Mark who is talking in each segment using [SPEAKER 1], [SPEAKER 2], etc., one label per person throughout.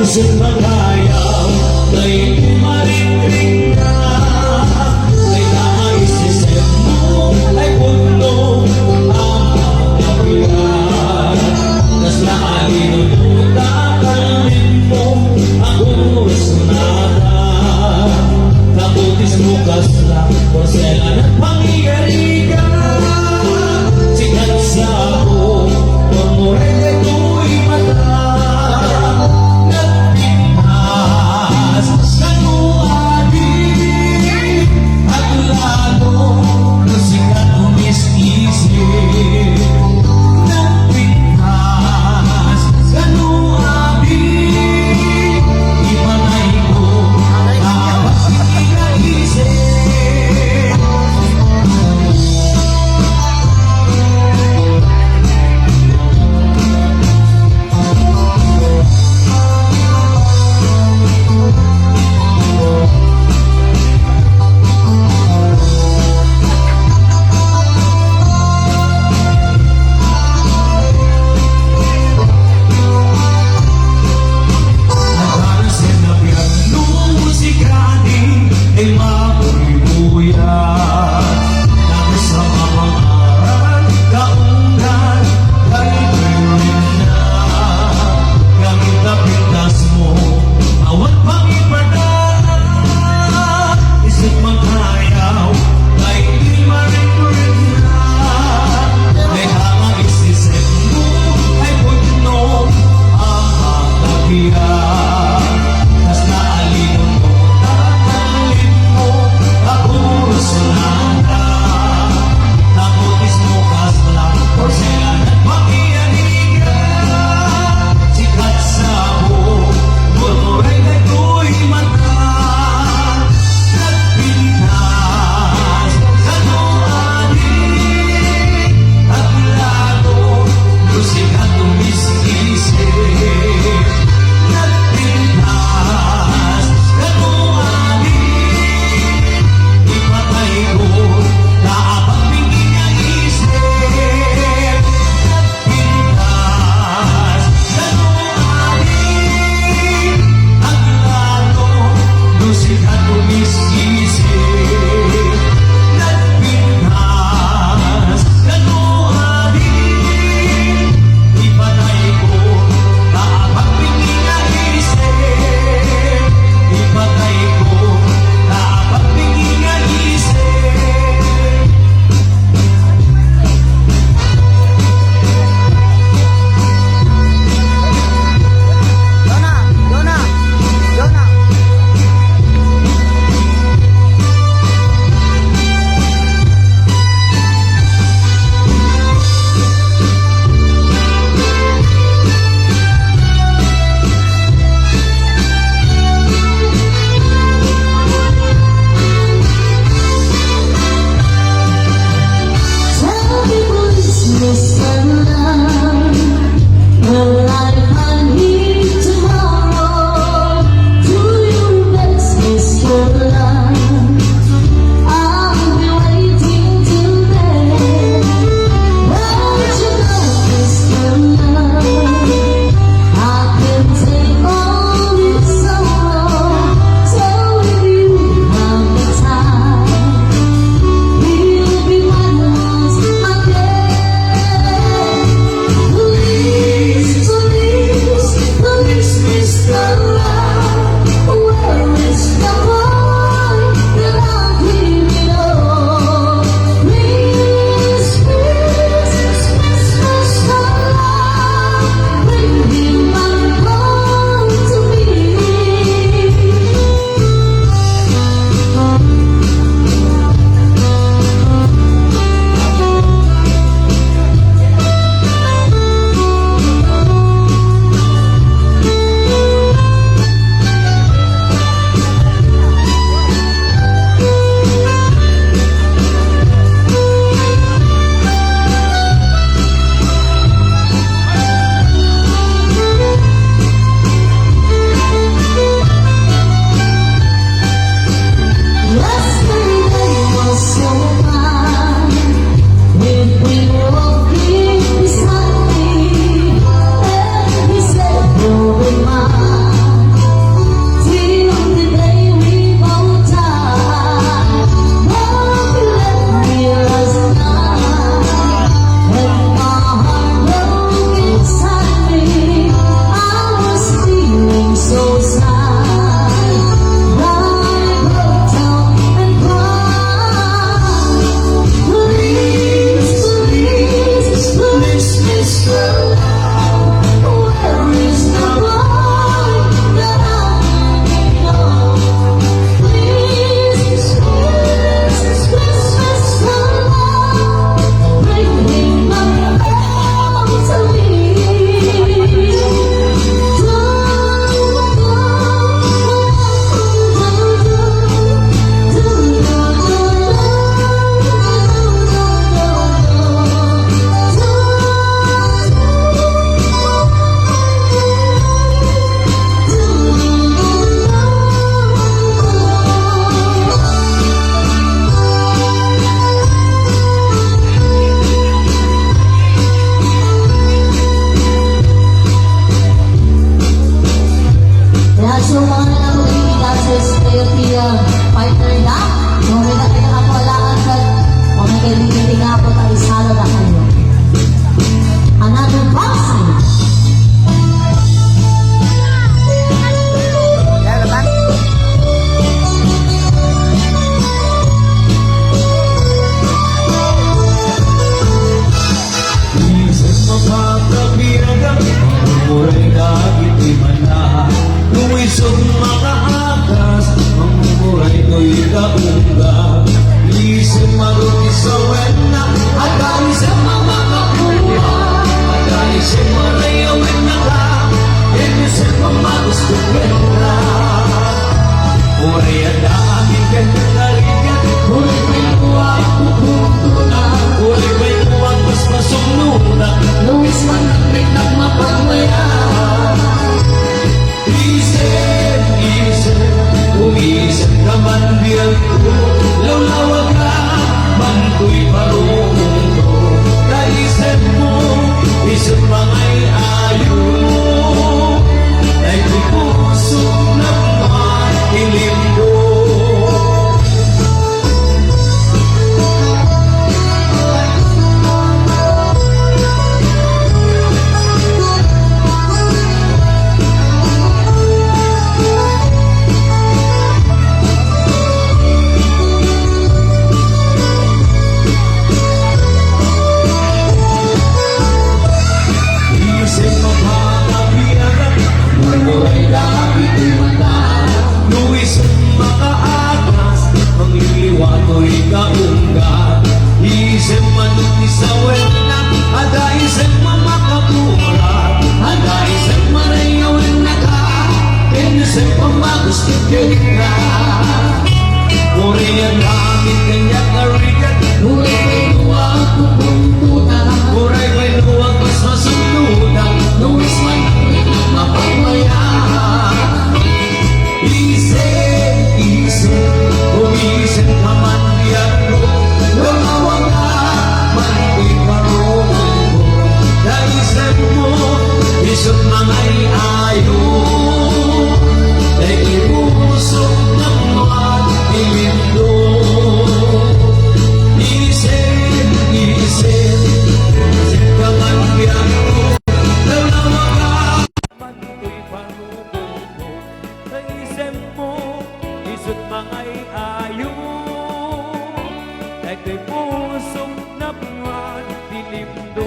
[SPEAKER 1] Isip magayaw, kay umaring-ring na. Kay naisisip mo, ay puno ang kapilan. Tas nakalimutan mo ang usnada. Kabutis bukas lang, porselan at pangyarigan. Sikat sa ako, pumurete ko'y mata. kaunggap. Isip maruti sa wena, ada isip mama kapuwa, ada isip maraya wena ka, isip mama gusto wena. Uri ada amin kandalikan, uri pinuwa kukuntuna, uri pinuwa pas pasong nuna, luwis manakrik ng mapamaya. Isip, isip, umisip ka man bilang ko, lawlawa ka, manto'y parunong ko. Kaisip mo, isip mangay ayo, ay ko'y puso na matilim ko. Isip manuti sa wena, ada isip mamakapurat, ada isip marayawin na ka, inisip pamagusto kita. Uri ang gamit kanya karikat, uri pinuwag kupuntunan, uri pinuwag mas masununan, nuwis man ang mapamaya. Isip, isip, umisip ka man diyan ko, lumawag ka, man'y marunong ko. Kaisip mo, isip mangay ayo, dahil imusok ng matilim do. Isip, isip, isip ka man diyan ko, lumawag ka, man'y marunong ko. Kaisip mo, isip mangay ayo, dahil pusong na matilim do.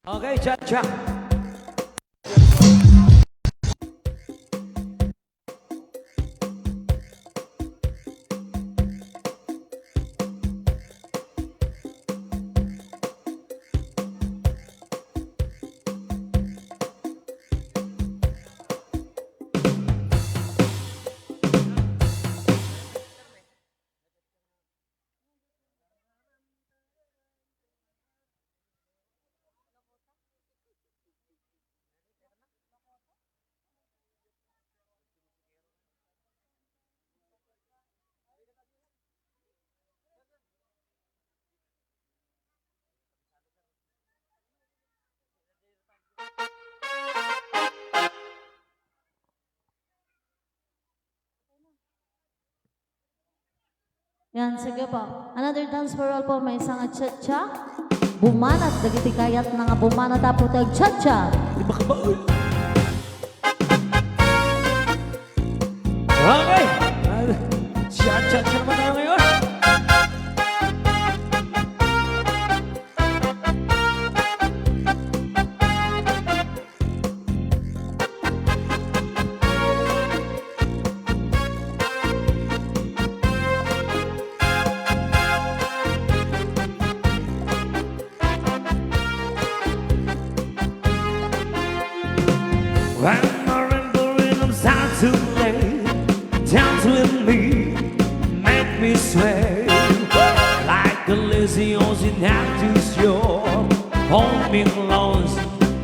[SPEAKER 1] Okay, cha-cha.
[SPEAKER 2] Yan, sige po. Another dance for all po, may isang cha-cha. Bumanat dagiti kayat nga bumanat apo tagchatchat.
[SPEAKER 1] Di ba kabaon? Okay. Chat-chat naman tayo ngayon.
[SPEAKER 3] When the rhythm sounds to play, dance with me, make me sway like a lazy ocean have to shore. Hold me close,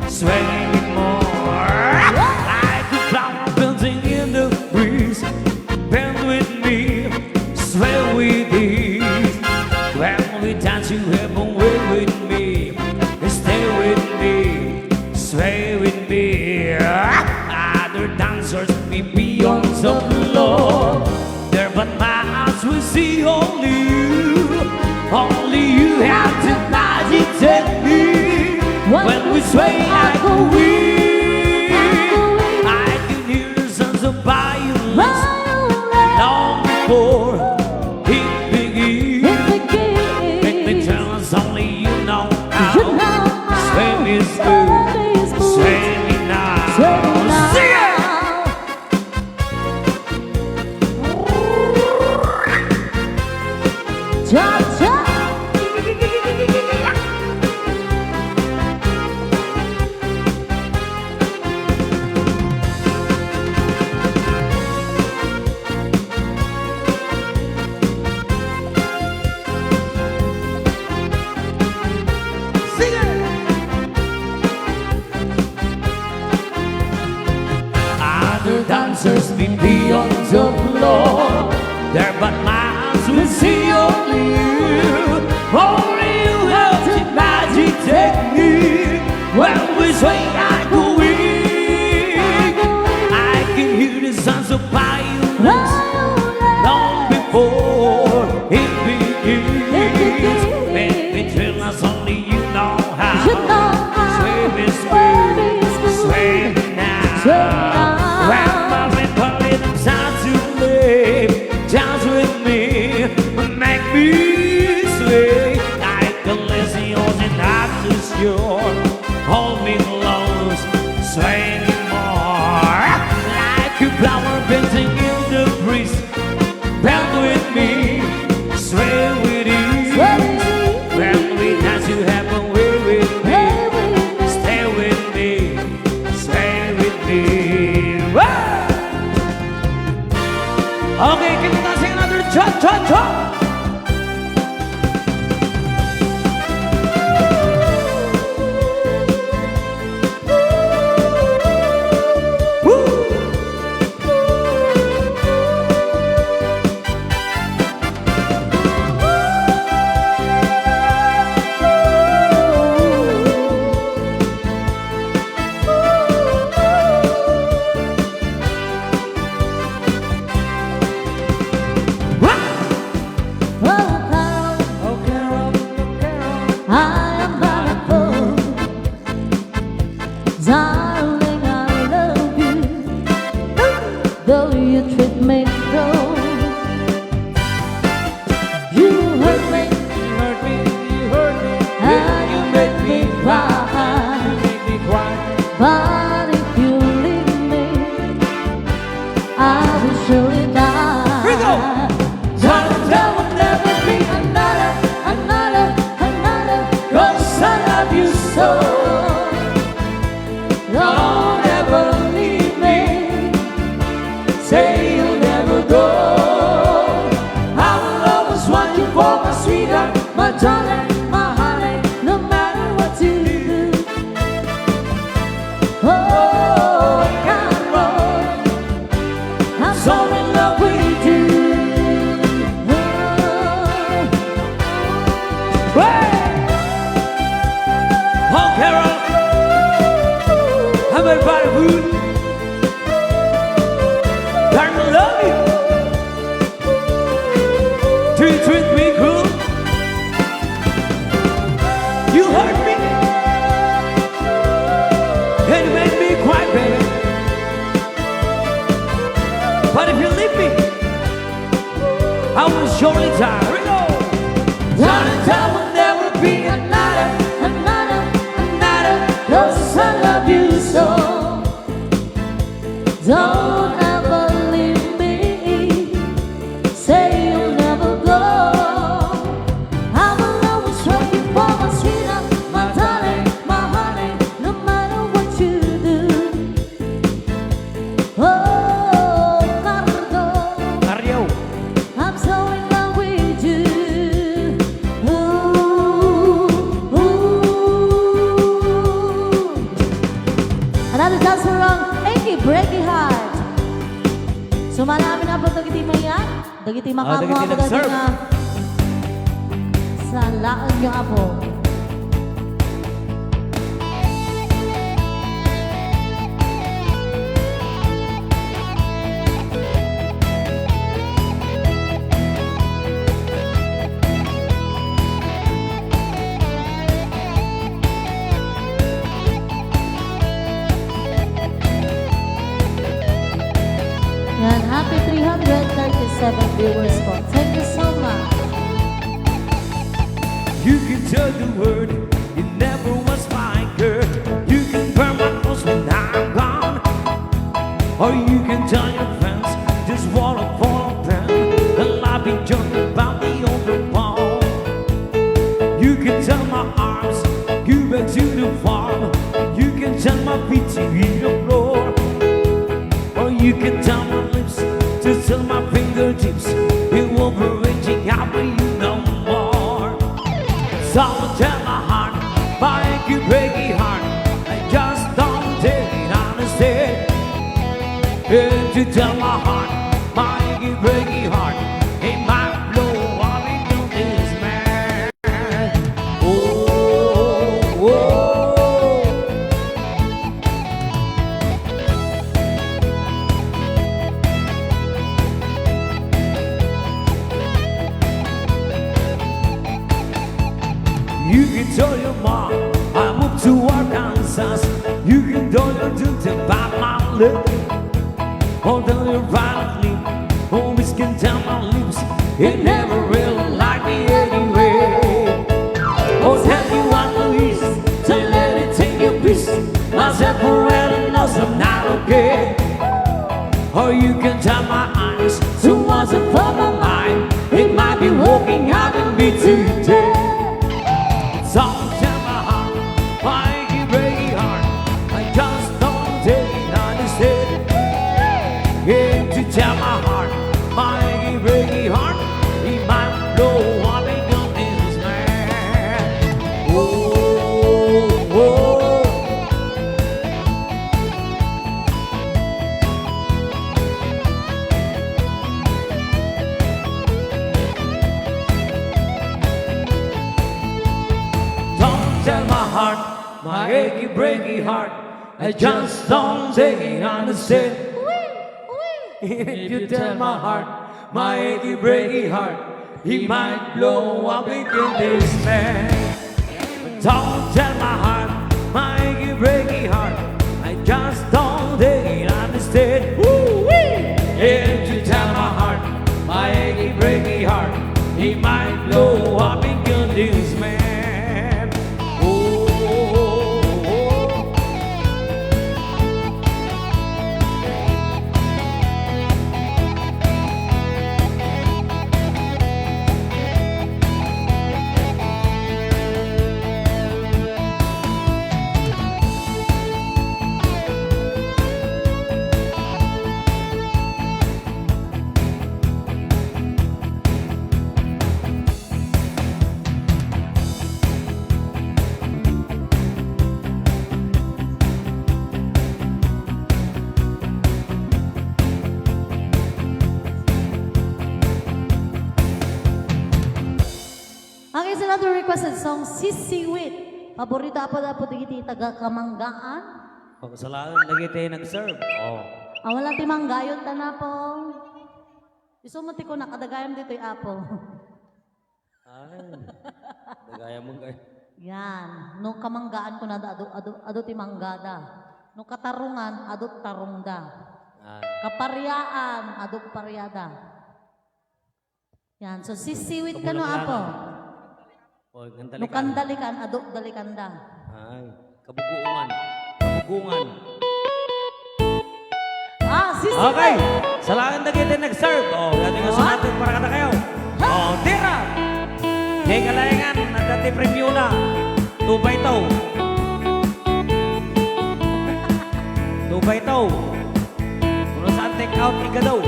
[SPEAKER 3] sway me more like a flower building in the breeze. Bend with me, sway with ease. When we dance, you have a way with me. Stay with me, sway with me. Other dancers may be on the floor there, but my eyes will see only you. Only you have to agitate me. When we sway, I go weak. I can hear the sounds of violence long before it begins. Make me tell us only you know how. Sway me smooth, sway me now. Sing it!
[SPEAKER 2] Cha-cha.
[SPEAKER 3] Sing it! Other dancers may be on the floor there, but my eyes will see only you. Only you have to agitate me. When we sway, I go weak. I can hear the sounds of violence long before it begins. Make me tell us only you know how. Sway me smooth, sway me now. When my rhythm sounds to play, dance with me, make me sway like a lazy ocean not to shore. Hold me close, sway me more like a flower bending in the breeze. Bend with me, sway with ease. When we dance, you have a way with me. Stay with me, sway with me. Whoa! Okay, can you guys sing another cha-cha-cha?
[SPEAKER 2] Darling, I love you, though you treat me cold. You hurt me, and you make me cry. But if you leave me, I will surely die.
[SPEAKER 3] Here we go.
[SPEAKER 2] Darling, there will never be another, 'cause I love you so. Don't ever leave me. Say you'll never go. I will always want you for my sweetheart, my darling, my honey, no matter what you do. Oh, come on, I'm so in love with you.
[SPEAKER 3] Oh, Carol, how about body food? Darling, I love you. Do you treat me cool? You I will surely die. Here we go.
[SPEAKER 2] Darling, there will never be another, another, another, 'cause I love you so. Don't ever leave me. Say you'll never go. I will always love you for my sweetheart, my darling, my honey, no matter what you do. Oh, Cardo,
[SPEAKER 3] Mario.
[SPEAKER 2] I'm so in love with you. Ooh, ooh. Another dance around, Achy Breaky Heart. So marami na po dagiti maya, dagiti makamu
[SPEAKER 3] dagiti
[SPEAKER 2] ako dagiti
[SPEAKER 3] nag-serve.
[SPEAKER 2] nga sa laan yung apo. Yan, happy 337 viewers po. Thank you so much.
[SPEAKER 3] You can tell the word it never was my girl. You can burn my clothes when I'm gone, or you can tell your friends just wanna fall them. And I've been joking about the open wall. You can tell my arms give back to the farm. You can tell my feet to hit the floor, or you can tell my lips to tell my fingertips it won't be reaching out for you no more. Someone tell my heart, my achy breaky heart, I just don't take it understand. And to tell my heart, my achy breaky heart, it might blow all into this man. Oh, oh. You can tell your mom I moved to Arkansas. You can tell your dude about my lip, or tell your violently, always can tell my lips it never really liked me anyway. Or tell you I'm the least to let it take your piece. Myself already knows I'm not okay. Or you can tell my eyes to what's up for my mind. It might be walking out in me today. Don't tell my heart, my achy breaky heart, I just don't take it understand. Yeah, to tell my heart, my achy breaky heart, he might blow up and go this man. Oh, oh. Don't tell my heart, my achy breaky heart, I just don't take it understand. If you tell my heart, my achy breaky heart, he might blow up and kill this man. Don't tell my heart, my achy breaky heart, I just don't take it understand. If you tell my heart, my achy breaky heart, he might blow up and kill this man. Oh, oh, oh.
[SPEAKER 2] Ang isa na requested song, Sisiwit. Paborito po na po digiti taga Kamanggaan.
[SPEAKER 3] Pagkasalanan lagi tayo nag-serve. Oh.
[SPEAKER 2] Wala ti manggayon ta na po. Isumuti ko nakadagayam dito yung apo.
[SPEAKER 3] Ay, dagaya mo kayo.
[SPEAKER 2] Yan. No kamanggaan ko na da, ado ti manggada. No katarungan, ado tarungda.
[SPEAKER 3] Ay.
[SPEAKER 2] Kaparyaan, ado paryada. Yan, so sisiwit ka no apo.
[SPEAKER 3] O,
[SPEAKER 2] Nukandalikan, adok dalikanda.
[SPEAKER 3] Ay, kabuguungan. Kabugungan.
[SPEAKER 2] Ah, sisiwit!
[SPEAKER 3] Okay, salamat na kita nag-serve. O, gating nga sa natin para kata kayo. O, tira! Di kalayangan, nagdati preview na. Tubay taw. Tubay taw. Kung saan take out, ika daw.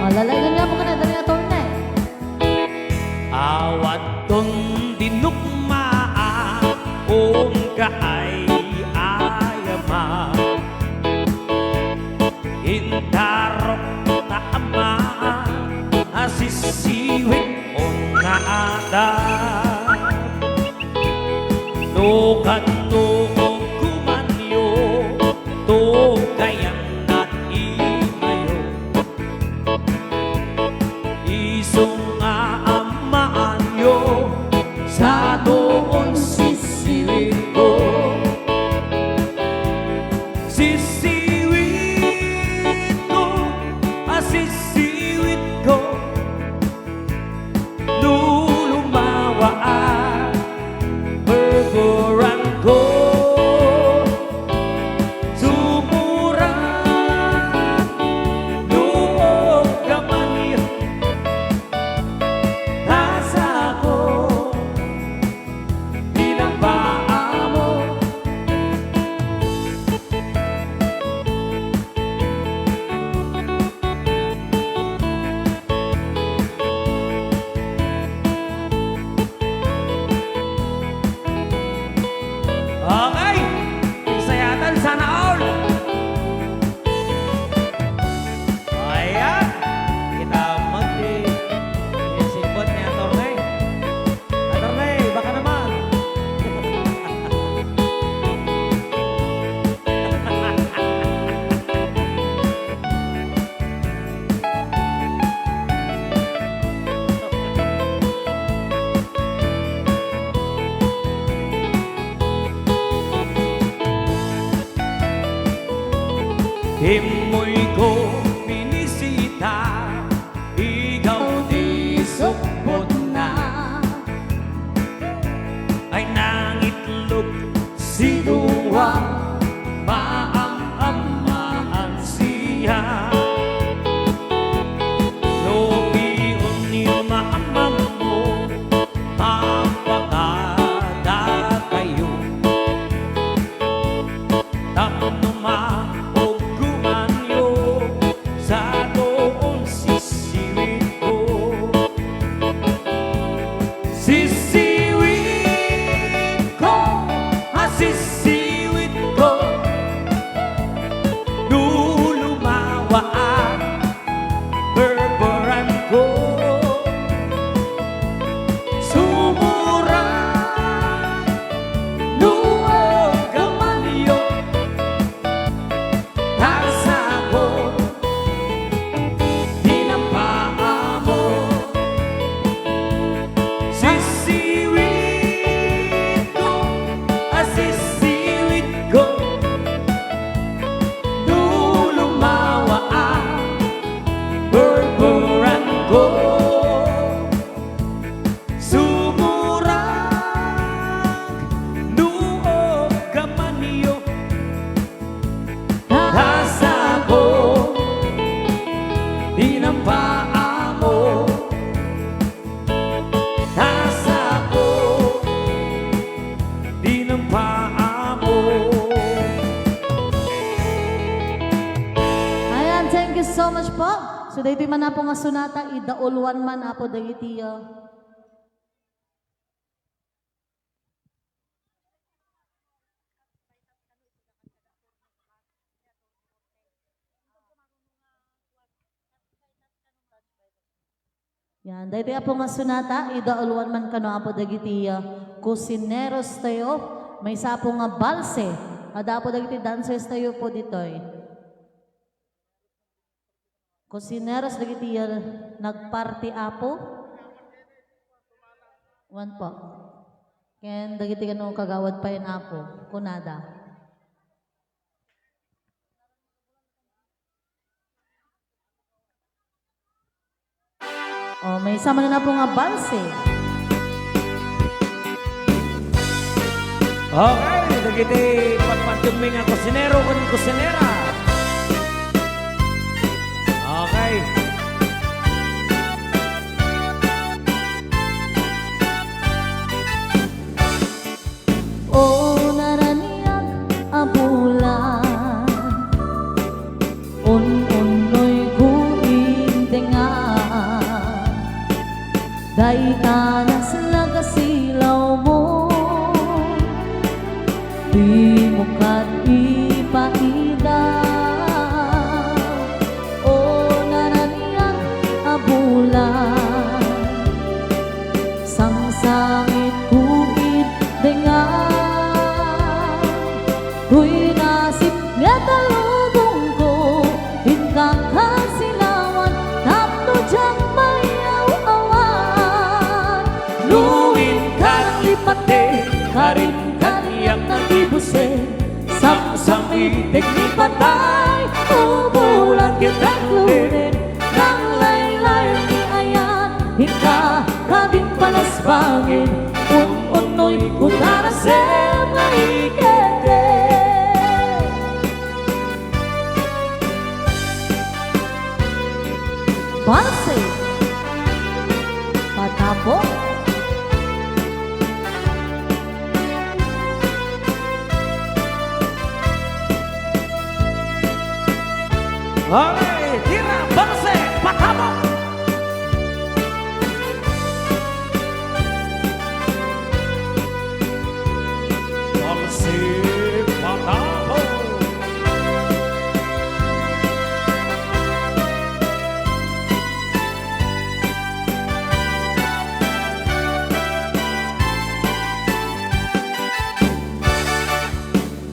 [SPEAKER 2] Oh, lalayan niya po ka na, dali na torne.
[SPEAKER 3] Awat ton dinukmaan Om kaay ayama Intarok na ama Asisiwit o naada Nukat tuong kumanyo Tugayang at imayo Isong amaan yo Sa doon sisiwit ko Sisiwit ko Sisiwit ko Lulumawaan Berburan ko Sumuran Luog kamay Nasa ko Pinapaa mo Okay, sayatan sana all. Ayan, kita mag-isipot niya, Atornay. Atornay, baka naman. Himoy ko binisita, ikaw di supot na. Ay nangitlog si Duwang, maang-amaan siya. Lobion niyo maamam mo, mapakada kayo. Tamnuma o gumanyo sa doon sisiwit ko. Sisiwit ko, sisiwit ko. Lulumawaan, berberan ko. Sumuran, luwag kamanyo. Nasa ko, dinampaa mo. Sisiwit ko, sisiwit ko. Lulumawaan, berberan ko. Sumurang, luog kamanyo. Nasa ko, dinampaa mo. Nasa ko, dinampaa mo.
[SPEAKER 2] Ayan, thank you so much po. So, dahil man na po nga sunata, idaulwan man apo dagitiyo. Yan, dahil po nga sunata, idaulwan man kano apo dagitiyo. Kusineros tayo, may sapo nga balse. Ada po dagiti dancers tayo po ditoy. Kusineros dagitiyo, nagparty apo. One po. Ken dagiti kano kagawad pa yun apo. Kunada. Oh, may sama na po nga balse.
[SPEAKER 3] Okay, dagiti pagpatuming nga kusinero kun kusinera. Okay.
[SPEAKER 2] O naraniyak abulan un-unoy kuin tenga Daitanas lagasilaw mo Di mo kat ipaida O naraniyak abulan Sangsangit kuit dengan Huy nasib nga talubong ko Hinggang kasilawan Tapno diyang mayaw-awan
[SPEAKER 3] Luwin ka ng lipate, karin kaniyang nagibuse. Samsamitig ni patay, umulan kitang lunin.
[SPEAKER 2] Nang laylayan ni ayan Hingga kabing palasbangin Un-unoy kutarasem nga ikete Balse Patapo
[SPEAKER 3] Okay, tira, balse, patamo. Balse, patamo.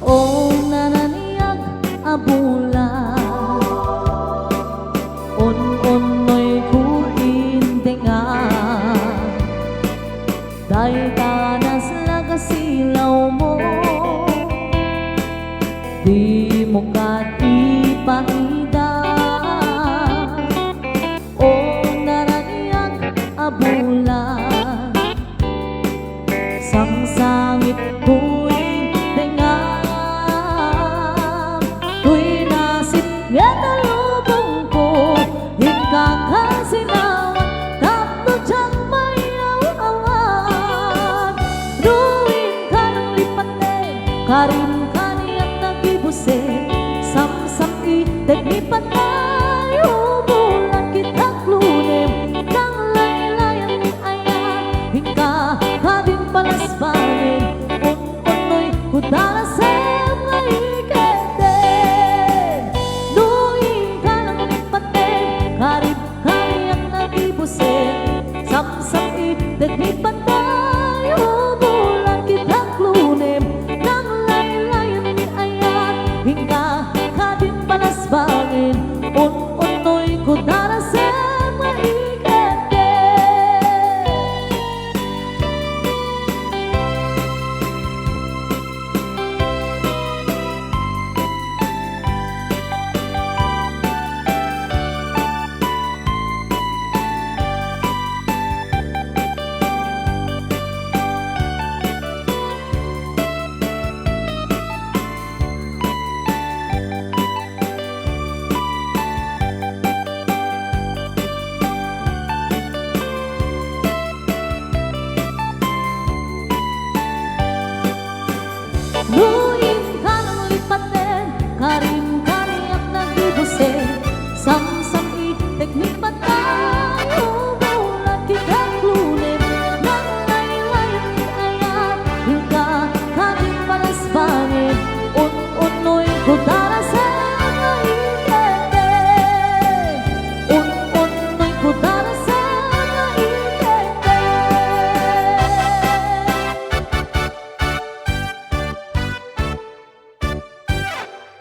[SPEAKER 2] O nananiyag abulan Un-unoy kuintenga Daitanas lagasilaw mo Di mo kat ipakita O naraniyak abulan Sangsangit kuing tenga Tuy nasib nga talubong ko Hinggang kasilawan Tapno diyang mayaw-awan Ruin ka ng lipate Karin kaniyang nagibuse Samsam itig ni patay Umulan kitang lunim Nang laylayan ni ayan Hingga kabing palasbanin Un-unoy kudarasem nga ikete Luin ka ng lipate Karib kaniyang nagibuse Samsam itig ni patay Umulan kitang lunim Nang laylayan ni ayan Hingga kabing palasbangin Un-unoy kudarasem nga ikete Luin ka ng lipaten Karin kaniyang nagibuse Samsam itig ni patay Umulan kitang lunin Nang laylayan ni ayan Hingga kabing palasbangin Un-unoy kudarasem nga ikete Un-unoy kudarasem nga ikete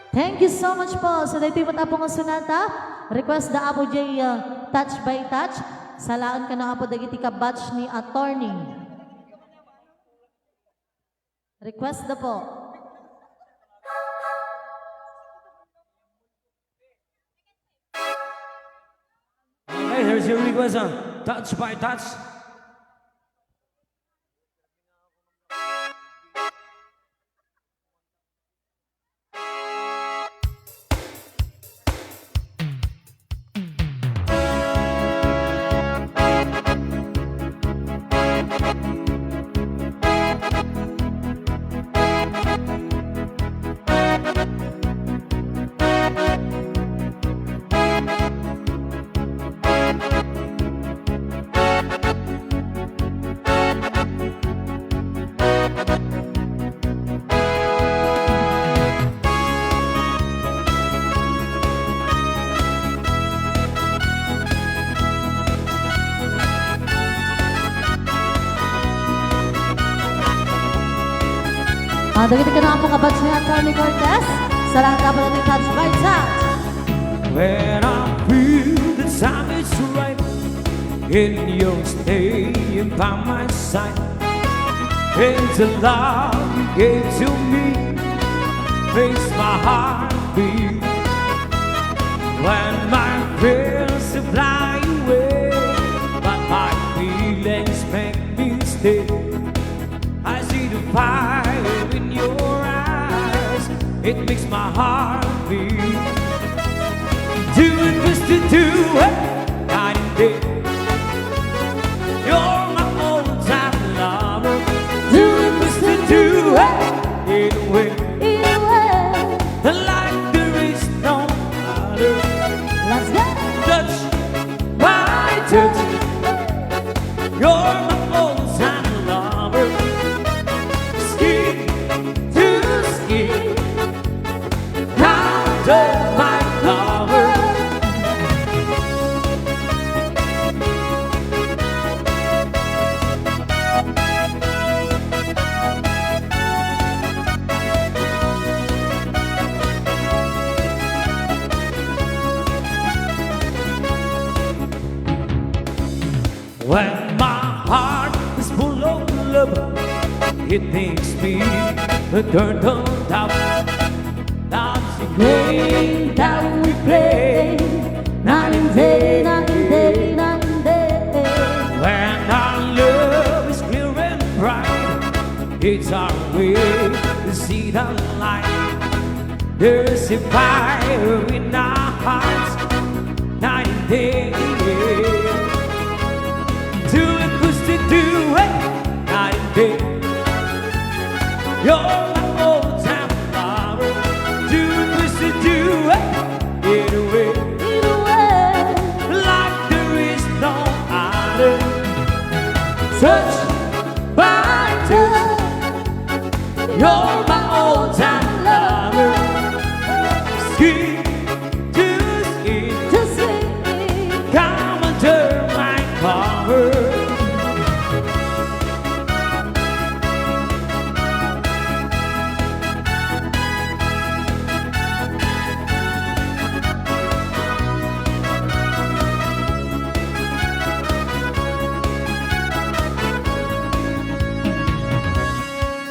[SPEAKER 2] Thank you so much po. So, dito yung matapong ang sunata. Request da Apo J touch by touch. Salaan ka na Apo dagiti ka batch ni attorney. Request da po.
[SPEAKER 3] Okay, here's your request. touch by touch.
[SPEAKER 2] Dagiti-kita po kabat niya Tony Cortez sa lahat na natin touch by touch.
[SPEAKER 3] When I feel the time is right and you're staying by my side, and the love you gave to me makes my heart beat. When my fears fly away, but my feelings make me stay. I see the fire in your eyes, it makes my heart beat. Do it, Mr. Do it, night and day. You're my old-time lover. Do it, Mr. Do it, anyway. Like there is no other.
[SPEAKER 2] Let's go!
[SPEAKER 3] Touch by touch, you're my old-time lover. Skin to skin, count of my lover. When my heart is full of love, it makes me turn on top. That's the game that we play, night and day, night and day, night and day. When our love is clear and bright, it's our way to see the light. There's a fire in our hearts, night and day. Do it, push it, do it, night and day. You're my old-time lover. Do it, push it, do it, anyway. Like there is no other. Touch by touch, you're my old-time lover. Skin to skin, come under my cover.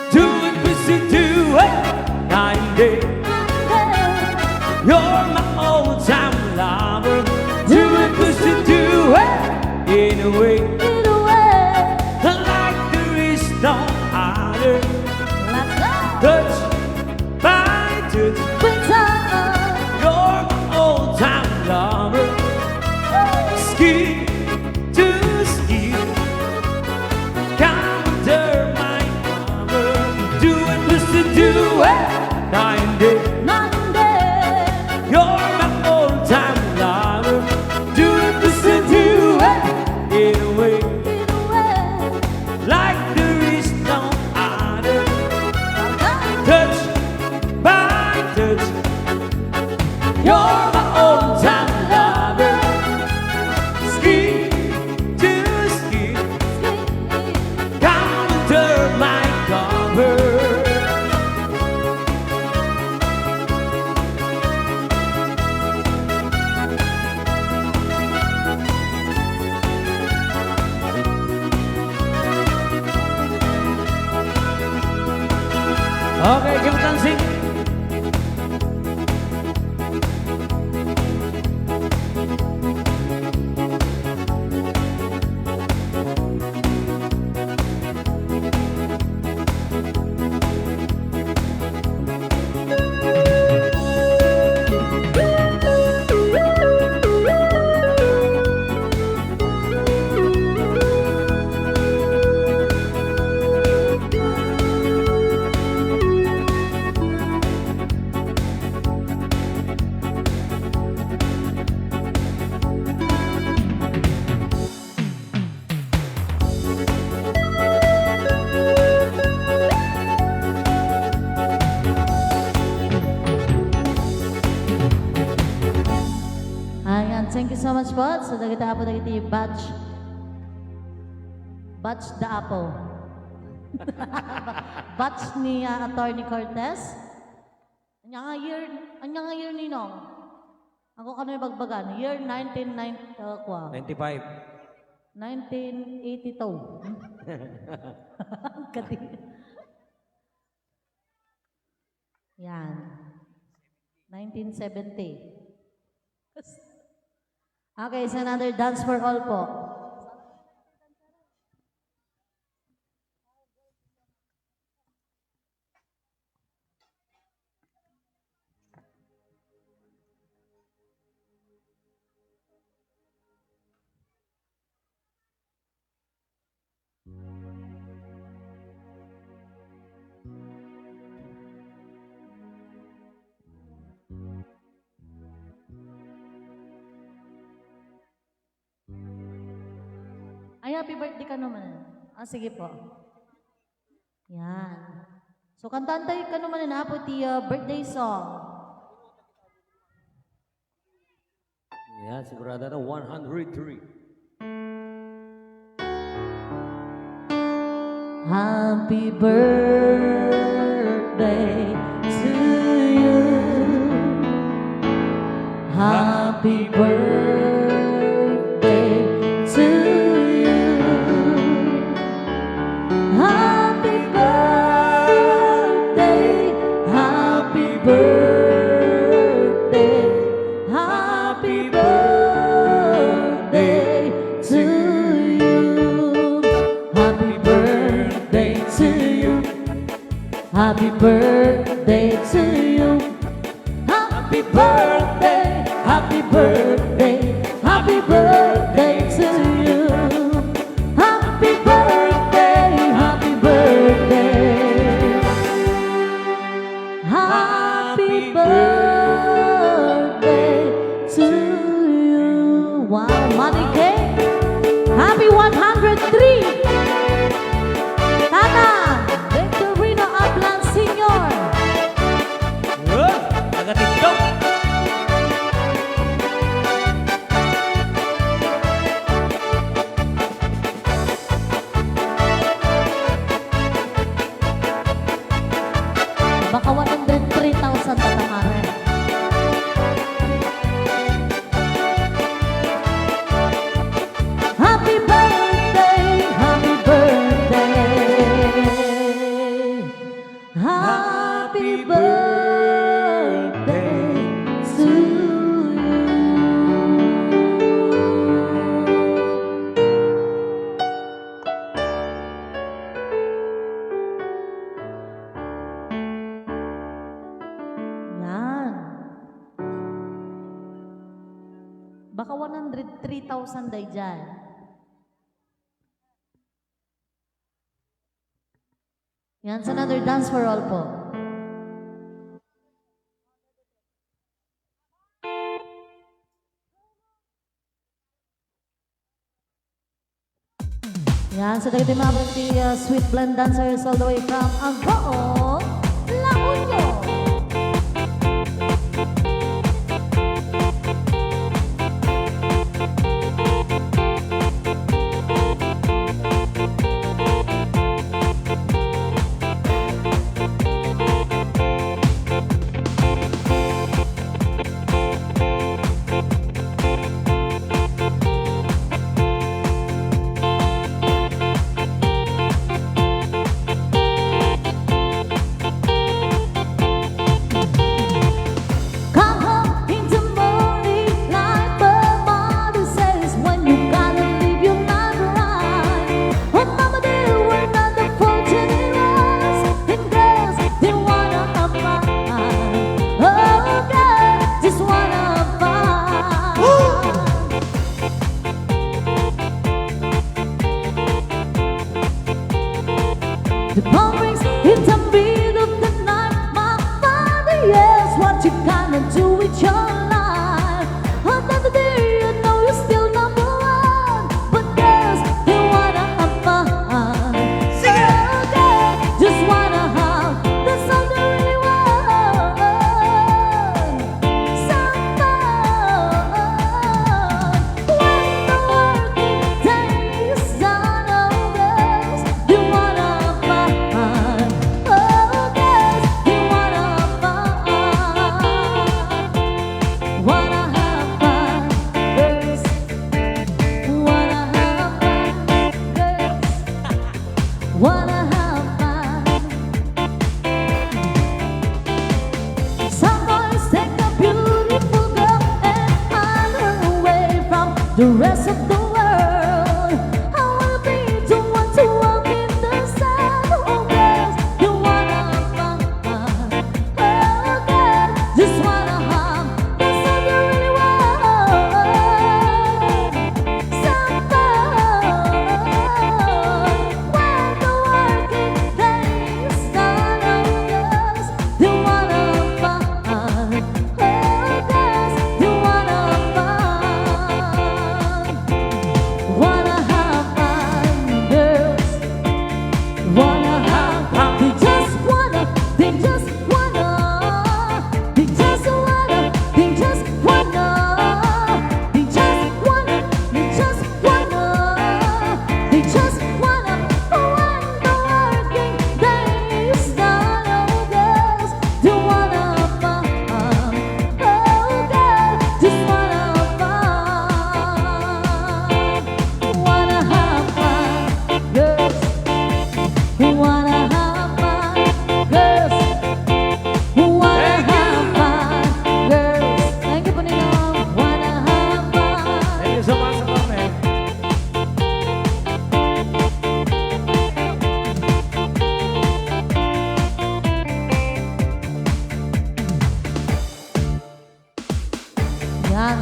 [SPEAKER 3] Do it, pussy, do it, night and day. You're my old-time lover. Do it, pussy, do it, anyway. Like there is no other. Touch by touch, you're my old-time lover. Skin to skin, come under my cover. Do it, pussy, do it, night and day. You're my old-time lover. Do it, pussy, do it, anyway. Like there is no other. Touch by touch, you're my old-time lover. Skin to skin, come under my cover. Okay, give it dancing.
[SPEAKER 2] so much po. So, dagita po dagiti batch. Batch the Apo. Batch ni Attorney Cortez. Anya nga year ninong. Ako kano yung bagbagan. Year
[SPEAKER 3] 95.
[SPEAKER 2] 1982. Kati. Yan. 1970. Okay, so another dance for all po. Ay, happy birthday ka naman. Ah, sige po. Yan. So, kantaan tayo ka naman na po ti birthday song.
[SPEAKER 3] Yan, sigurado na 103.
[SPEAKER 2] Happy birthday to you. Happy birthday to you. Happy birthday, happy birthday, happy birthday to you. Happy birthday to you. Happy birthday to you. Happy birthday, happy birthday, happy birthday to you. Happy birthday, happy birthday. Happy birthday to you. Wow, Money Cake. Happy 103. Tata, Victorino Ablan Sr.
[SPEAKER 3] Taga-TikTok.
[SPEAKER 2] Baka 103,000 tatamare. Happy birthday, happy birthday. Happy birthday to you. Yan. Baka 103,000 day dyan. Yan, sa another dance for all po. Yan, so dagiti mga sweet blend dancers all the way from Agbaon, La Union.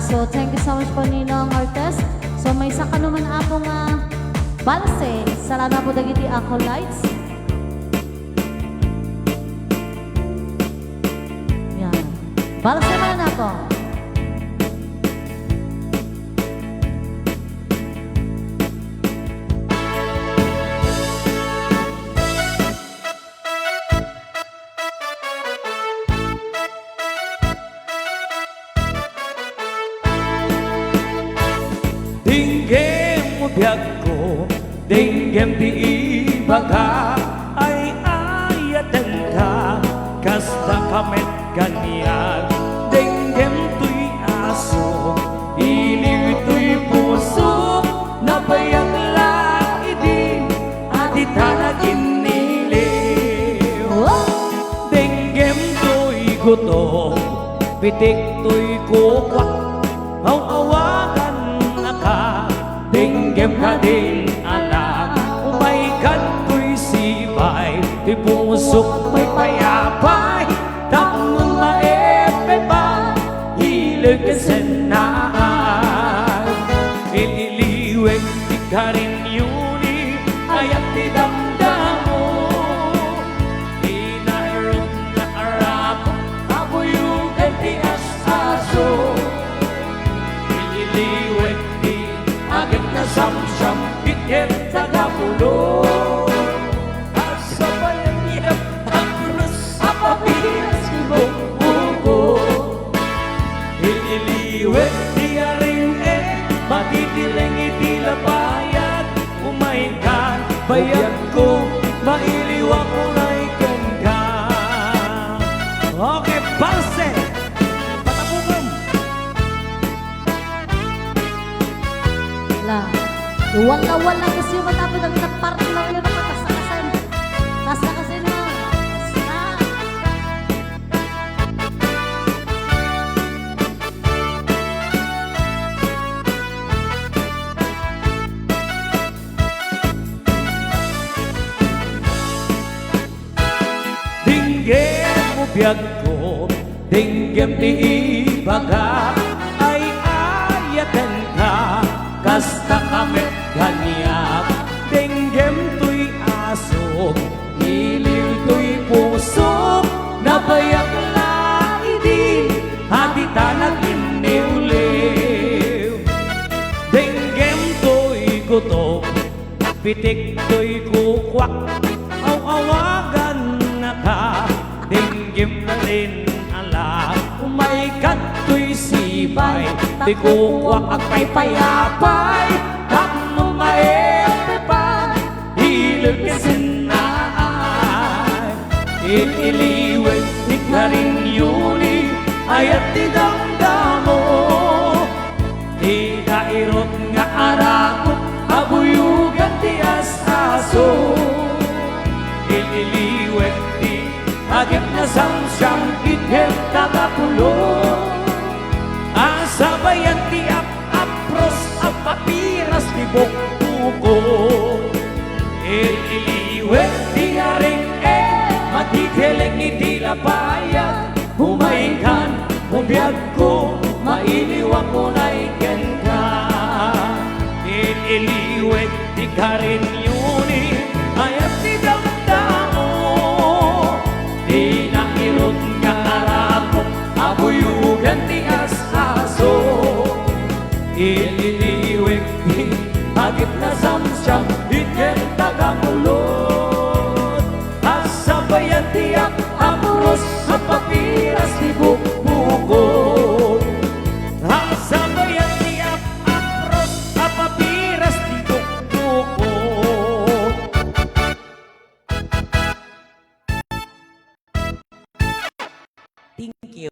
[SPEAKER 2] So thank you so much po Ninong Ortez. So may isa ka naman apo nga balse. Salamat po dagiti ako lights. Yan. Balse man ako.
[SPEAKER 3] Dinggem mo biyag ko, dinggem di ibaga, ay ayatan ka, kasta kamet ganyan. Dinggem to'y aso, iliw to'y puso, napayag lang idi, at itanagin niliw. Dinggem to'y gutom, pitik to'y kukwak, aw-awagan ka, dinggem ka din anak. Umay kat ko'y sibay, di pusok may payapay, tamon maepe ba, hilig ka sanaan. Ililiwag di ka rin yuni, ayat di damdamo. Inairot na arap, abuyugan di as-aso. Ililiwag agad na samsam, ityem tagapulo. Asa ba yung hirap, agros, apapiras, buko. Ililiwet, di aring matitiling itilapayat. Umaykan, bayad ko, mailiwa ko na ikan ka. Okay, Balse! Patapugom!
[SPEAKER 2] Lah, wala kasi yung matapos ang partner yun na kasakasin. Kasakasin mo. Sa.
[SPEAKER 3] Dinggem mo biyag ko, dinggem di ibaga, ay ayatan ka, kasta kamet ganyan. Dinggem to'y aso, iliw to'y puso, nabayag lang idi, hati tanag iniuliw. Dinggem to'y gutom, pitik to'y kukwak, aw-awagan na ka, dinggem na rin alam. Umaykat to'y sibay, di kukwak at paypayapay, tamong maepe pa, hilig ka sinaan. Iniliwag di ka rin yuni, ayat di damdamo. Di kairot nga arakot, abuyugan di as-aso. Iniliwag di agit na samsyam, ityem tagapulo. Asa bayan ti apros, apapiras di bukbuko. Ililiwet di aring matitiling itilapayat. Humaykan, humbiag ko, mailiwag ko na ikan ka. Ililiwet di ka rin yuni, ayat di damdamo. Di nairot nga arapot, abuyugan di as-aso. Ililiwag di agit na samsyam, ityem tagamulot. Asa bayan di apros, apapiras di bukbukot. Asa bayan di apros, apapiras di bukbukot. Thank you.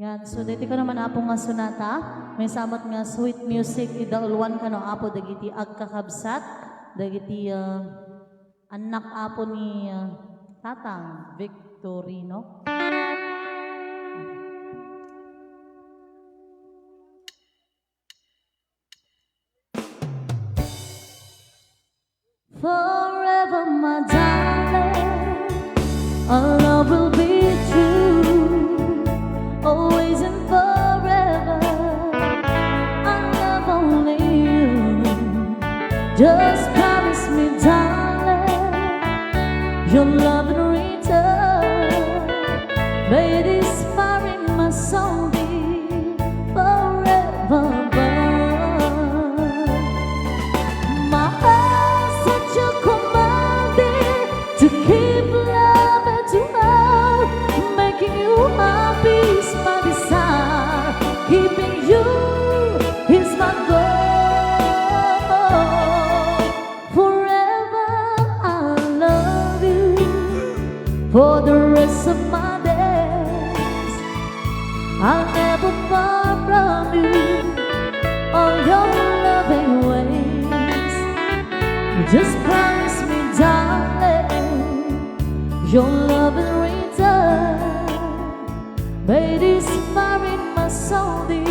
[SPEAKER 2] Yan, so dito ko naman apo nga sunata. May samot nga sweet music idaulwan ka no apo dagiti agkakabsat. Dagiti Anak apo ni Tatang Victorino. Forever, my darling, our love will be true, always and forever. I love only you. Just promise me, darling, your love in return. May this fire in my soul be forever burn. My heart's such a commanding to keep loving to her, making you happy is my desire, keeping you is my goal. Forever I love you, for the rest of my days I'll never part from you, all your loving ways. Just promise me, darling, your love in return. May this fire in my soul be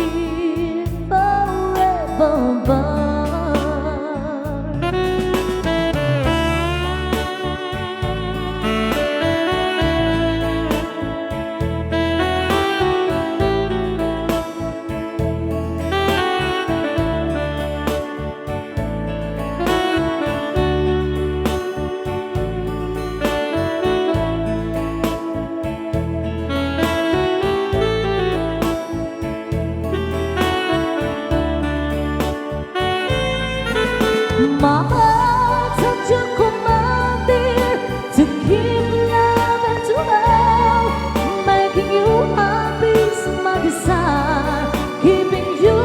[SPEAKER 2] forever burn. My heart's such a commanding to keep loving to her, making you happy is my desire, keeping you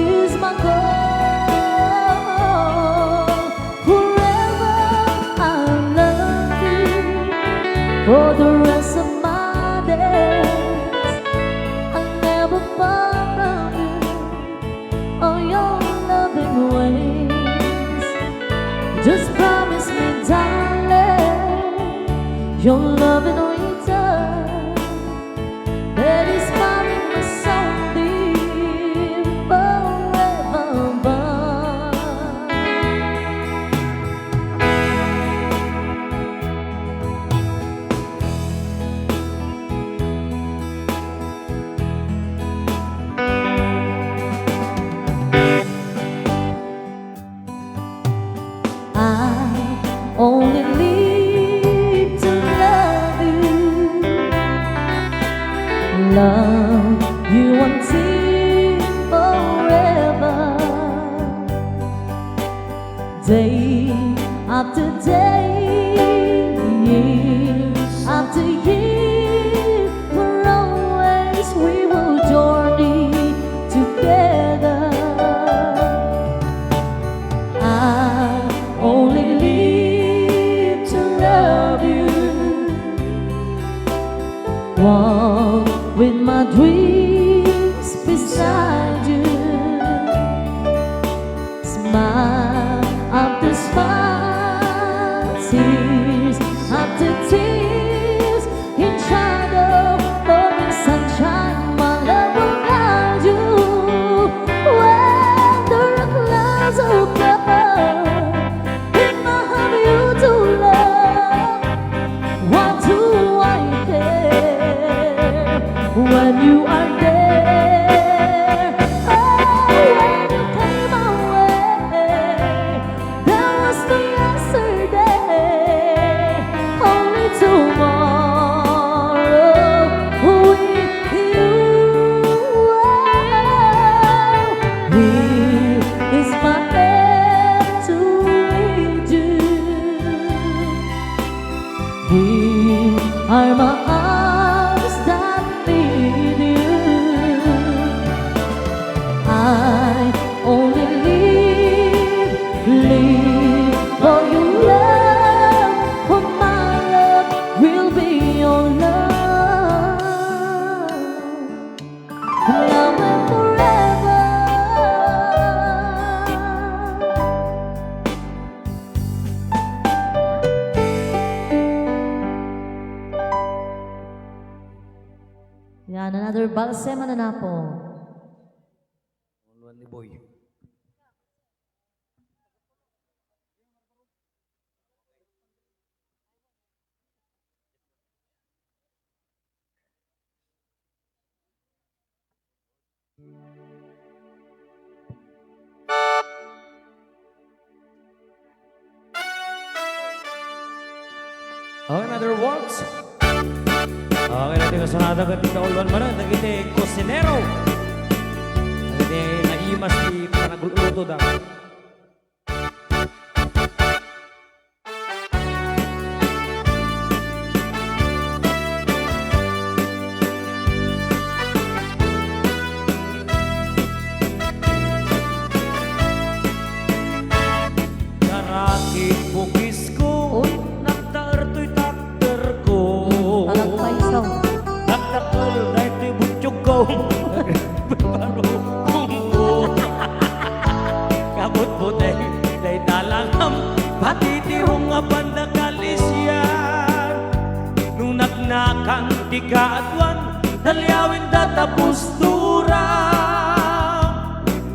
[SPEAKER 2] is my goal. Forever I love you, for the rest of my days I'll never part from you, all your loving ways. Just promise me, darling, your love in return. That is fire in my soul be forever burn. I only live to love you until forever. Day after day, year after year, for always we will journey together. I only live to love you, walk with my dreams beside you, smile after smile, tears after tears, in shadow or in sunshine, my love will guide you. When the clouds are covered, in my heart you to love. What do I care when you are there? Oh, when you came my way, that was the yesterday. Only tomorrow with you. Here is my hand to lead you. Here are my arms that lead you. I only live for your love, for my love will be your love, now and forever. balse mananapo.
[SPEAKER 3] Uluan ni Boy. Okay, another works. Okay, natin kasunada ka tika uluan mo na. Nagiti kusinero. Nagiti naimas di panaguluto da. Karakit bugis ko.
[SPEAKER 2] Uy.
[SPEAKER 3] Nagtaar to'y takter ko.
[SPEAKER 2] Palagpaisaw.
[SPEAKER 3] Nagtakal dahil to'y butsyog ko. Baro kungko. Kabut putay dahil talangam. Patitihong nga pandakalisyan. Nung nagnakang tigaatwan. Talyawin datapos turang.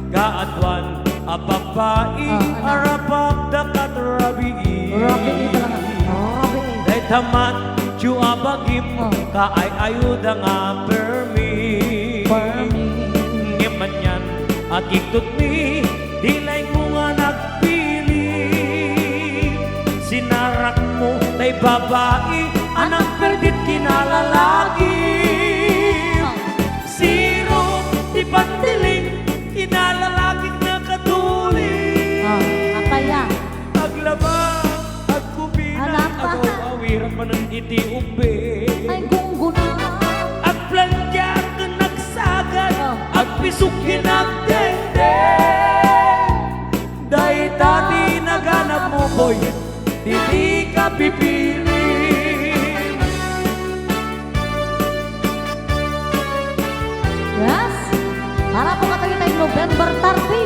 [SPEAKER 3] Gaatwan apapai arapak dakat rabii.
[SPEAKER 2] Rocky ito lang. Rocky.
[SPEAKER 3] Dahil tamat ju abagim kaay ayuda nga permi. Ngeman yan akitut ni dilay mo nga nagpili. Sinarak mo tay babae anang perdit kinalalaki. Siro di pandiling kinalalaki na katuli.
[SPEAKER 2] Apaya.
[SPEAKER 3] Aglaba, agkubinan,
[SPEAKER 2] Alapa.
[SPEAKER 3] ako awiran pa ng iti-ube.
[SPEAKER 2] Ay gungguna.
[SPEAKER 3] Agplantya ka nagsagad, agpisukin ang dende. Dahil dati naganap mo, boy, di ka pipili.
[SPEAKER 2] Yes. Para po katagin tayo November 30.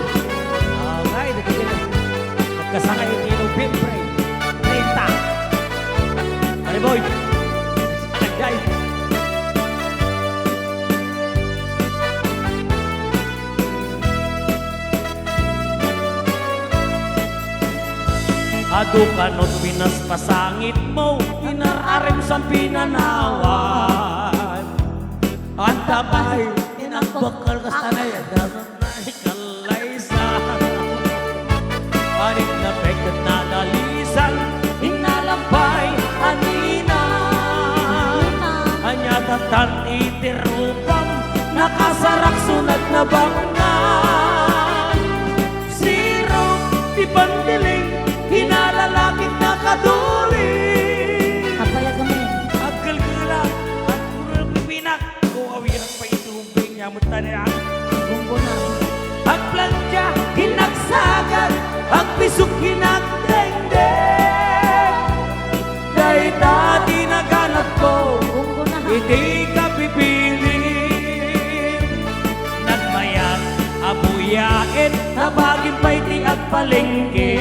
[SPEAKER 3] Okay, nagkasakay yung November 30. Ano, boy? Nagday. Ado kanot pinas pasangit mo, inararem sa pinanawan. At tabay, inakbakal ka sa naya, dapat na ikalaysa. Panik na pekot na dalisan, inalampay, anina. Anya tatan itirupang, nakasarak sunat na bangan. Siro, di pandiling, hinalalakit na kaduli.
[SPEAKER 2] Apaya kami.
[SPEAKER 3] Aggal-gala, at kurang pipinak, kuawirang pa itubing niya mo tanya.
[SPEAKER 2] Gungguna.
[SPEAKER 3] Agplantya, hinagsagan, agpisok hinagdengde. Dahil dati naganap ko,
[SPEAKER 2] Gungguna.
[SPEAKER 3] hindi ka pipili. Nagmayat, abuyain, nabagin pa iti agpalengke.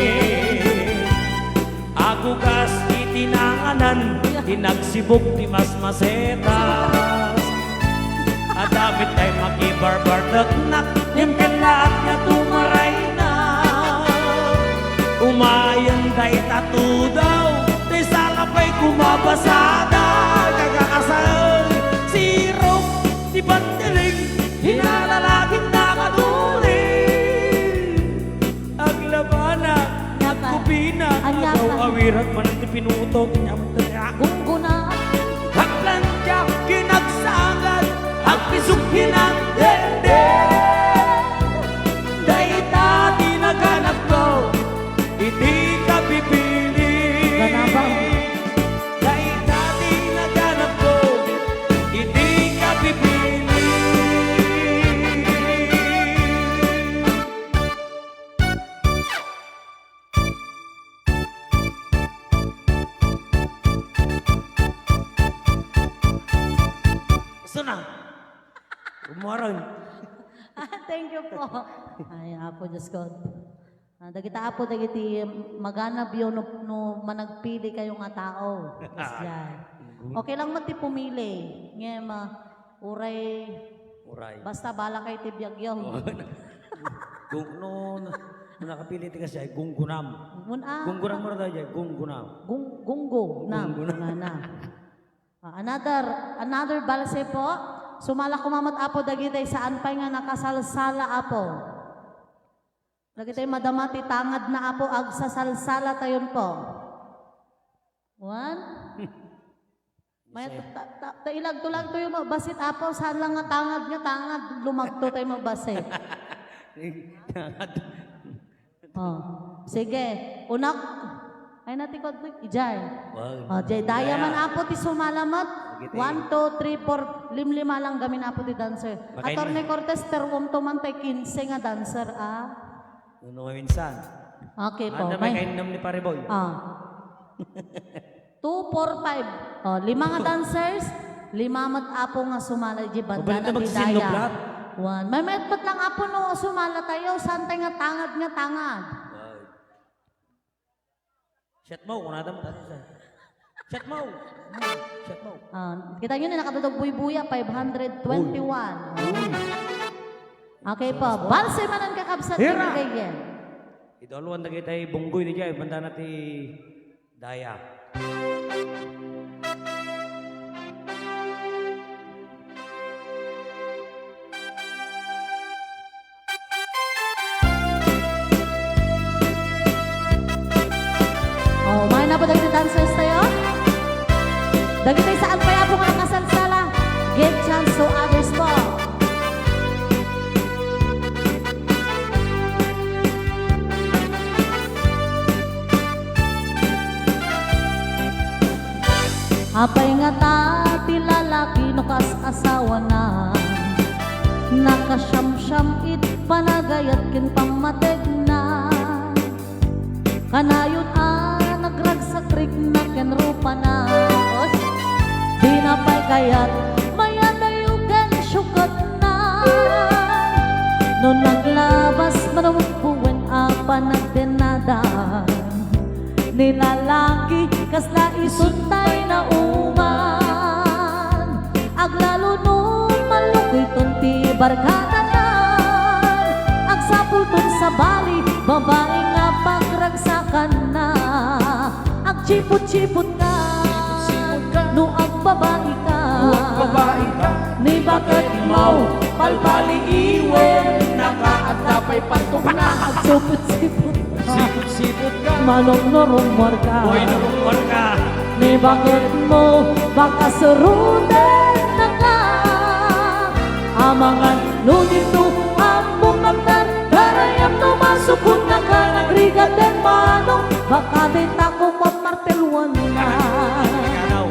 [SPEAKER 3] Agugas itinanganan, tinagsibok di mas masetas. Adamit ay makibarbar dagnak, nimkelat niya tumaray na. Umayan day tatu daw, di salapay kumabasada. Kagakasal, siro, di bandiling, hinalalaging nakatuling. Aglabana, agkupina,
[SPEAKER 2] Anyata.
[SPEAKER 3] agaw awirat man ang pinutok niya mo tanya.
[SPEAKER 2] Gungguna.
[SPEAKER 3] Haglantya, kinagsagad, agpisok hinagdende. Dahil dati naganap ko, hindi ka pipili.
[SPEAKER 2] Ganabang.
[SPEAKER 3] Dahil dati naganap ko, hindi ka pipili. Gusto na? Umaron.
[SPEAKER 2] Thank you po. Ay, apo, Diyos ko. Dagita apo, dagiti maganab yun no managpili kayong nga tao. Yes, yan. Okay lang man ti pumili. Ngayon, uray,
[SPEAKER 3] Uray.
[SPEAKER 2] Basta bala kay tibyagyaw.
[SPEAKER 3] Kung no nakapili ti kasi ay gunggunam.
[SPEAKER 2] Muna.
[SPEAKER 3] Gunggunam mo na tayo dyan, gunggunam.
[SPEAKER 2] Gunggo na. Na. Another balse po. Sumala kumamat apo dagitay saan pa nga nakasalsala apo. Dagitay madamati tangad na apo ag sa salsala tayon po. One. May ilag tulag to yung basit apo saan lang nga tangad lumagto tayo mabasit. Oh, sige. Unak. Ay natikod ko. Ijay. Oh, jay daya man apo ti sumalamat. 1, 2, 3, 4, 5 lang gamin apo ti dancer. Attorney Cortez terwom to man tay 15 nga dancer ah.
[SPEAKER 3] Nuno minsan.
[SPEAKER 2] Okay po.
[SPEAKER 3] Ano may kainom ni Pariboy?
[SPEAKER 2] 2, 4, 5. Oh, 5 nga dancers, 5 mat apo nga sumala di banda na ti daya. 1. May metpot lang apo no sumala tayo santay nga tangad.
[SPEAKER 3] Shot mo, kung nata mo tayo sa. Shot mo.
[SPEAKER 2] Kita nyo na nakatutog buy-buya, 521. Okay po. Balse manan kakabsat
[SPEAKER 3] Hira!
[SPEAKER 2] ni Gayen.
[SPEAKER 3] Idoluan na kita bunggoy ni Jay, banda na ti Daya.
[SPEAKER 2] Oh, may na po dagiti dancers tayo? Dagiti saan pa po nga nakasalsala? Give chance to others po. Apay nga ti lalaki no kas asawa na nakasyam-syam it panagayat kin pamatek na kanayon nagragsak rik na ken rupa na di na pay kayat mayadayugan syukat na nun naglabas manamugpuwen apa nagdenadan nilalaki kasla isuntay na uman aglalo nung malukoy tunti barkadanan agsapulton sa bali babae nga pagragsakan na agchipot-chipot ka no agbabae ka ni bakit mo palbali iwen nakaatapay patok na agsupot-sipot
[SPEAKER 3] Sipot ka.
[SPEAKER 2] manong norumor ka
[SPEAKER 3] Boy, narumor ka.
[SPEAKER 2] ni bakit mo baka suruden na ka amangan nunit no ambong magtan darayam no masukot na ka nagrigat den manong baka din ako mamartelwan na
[SPEAKER 3] Kanaw.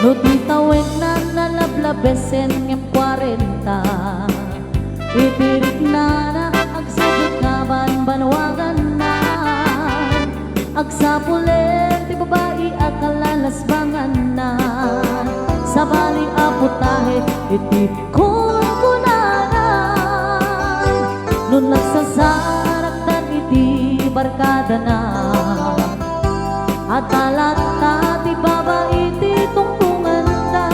[SPEAKER 2] Nutitawin na nalablabesen ng 40 Itirik na agsabot na banwagan na Agsapulen ti babae akalalasbangan na Sa bali aputahe iti kunkunanan Nun nagsasaraktan iti barkada na At talata ti babae ti tungtungan da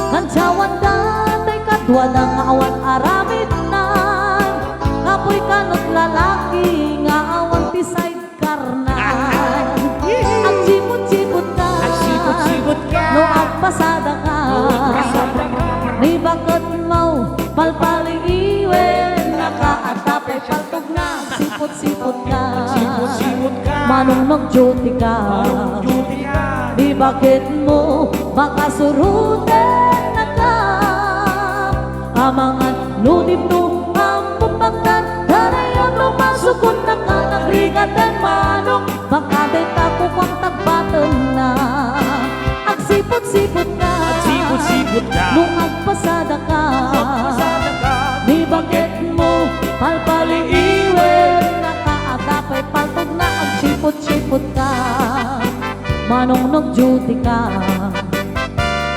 [SPEAKER 2] Kansyawan da tay kadwa da nga awan aramid na Kapoy kanot lalaki nga awan ti sidecar na Ang sipot-sipot ka no agpasada ka Ni bakit mo palpali iwen nakaatapay paltog na Sipot-sipot ka manong nag-duty ka Di bakit mo baka suruten na ka Amangan nunib no ang pupagtan Darayon no masukot na ka Nagrigat ang manok Baka din tako kwang tagbatan na Agsipot-sipot ka nung agpasada ka Di bakit mo palpaliiwen Nakaatapay paltog na agsipot-sipot ka manong nag-duty ka.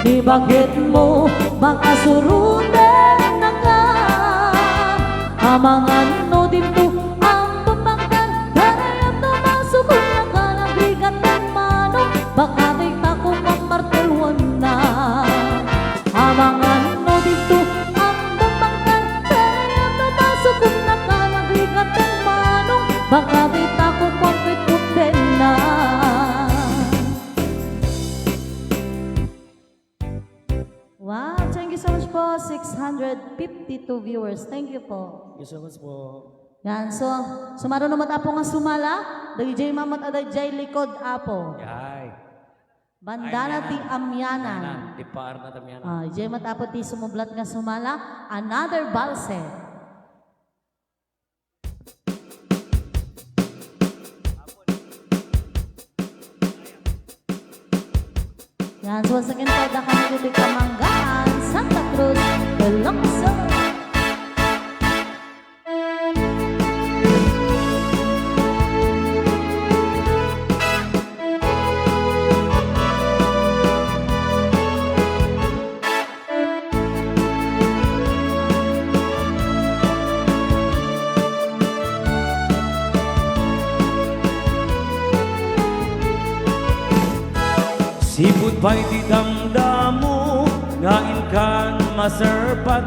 [SPEAKER 2] Di bakit mo makasuruten na ka? Amang ano dito ang pamangkan, karayam na masukong na ka ng bigat ng manong, baka di tako kang martelwan na. Amang ano dito ang pamangkan, karayam na masukong na ka ng bigat ng manong, baka di tako kang pituten na. Wow, thank you so much po. 652 viewers. Thank you po.
[SPEAKER 3] Thank you so much po.
[SPEAKER 2] Yan, so sumaron naman apo nga sumala. DJ Mamat ada jay likod apo.
[SPEAKER 3] Yay.
[SPEAKER 2] Bandana ti amyanan.
[SPEAKER 3] Di paar na tamyanan.
[SPEAKER 2] DJ Mamat apo ti sumublat nga sumala. Another balse. Yan, so once again po, kami dito Kamanggaan, Santa Cruz, Ilocos.
[SPEAKER 3] Sipot pa'y di damdamo, ngain kan maserpat,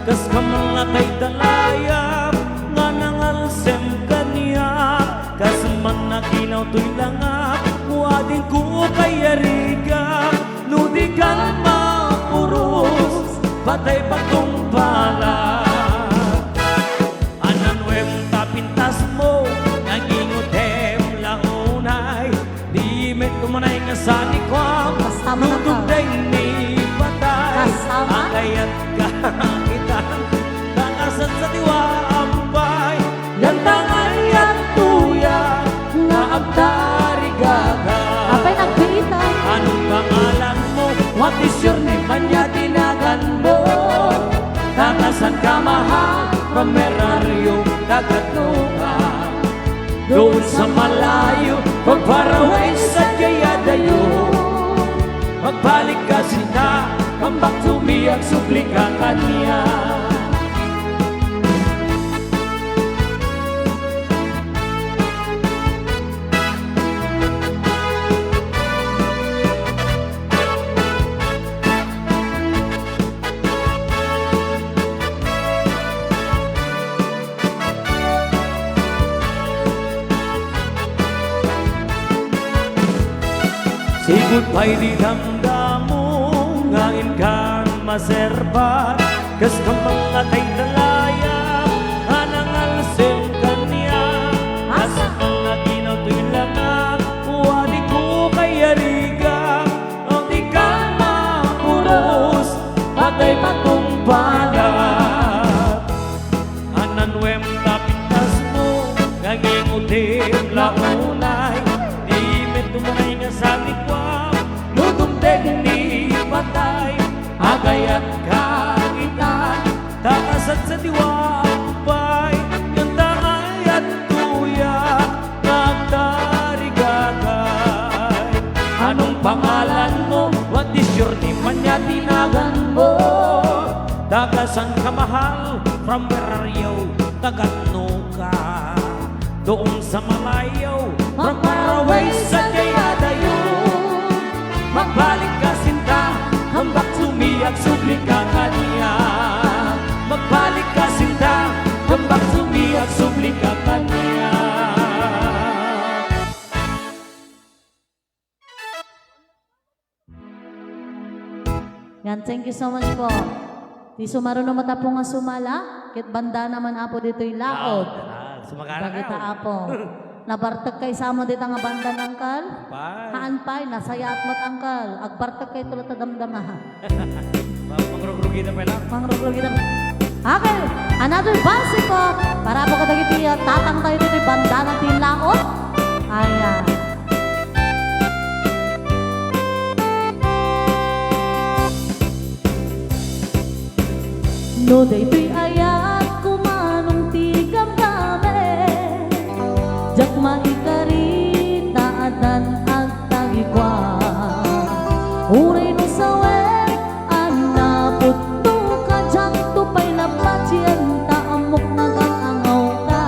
[SPEAKER 3] kas ka mga tay dalayap, nga nangalsem kaniya, kas man nakinaw to'y langap, muadin ko kay ariga, nudikan mapurus, patay pagkumpala. Ananwem tapintas mo, nagingutem launay, di met kumanay nga sani ko,
[SPEAKER 2] Kasama na ka.
[SPEAKER 3] nutugday ni patay,
[SPEAKER 2] Kasama?
[SPEAKER 3] akayat kakitan, nakasat sa diwaambay, gantangan yan tuya, nga abdari gaga.
[SPEAKER 2] Apay nagpilitan.
[SPEAKER 3] Anong pangalan mo? What is your name? Kanya tinagan mo. Takasan ka mahal, from Merario, dagat ka. Doon sa malayo, pag far away sa Jayadayo. Magbalik ka sina, come back to me, ang supli ka kanya. Sipot pa'y di damdamo, ngain kan maserpat, kas ka mga tay dalayap, anang alsem kanya, asa mga ginaw to'y langap, wadi ko kay ariga, ang di ka mapuros, patay patumpalat. Ananwem tapintas mo, ngangingutim launay, di met tumunay nga sabi ko, nutugteg ni patay, agayat kagitan, takasat sa diwapay, ganda ayat tuya, nagtarigagay. Anong pangalan mo? What is your name? Manya tinagan mo. Tagasan ka mahal, from Merario, Tagatno ka. Doon sa malayo, from far away sa Jayadayo. Magbalik ka sinta, come back to me, at supli ka kanya. Magbalik ka sinta, come back to me, at supli ka kanya.
[SPEAKER 2] Yan, thank you so much po. Di sumaro na mata po nga sumala, kit banda naman apo dito'y laod.
[SPEAKER 3] Sumakara
[SPEAKER 2] Bagita
[SPEAKER 3] ka.
[SPEAKER 2] apo. Nabartag kay sama dito nga banda ng kal.
[SPEAKER 3] Bye.
[SPEAKER 2] Haan pa'y, nasaya at matangkal. Agbartag kay tulad na damdama.
[SPEAKER 3] Magrugrugi na pala.
[SPEAKER 2] Mangruglo kita. Okay, another base po. Para po katagiti tatang tayo dito banda natin laot. Ayan. No day tuy ayat kumanong tigam kami. Jak maikarita adan at tagikwa. Uray no sawen, anapot no kajang tupay na patsyan, taamok nagangangaw ka.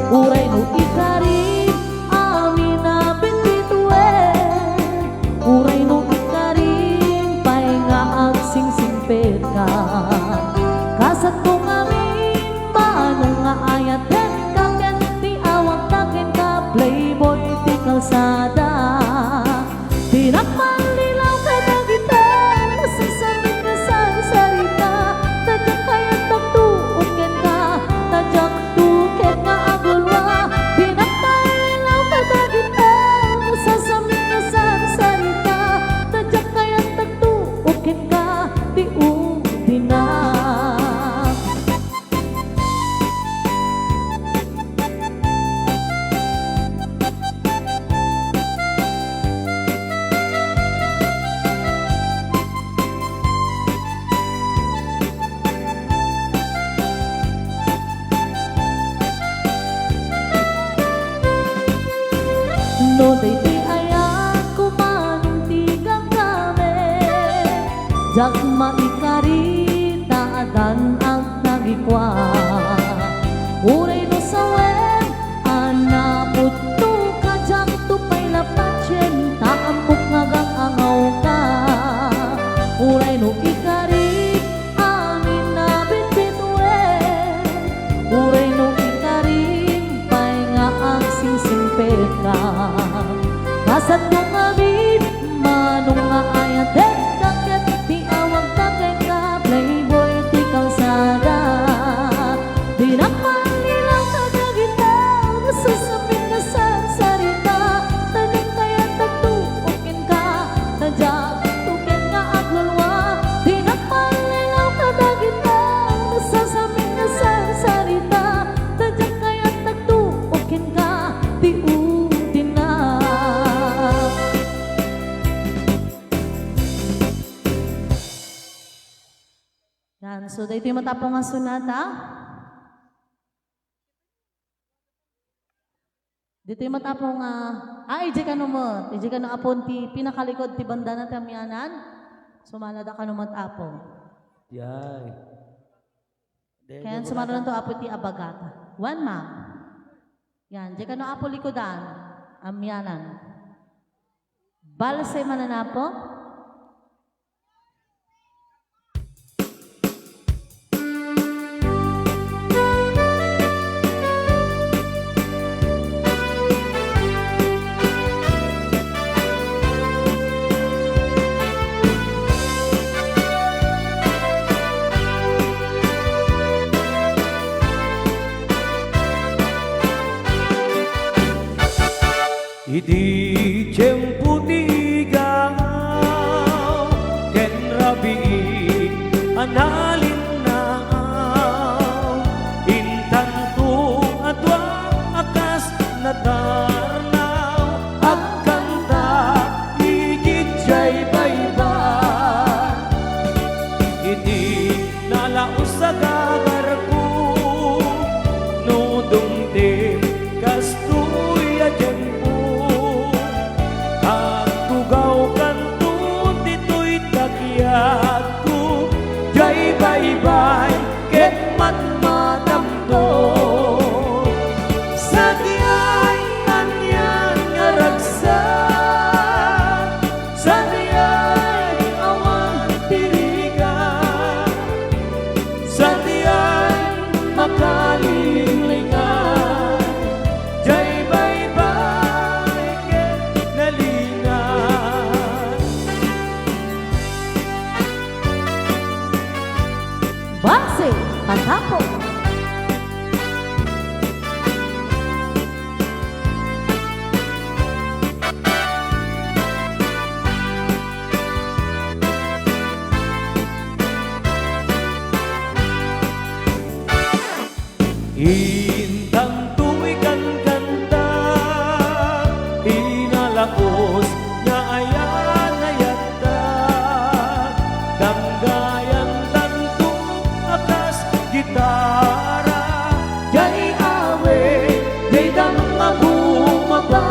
[SPEAKER 2] Uray no ikari, amin na binbituen. Uray no ikari, pay nga agsingsingpet ka. Kasat ko ngamin, manong nga ayaten kaken, di awang taken ka, playboy di kalsada. Pinakmalilaw ka na kita, nasasabi ka sa sarita, tadyak kaya tagtuukin ka, tadyak tuket nga agulwa. Pinakmalilaw ka na kita, nasasabi ka sa sarita, tadyak kaya tagtuukin ka, di na. No day di ayan kumanong tigang kami, jak maikari taadan ang nagikwa. Uray no sawen, anapot to kajang tupay lapatyen, taambok ngagang angaw ka. Uray no ikari, amin na bitbituen. Uray no ikari, pay nga ang singsingpet ka. Kasat mo ngabit, manong nga ayaten kaket, di awang taken ka, playboy di kalsada. Pinakmalilaw ka na kita, nasasabing ka sa sarita, tadyak kaya tagtuukin ka, tadyak tukin nga aglalwa. Pinakmalilaw ka na kita, nasasabing ka sa sarita, tadyak kaya tagtuukin ka, di na. Yan, so dito yung matapong ang sunata. Dito yung matapong ije ka numot. Ije ka na apon ti pinakalikod ti banda na tamyanan. Sumalada ka numot apong.
[SPEAKER 3] Yay.
[SPEAKER 2] Kaya sumalo na to apo ti abagata. One ma'am. Yan, ije ka na apo likodan. Amyanan. Balasay mananapo.
[SPEAKER 3] Idi tiempo tigaw, ken rabi analin na intan tu adwa akas natarnaw agkanta igit jay baybay. Idi nalaos sa gagarku no dumdim kastoy adyan aku jay bye-bye ket man madamdo sa diay anyan nga ragsa sa diay awan tiriga sa diay makalinglingan jay bye-bye ket nalingan.
[SPEAKER 2] Base, patapo.
[SPEAKER 3] Intang tuwikan kanta, inalaos nga ayan ayata, damgayan tanto akas gitara, jay awe, jay damang bumaba,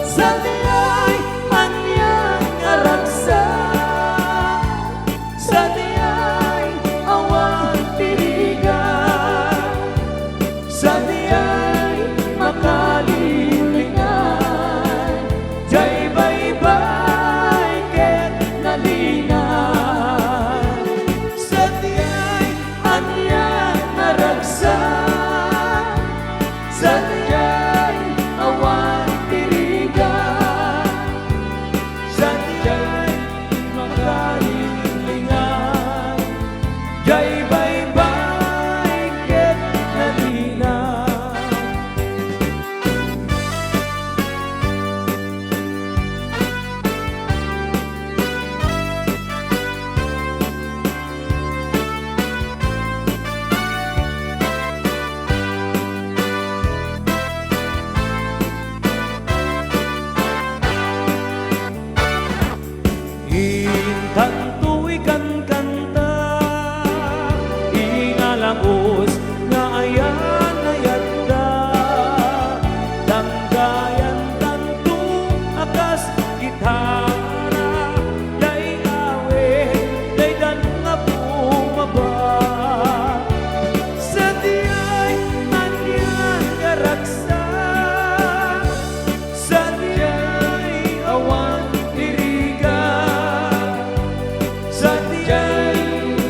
[SPEAKER 3] sa diay anya jay makalilingan, jay bye-bye ket nalina. Intan tuwi kan kanta, ingalangos nga ayan ayat ka, danggayan tantu akas gitara, day awit, day dan nga bumaba. Sa diyay anyan nga raksa, sa diyay awan diriga, sa diyay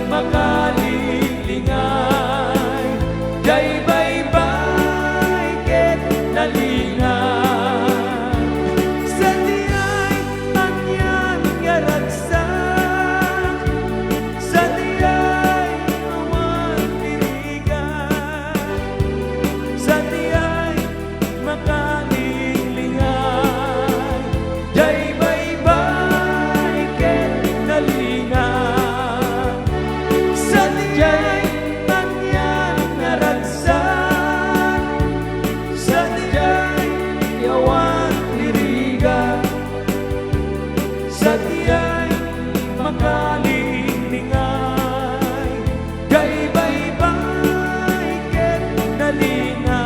[SPEAKER 3] makalilingay, jay bye-bye ket nalingan. Sa diyay anyan nga ragsak, sa diyay awan dirigan, sa diyay makalilingay, jay bye-bye ket nalingan. Sa diyay anyan nga ragsak, sa diyay awan dirigan, sa diyay makalilingay, jay bye-bye ket nalingan.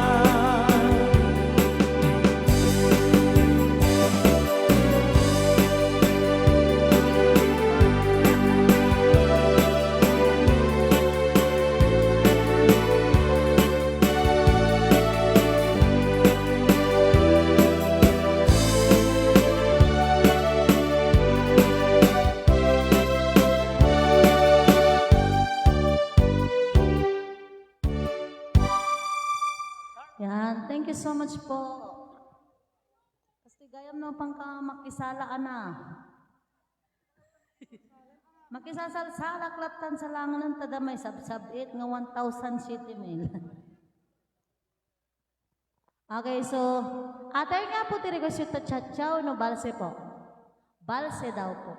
[SPEAKER 2] Yan, thank you so much po. Kasi gayam no pang ka makisala ana. Makisasal-salak latan sa langan ng tadamay sab-sab 8 nga 1,000 city mil. Okay, so atay nga po tiri ko siya tachatchaw no balse po. Balse daw po.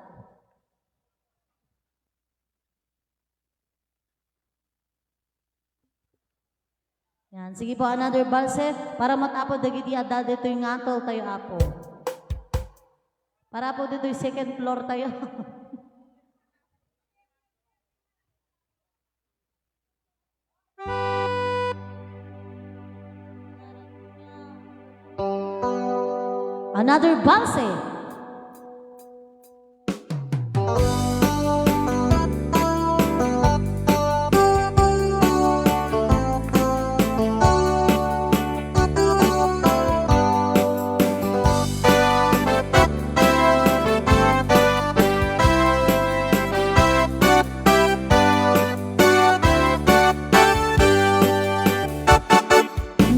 [SPEAKER 2] Yan, sige po, another balse para matapod dagiti adad dito yung atol tayo apo. Para po dito yung second floor tayo. Another balse.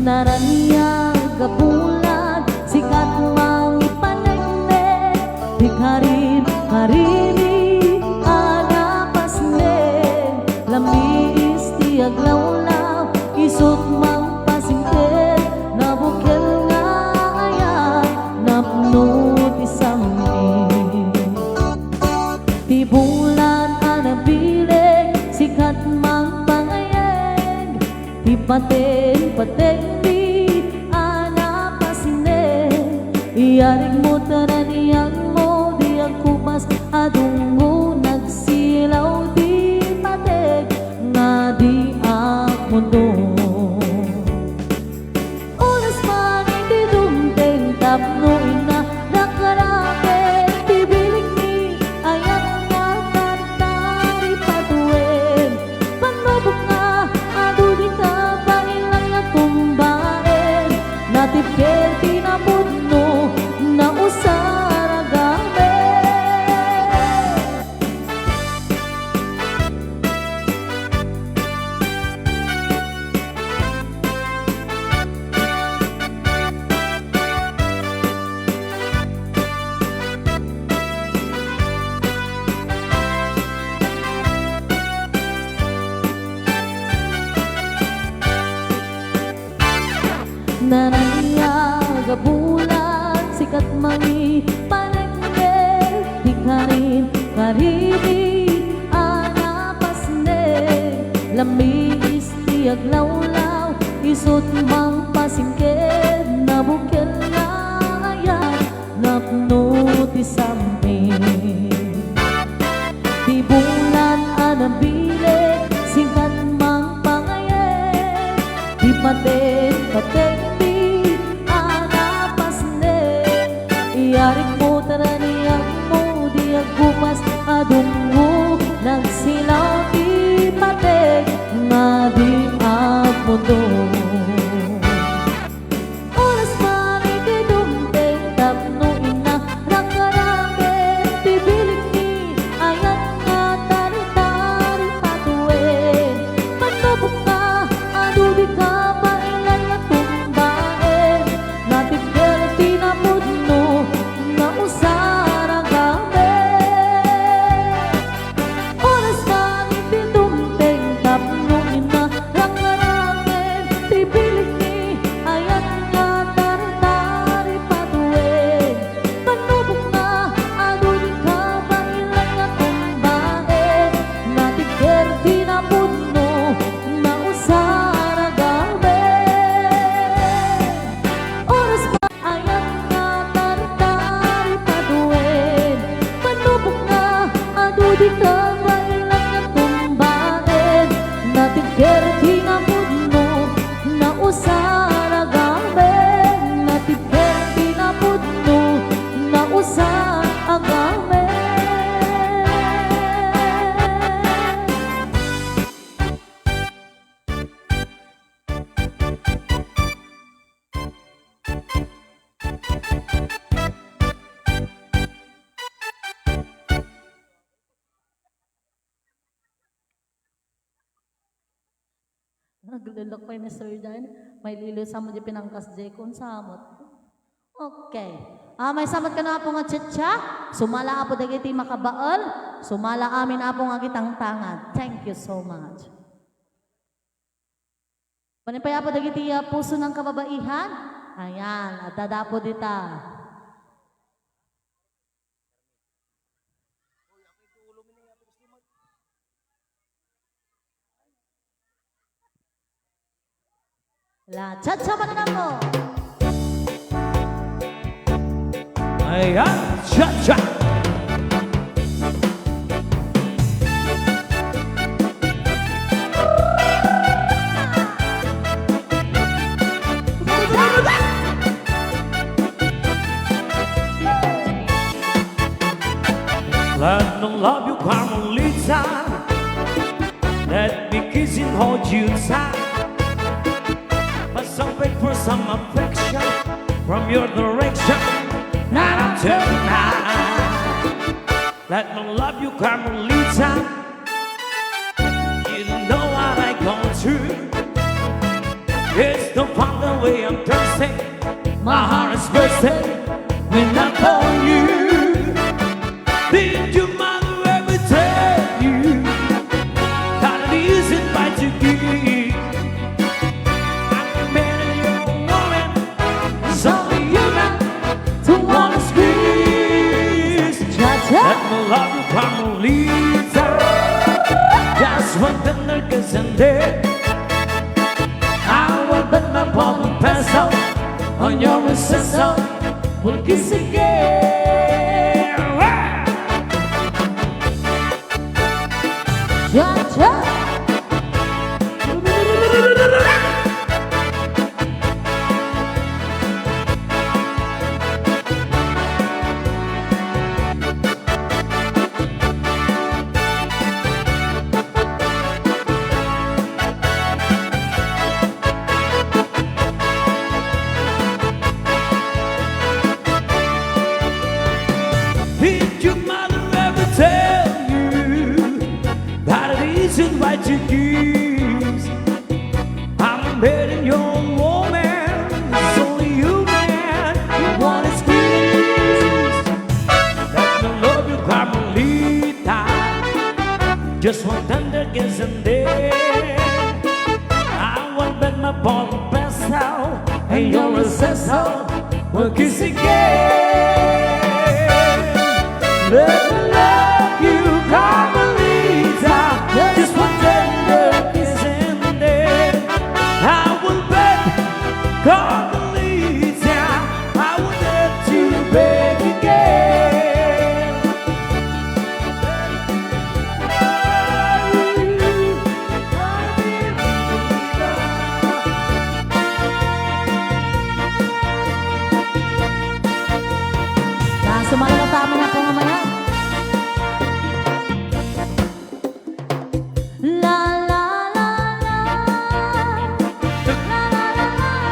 [SPEAKER 2] Naraniya kabulan, sikat mang ipanagnet, di karin harini, anapas ne, lamis ti aglawlaw, isot mang pasingket, nabukel nga ayan, napno ti sangin. Ti bulan anabileg, sikat mang pangayeg, ti pateng-pateng iyarig mo taraniyang mo di ang kumas adungo nagsilaw di patek nga di ang mundo. Oras man di dumteng tapno ina nakarapit tibilig ni ayat nga tantari patuin panubok nga adu di ka bailang nga tumbain natipkel tinapod na usaran Nananayaga bulan sikat mangi panengke di karin karimi anapas ne lami istiag lawlaw isut mang pasingked na bukel na ayan napno ti samping di bulan anabile singkat mang pangayen di paten di anapas ne iarik mo taraniyang mo di agkupas adunggo nagsilaw di paten nga di agmundo oras mariki dumpeng tapno ina nakarame tibilik ni ayat nga tari-tari patuwe patubok ka adubi ka bailay at tumbae natigel tinapudno na usara game oras mariki dumpeng tapno ina nakarame tibilik ni ayat nga tari-tari patuwe patubok ka adubi ka bailay at tumbae natigel tinapudno na usara game oras pa ayat nga tari-tari patuwe patubok ka adubi ka bailay at tumbae natigel tinapudno na usara game natigel tinapudno na usara game Naglulok pa ni Sir Dan, may lilo sa mo di pinangkas di kung samot. Okay. May samot ka na po nga tsetsa, sumala apo dagiti makabaol, sumala amin apo nga kitang tangad. Thank you so much. Manipay apo dagiti puso ng kababaihan, ayan, at dadapo dita. La cha-cha mananamo.
[SPEAKER 3] Ayan, cha-cha. Let me love you, Carmelita. Let me kiss and hold you tight. But some wait for some affection from your direction. Night after night. Let me love you, Carmelita. You know what I go through. It's no fun the way I'm thirsty. My heart is bursting when I call you. Did your mother ever tell you that it isn't right to give? I'm marrying your woman, it's only human to wanna squeeze. Let me love you, Carmelita. Just one tender kiss and then I will bet my palm and pencil on your recessor. We'll kiss again.
[SPEAKER 2] Cha-cha.
[SPEAKER 3] Did your mother ever tell you that it isn't right to give? I'm betting your woman, it's only you, man, you wanna squeeze. Let me love you, Carmelita. Just one tender kiss and then I will bet my ball best out and your ancestors will kiss again. Let me love you, Carmelita, just for tender kissing then. I will beg, Carmelita, I will let you beg again.
[SPEAKER 2] Nah, semangat utama na po mamaya. La la la la. La la la la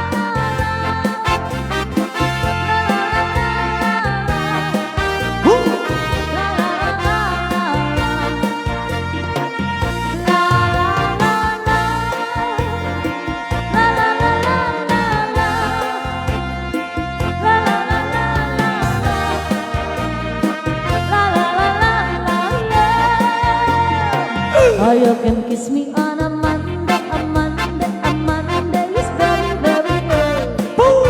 [SPEAKER 2] Oh, you can kiss me on a Monday, a Monday, a Monday is very, very good. Oh,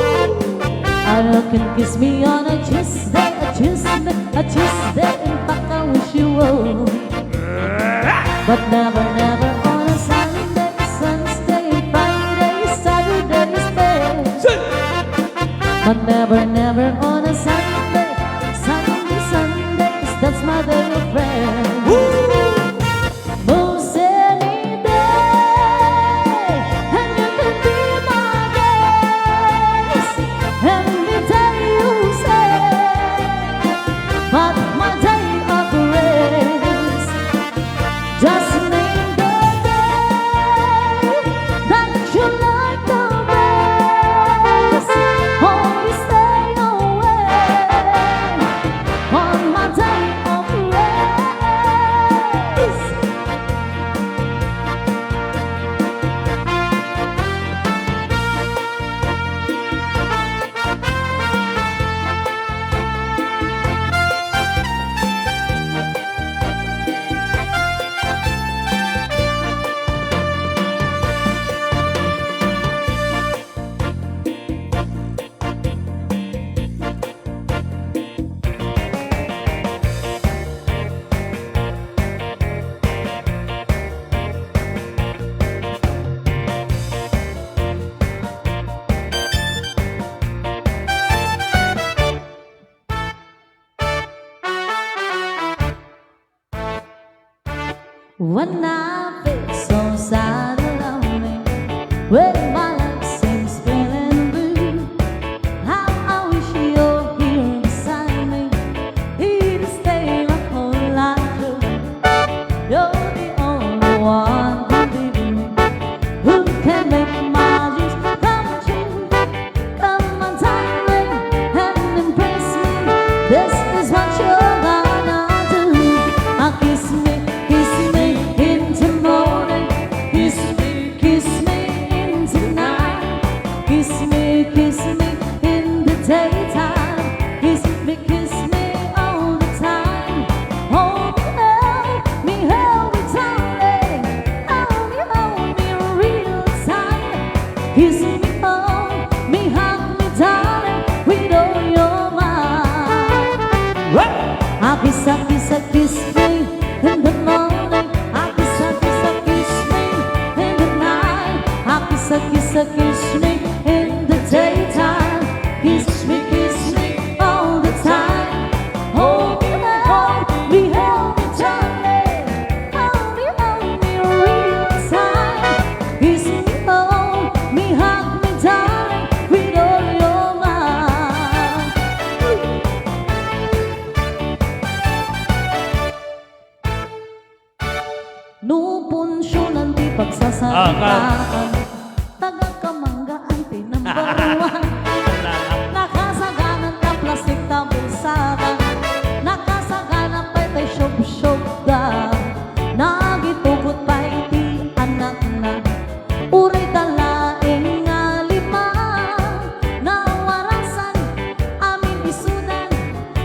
[SPEAKER 2] you can kiss me on a Tuesday, a Tuesday, a Tuesday, in fact I wish you would. But never, never on a Sunday, Sunday, Friday, Saturday is best. But never, never on a Sunday, Sunday, Sunday, that's my day of rest. Most any day, and you can be my guest. Every day you say, but my day of rest. Just name the day that you like the best. Only stay away on my day of rest. When I feel so sad and lonely, when my life seems feeling blue, how I wish you're here beside me, here to stay my whole life through. You're the only one who believe me, who can make my dreams come true. Come on, darling, and embrace me. This is what you're gonna do. Kiss me into morning. Kiss me into night. Kiss me in the daytime. Kiss me all the time. Hold me, darling. Hold me real tight. Kiss me, hold me, hug me, darling, with all your might. Kiss me in the morning. Kiss me in the night. Kiss me in the daytime. Kiss me all the time. Hold me, darling. Hold me real tight. Kiss me, hold me, hug me, darling, with all your might. Nupunsyonan di pagsasalitaan, taga-kamanggaan tinambaruan. Nakasaganang na plastik tabusada, nakasaganang pa'y tay syog-syog da. Nagitugot pa'y ti anak na, uray talaing nga lima. Nawarasan amin isudan,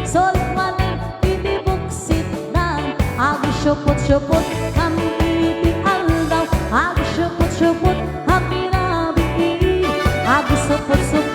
[SPEAKER 2] solit walang itibuksit na. Agi syupot-syupot kami iti aldaw, agi syupot-syupot kami nabi. Agi supot-supot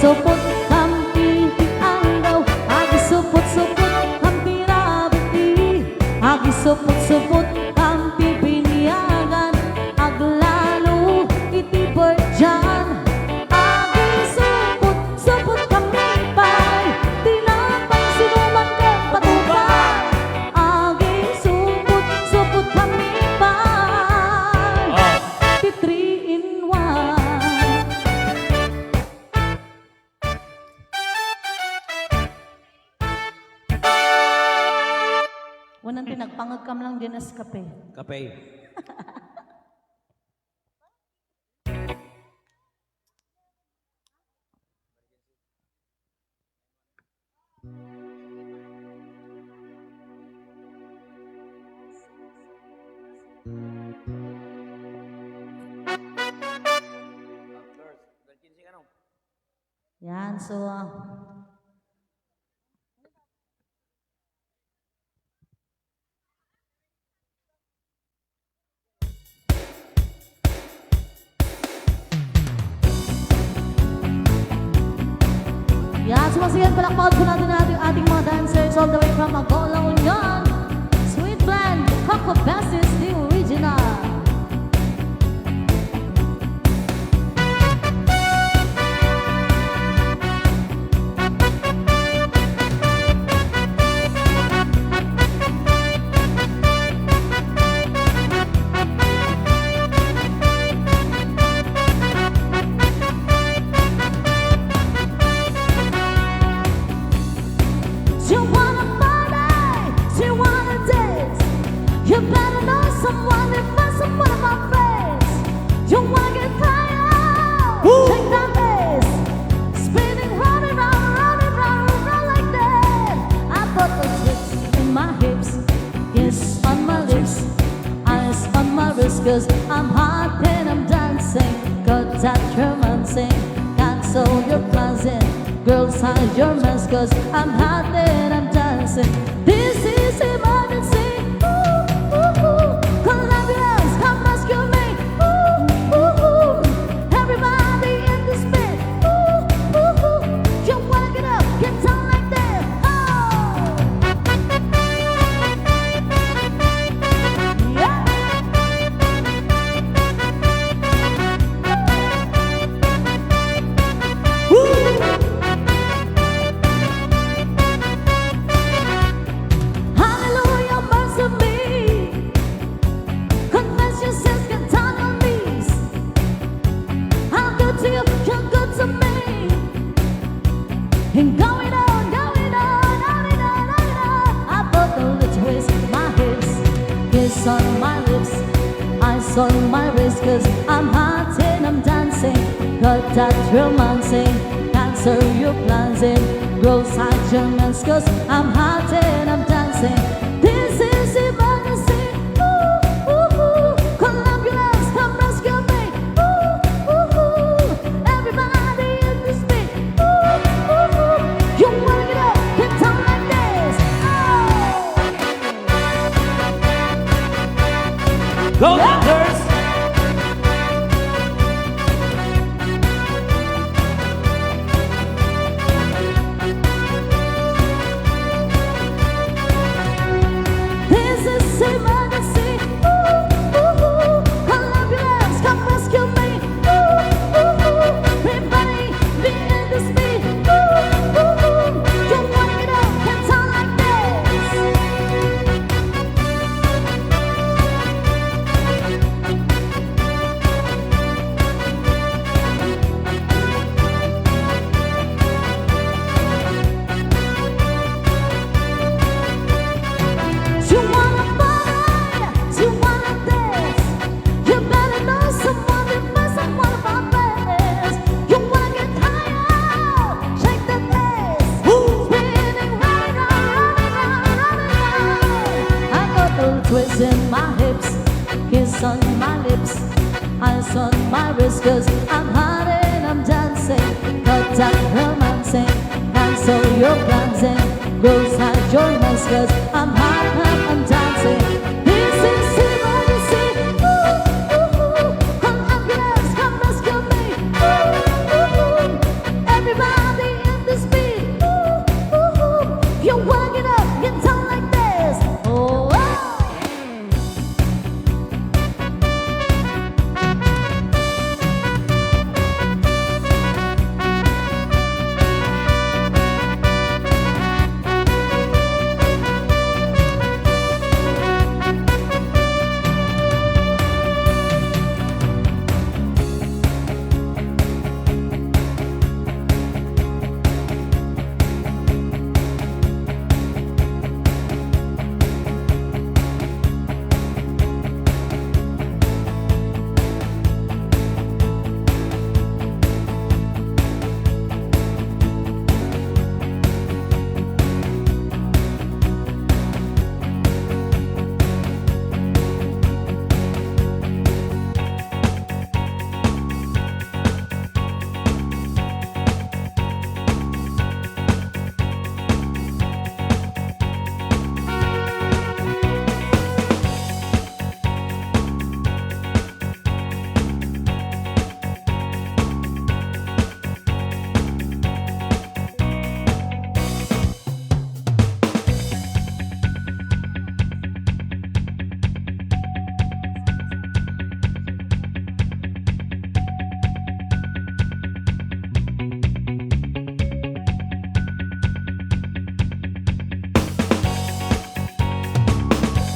[SPEAKER 2] supot hampir dianggaw, agi supot-supot hampir abadi, agi supot-supot hampir biniagan, aglalo iti berjan, agi supot-supot kami pay, tinapay sinuman ka patupay, agi supot-supot kami pay, ti 3 in 1. Wanan pinagpangagkam lang din as kape.
[SPEAKER 3] Kape.
[SPEAKER 2] Yan, so yan, sumasigan palakpakan po natin ating mga dancers all the way from Angola, Union. Sweet Blend, Coco Basis, the original. You wanna party, you wanna dance. You better know someone if not someone of my friends. You wanna get higher, take that bass, spinning round and round, round and round, round like that. I put the tricks in my hips, kiss on my lips, eyes on my wrist, 'cause I'm hot and I'm dancing. Got that romancing, cancel your plans and girls hide your mask, 'cause I'm hot and I'm dancing. This is emergency. Ooh, ooh, ooh. Colombians, come rescue me. Ooh, ooh, ooh. Everybody in this bit. Ooh, ooh, ooh. You wanna get up, get down like that. Oh, yeah. Hallelujah, mercy me. Confess your sins, get down on knees. I'm good to you, you're good to me. And going on, going on, on and on, on and on. I put the little twist, my hips, kiss on my lips, eyes on my wrist, 'cause I'm hot and I'm dancing. Got that romancing, cancel your plans and grow side Germans, 'cause I'm hot and I'm dancing. This is emergency. Ooh, ooh, ooh. Colombians, come rescue me. Ooh, ooh, ooh. Everybody in this beat. Ooh, ooh, ooh. You wanna get up, get down like this. Oh.
[SPEAKER 3] Go Dancers!
[SPEAKER 2] This is emergency. Ooh, ooh, ooh. Colombians, come rescue me. Ooh, ooh, ooh. Everybody be in this beat. Ooh, ooh, ooh. You wanna get up, get down like this. You wanna party, you wanna dance. You better know someone before someone of our friends. You wanna get higher, shake that bass, spinning round and round, round and round, round and round. I got the twist in my hips, kiss on my lips, eyes on my wrist, 'cause I'm hot and I'm dancing. Got that romancing, cancel your plans and rose hide your mask, 'cause I'm hot and I'm dancing. This is emergency. Ooh, ooh, ooh. Colombians, come rescue me. Ooh, ooh, ooh. Everybody.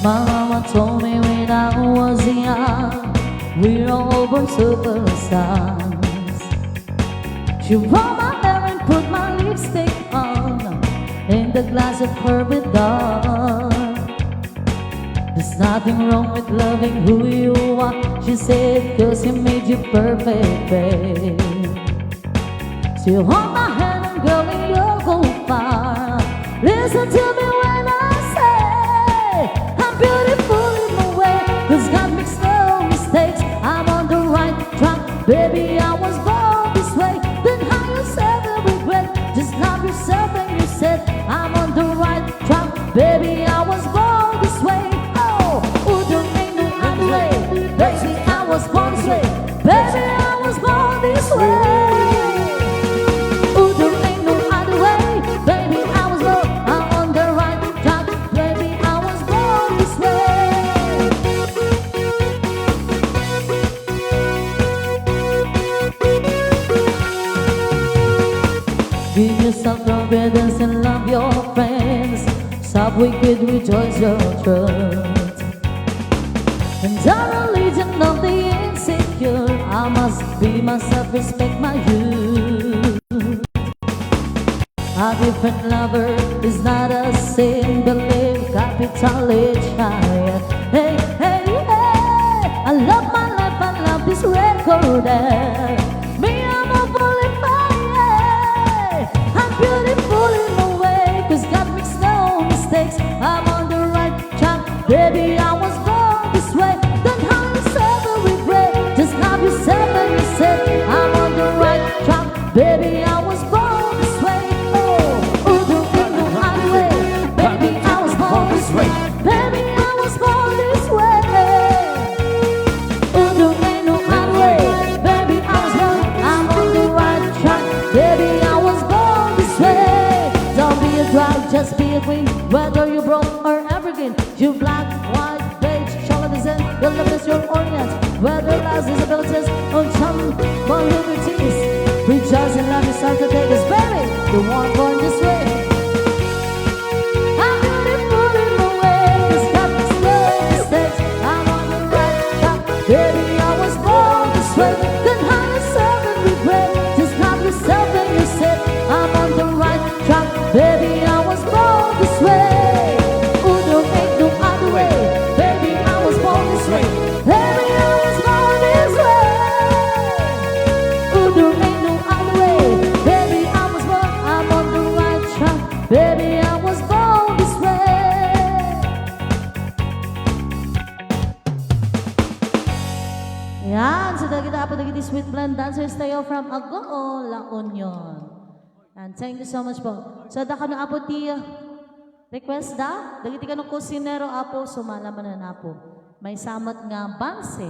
[SPEAKER 2] My mama told me when I was young, we're all born superstars. She rolled my hair and put my lipstick on in the glass of her dark. There's nothing wrong with loving who you are, she said, 'cause he made you perfect, babe. So you hold my hand and girl, you'll go far. Listen to me when I say I'm beautiful in my way, 'cause God makes no mistakes. I'm on the right track, baby, I was born this way. Then how you said the regret, just love yourself and you said I'm on the right track, baby, I was born this way. Oh, there ain't no other way, baby, I was born this way. Baby, I was born this way. Give yourself confidence and love your friends. Stop wicked, rejoice your truth. And the religion of the insecure, I must be myself, respect my youth. A different lover is not a sin, believe capital H higher. Hey, hey, hey, I love my life, I love this record. Me, I'm a fully fire. I'm beautiful in my way, 'cause God makes no mistakes. I'm on the right track, baby, I was born this way. Don't have yourself a regret, just love yourself and you said I'm on the right track, baby, I was born this way. Oh, there ain't no other way, baby, I was born this way. Baby, I was born this way. Oh, there ain't no other way, baby, I was born. I'm on the right track, baby, I was born this way. Don't be a drag, just be a queen, whether you broke or evergreen. You black, white, beige, chocolate design, your love is your orient. Whether last disabilities or some vulnerabilities, rejoice and love yourself to take this, baby, the one born this way. I'm beautiful in my way, 'cause God makes no mistakes. I'm on the right track, baby, I was born this way. Then hide yourself and regret, just love yourself and you said I'm on the right track, baby, I was born this way. Oh, there ain't no other way, baby, I was born this way. Baby, I was born this way. Oh, there ain't no other way, baby, I was born. I'm on the right track, baby, I was born this way. Yan, sudah kita upload lagi di Sweet Blend Dancers tayo from Agoo, La Union. And thank you so much po. So, da kami apo ti request da, dagiti ka ng kusinero apo, sumalaman na po. May samat nga banse.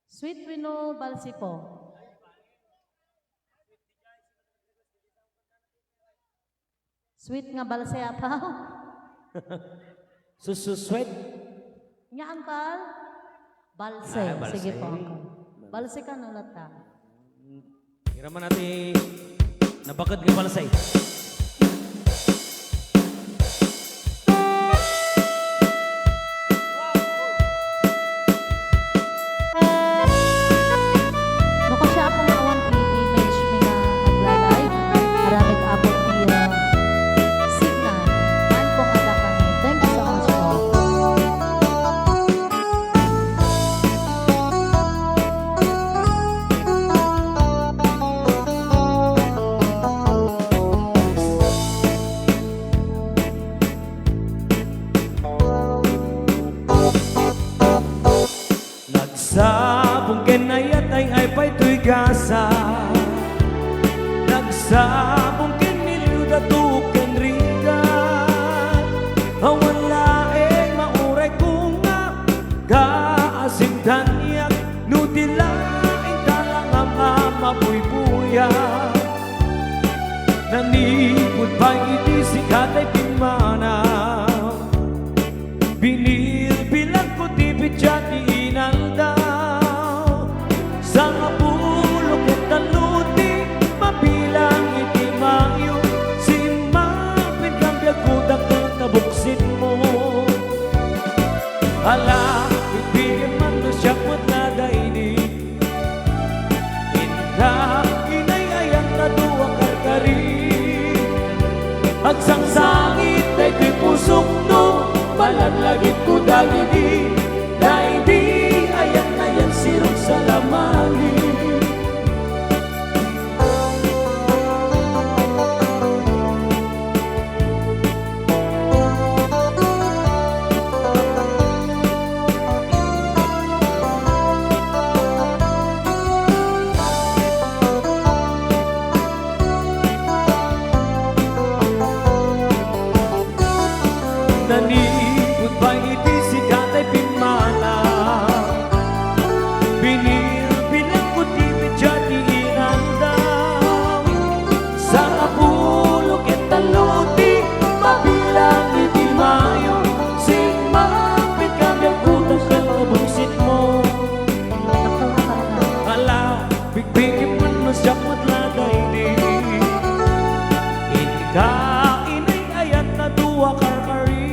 [SPEAKER 2] Sweet Wino Balsi po. Sweet nga balse apaw.
[SPEAKER 3] Sususwet.
[SPEAKER 2] Nya angkal? Balse.
[SPEAKER 3] Balse.
[SPEAKER 2] Sige po angkal. Balse ka nung lata.
[SPEAKER 3] Hiraman natin nabakad ka pala sa'yo.
[SPEAKER 2] Nuko siya akong awan image mi nga aglalay. Aramit apo iya signal. Man kong adakan ni. Thank you so much po.
[SPEAKER 3] Nagsabong kinayat ay pa'y tuy gasa. Nagsabong kinilyo tuken ringa. Awan laeng mauray ko nga kaasim tanyak nutilaing talang ama buya. Nanikot pa'y itisikat ay pinmanaw. Binilbilang ko tipit siya inal daw. Sa sangit ay ko'y pusok no, malaglagit ko dagiti, daidi ayat na yan sirok sa lamangin. Nanibot ba iti si katay pimana, binir bilang puti medjati inandam, sa kapulok et taluti mabilang iti mayo, sing mapit kami ang utang kang kabungsit mo. Ala, bigbikin man masyapot lagay di, hindi ka inay ayat na duwa karkari.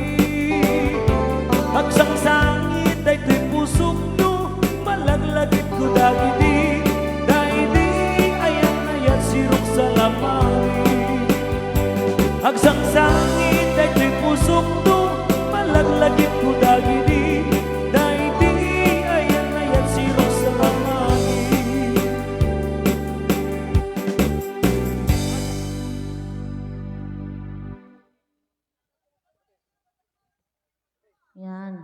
[SPEAKER 3] Hagsang sangit ay ko'y pusok no, malaglagit ko dagiti, daidi ayan na yan sirok sa lamangin. Hagsang sangit ay ko'y pusok no, malaglagit ko dagiti, daidi ayan na yan sirok sa lamangin.
[SPEAKER 2] Yan.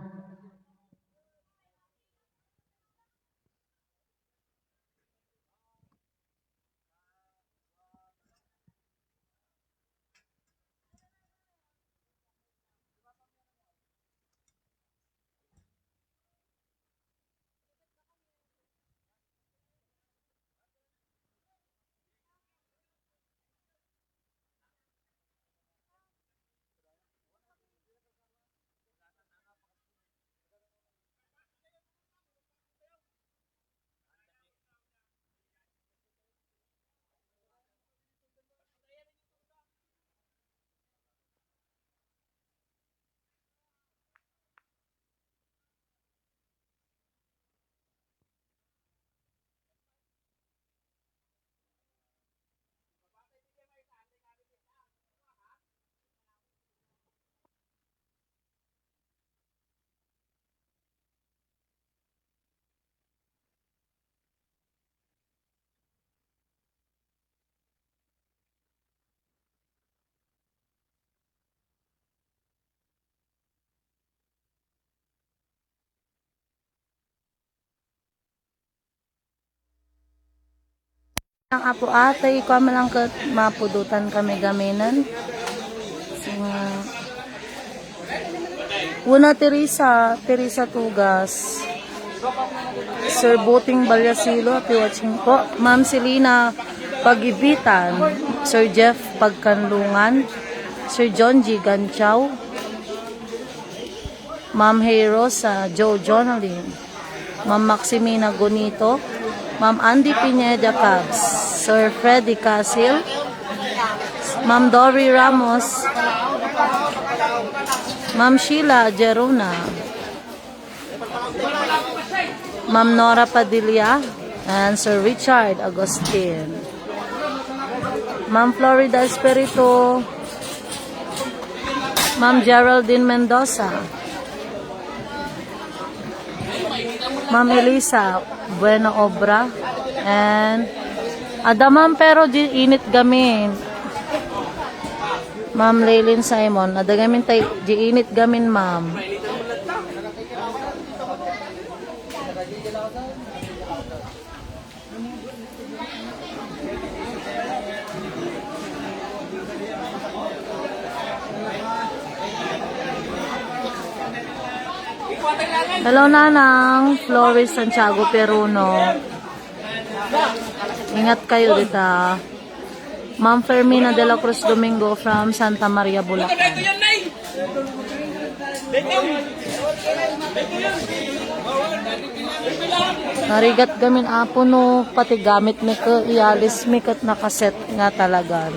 [SPEAKER 2] Ang apo atay ko malang kat mapudutan kami gaminan. Sing una Teresa Tugas. Sir Boting Balyasilo, watching po. Ma'am Selina Pagibitan, Sir Jeff Pagkanlungan, Sir John G. Ganchaw, Ma'am Hero sa Joe Jonalyn, Ma'am Maximina Gonito, Ma'am Andy Pineda Cabs, Sir Freddy Casil, Ma'am Dory Ramos, Ma'am Sheila Jeruna, Ma'am Nora Padilla, and Sir Richard Agustin, Ma'am Florida Espiritu, Ma'am Geraldine Mendoza, Ma'am Elisa Bueno Obra, and Adamam pero di init gamin. Ma'am Laylin Simon, adagamin tay di init gamin ma'am. Hello Nanang, Flores Santiago Peruno. Ingat kayo dita. Ma'am Fermina de la Cruz Domingo from Santa Maria, Bulacan. Narigat gamin apo no, pati gamit mi ka ialis mi kat nakaset nga talaga.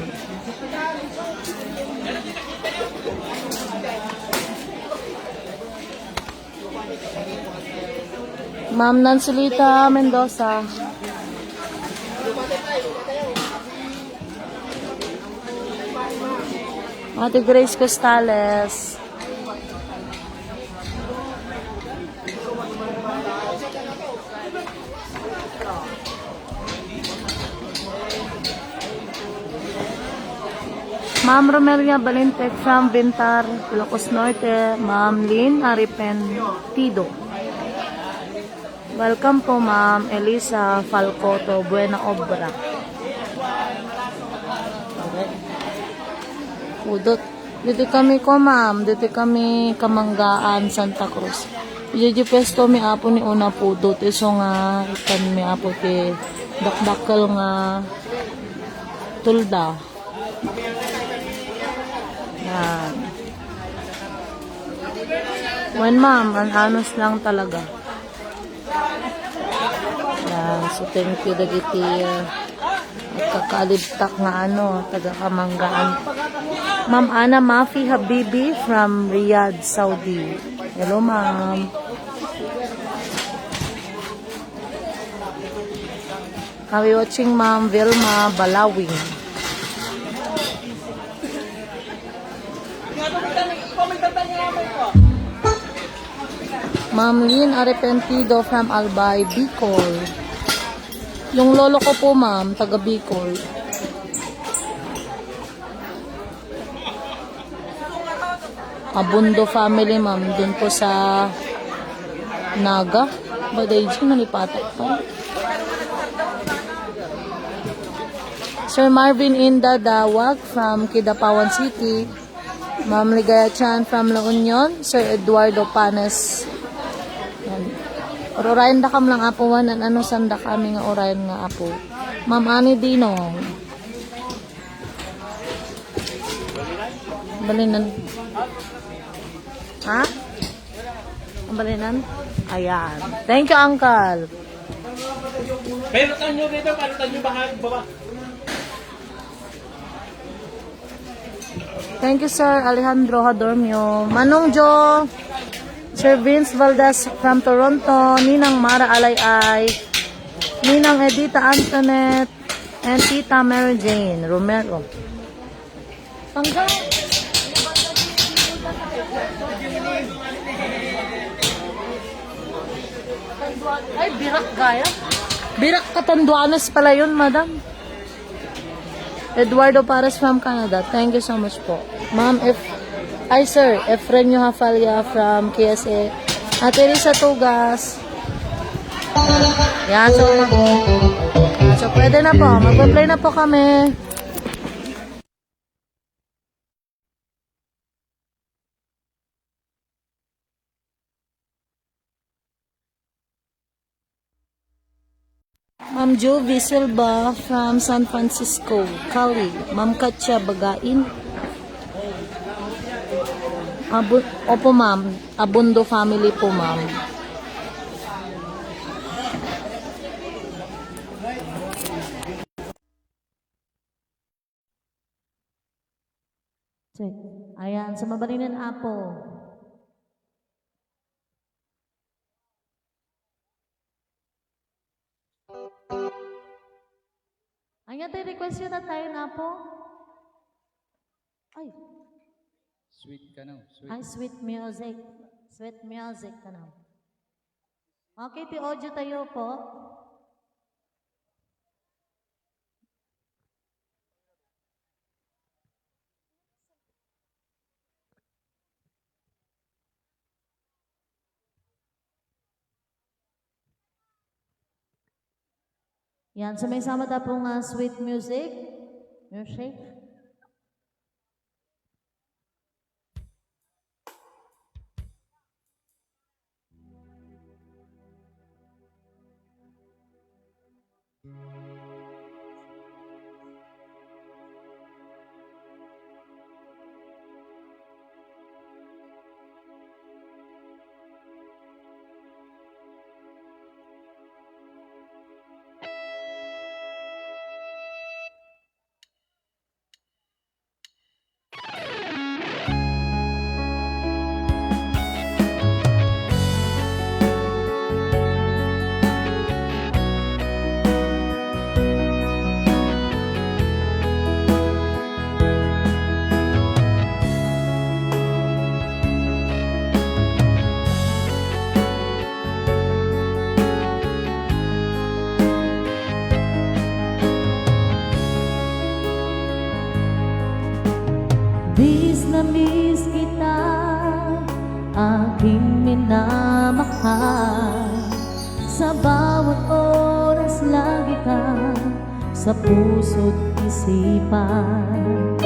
[SPEAKER 2] Ma'am Nancelita Mendoza. Ate Grace Costales. Ma'am Romelia Balintec from Bintar, Ilocos Norte. Ma'am Lynn Aripentido. Welcome po Ma'am Elisa Falcoto, Buena Obra. Udot. Dito kami ko ma'am, dito kami Kamanggaan, Santa Cruz. Dito pesto mi apo ni una pudot. Iso nga ikan mi apo ti dakdakkel nga tulda. Yan. When ma'am, ang anos lang talaga. Yan. So thank you dagiti kakaalibtak nga taga Kamanggaan. Ma'am Ana Mafi Habibi from Riyadh, Saudi. Hello ma'am. Kami watching ma'am Vilma Balawing. Ma'am Lynn Arrepentido from Albay, Bicol. Yung lolo ko po ma'am, taga Bicol. Abundo family ma'am, dun po sa Naga. Baday dyan, nalipatak pa. Sir Marvin Inda Dawag from Kidapawan City. Ma'am Ligaya Chan from La Union. Sir Eduardo Panes. Orayan da kam lang apo wanan ano sanda kami nga orayan nga apo. Ma'am Ani Dinong. Balinan. Ha? Ang balinan? Ayan. Thank you, Uncle.
[SPEAKER 3] Pero tanyo dito, paano tanyo baba?
[SPEAKER 2] Thank you, Sir Alejandro Hadormio. Manong Jo. Sir Vince Valdez from Toronto. Ninang Mara Alayay. Ninang Edita Antoinette. And Tita Mary Jane Romero. Hanggang ay, birak gaya. Birak Katanduanes pala yun, madam. Eduardo Pares from Canada. Thank you so much po. Ma'am, sir, Efrenio Hafalia from KSA. Ate Risa Tugas. Yan, so pwede na po. Mag-play na po kami. Ma'am Jovi Silva from San Francisco, Cali. Ma'am Katya Bagain. Opo ma'am, Abundo family po ma'am. Check. Ayan, sa mabalinan apo. Ayan tayo request yun na tayo na po. Ay.
[SPEAKER 4] Sweet ka no? Sweet.
[SPEAKER 2] Ay, sweet music. Sweet music ka na. Okay, ti audio tayo po. Yan, so may sama ta pong sweet music. Music. aking minamahal. Sa bawat oras lagi ka sa puso't isipan.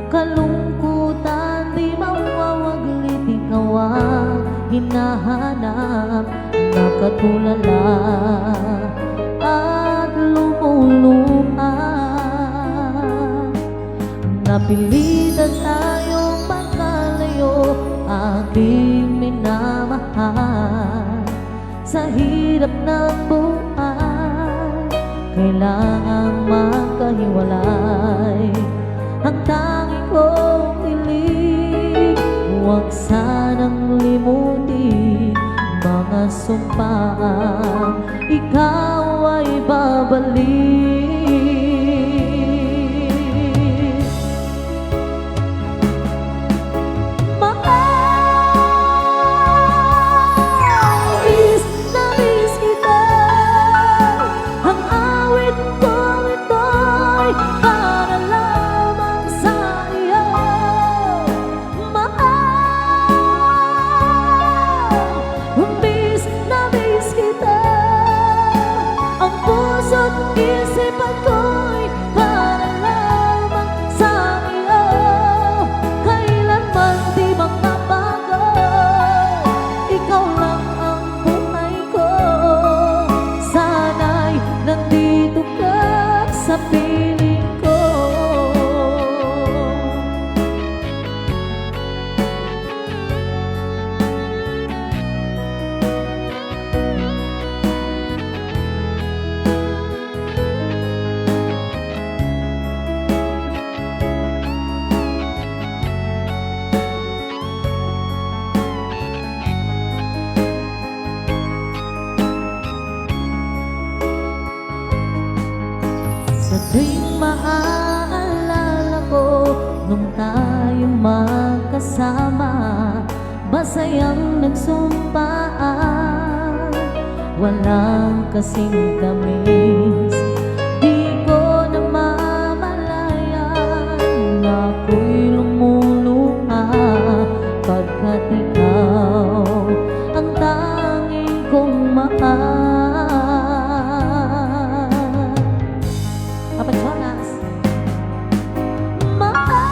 [SPEAKER 2] Kalungkutan di mawawaglit, ikaw ang hinahanap. Nakatulala at lumuluha. Napilitan tayong magkalayo, aking minamahal. Sa hirap ng buhay, kailangang magkahiwalay. Ang tanging kong hiling, huwag sanang limutin mga sumpaan ikaw ay babalik. Miss na miss kita, ang awit kong ito'y para lamang sa iyo. Miss na miss kita, ang puso't isipan ko'y para lamang sa iyo. Kailanman di magbabago, ikaw lang ang buhay ko. Sana'y nandito ka sa piling ko. Sa tuwing maaalala ko nung tayo magkasama, masayang nagsumpaan, walang kasing tamis. Di ko namamalayan na ako'y lumuluha, pagkat ikaw ang tanging kong mahal. Papa Jonas. Mahal,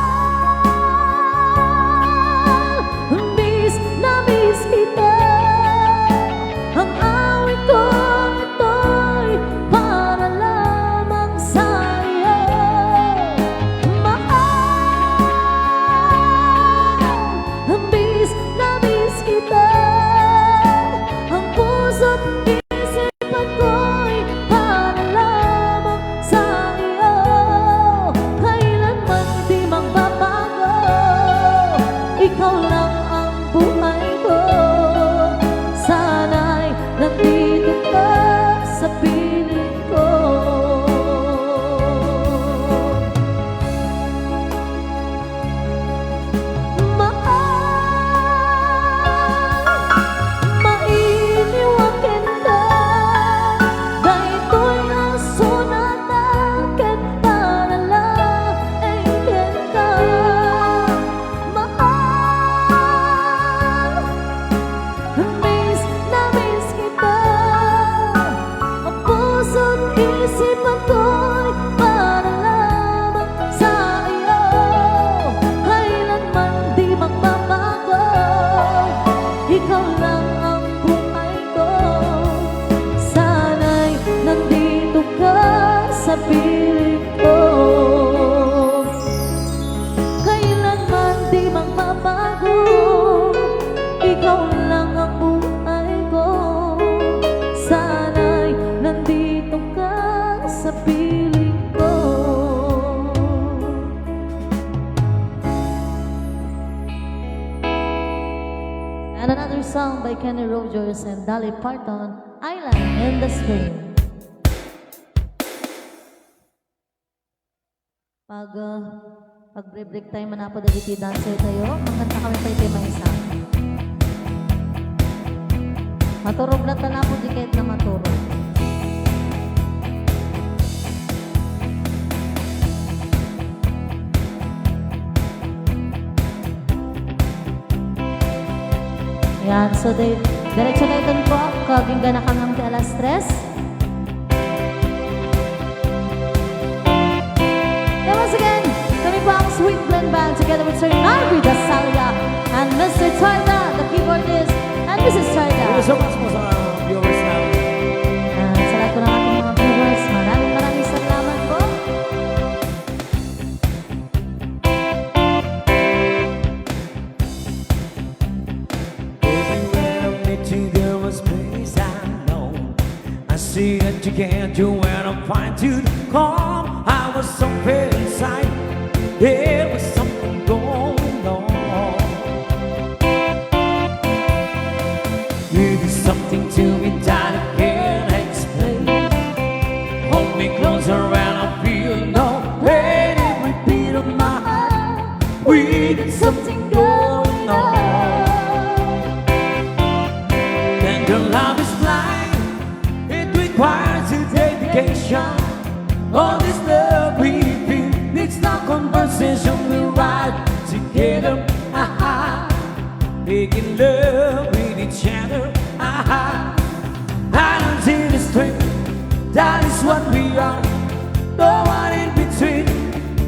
[SPEAKER 2] miss na miss kita, ang awit kong ito'y para lamang sa iyo. Mahal, miss na miss kita, ang puso't isipan ko'y para lamang sa iyo. Kailanman di magbabago, ikaw lang ang buhay ko. Sana'y nandito ka sa piling ko. Mahal, mainiwakin ka, dahito'y aso na takin para lang engken ka. Mahal, miss na miss kita, ang puso't isipan ko'y para lamang sa iyo. Kailanman di magbabago, ikaw lang ang buhay ko. Sana'y nandito ka sa piling ko. Kailanman di magbabago, ikaw lang ang buhay ko. Sana'y nandito ka sa piling ko. And another song by Kenny Rogers and Dolly Parton, Island in the Stream. Pag break time man po dagiti dancer tayo, mangkanta kami pa iti mga isa. Maturog lang tala po di kahit na maturog. Yan, so diretso na ito po, kaging ganakan ng di alas 3. And once again, kami po ang Sweet Blend Band together with Sir Narvi Dasalia and Mr. Tarda, the keyboardist, and Mrs.
[SPEAKER 3] Thank you
[SPEAKER 2] Tarda.
[SPEAKER 3] so much po sa viewers namin.
[SPEAKER 2] Sa lahat po ng ating mga viewers, maraming salamat po.
[SPEAKER 3] Baby, when I met you, there was place I know. I see that you can't do when I'm trying to calm. I was so very inside. There was something going on. You did something to me that I can't explain. Hold me closer and I feel no pain. Every beat of my heart, we got something going on. And your love is blind. It requires a dedication. All this love we feel needs no conversation. We ride together, making love with each other. I don't see the strength. That is what we are. No one in between.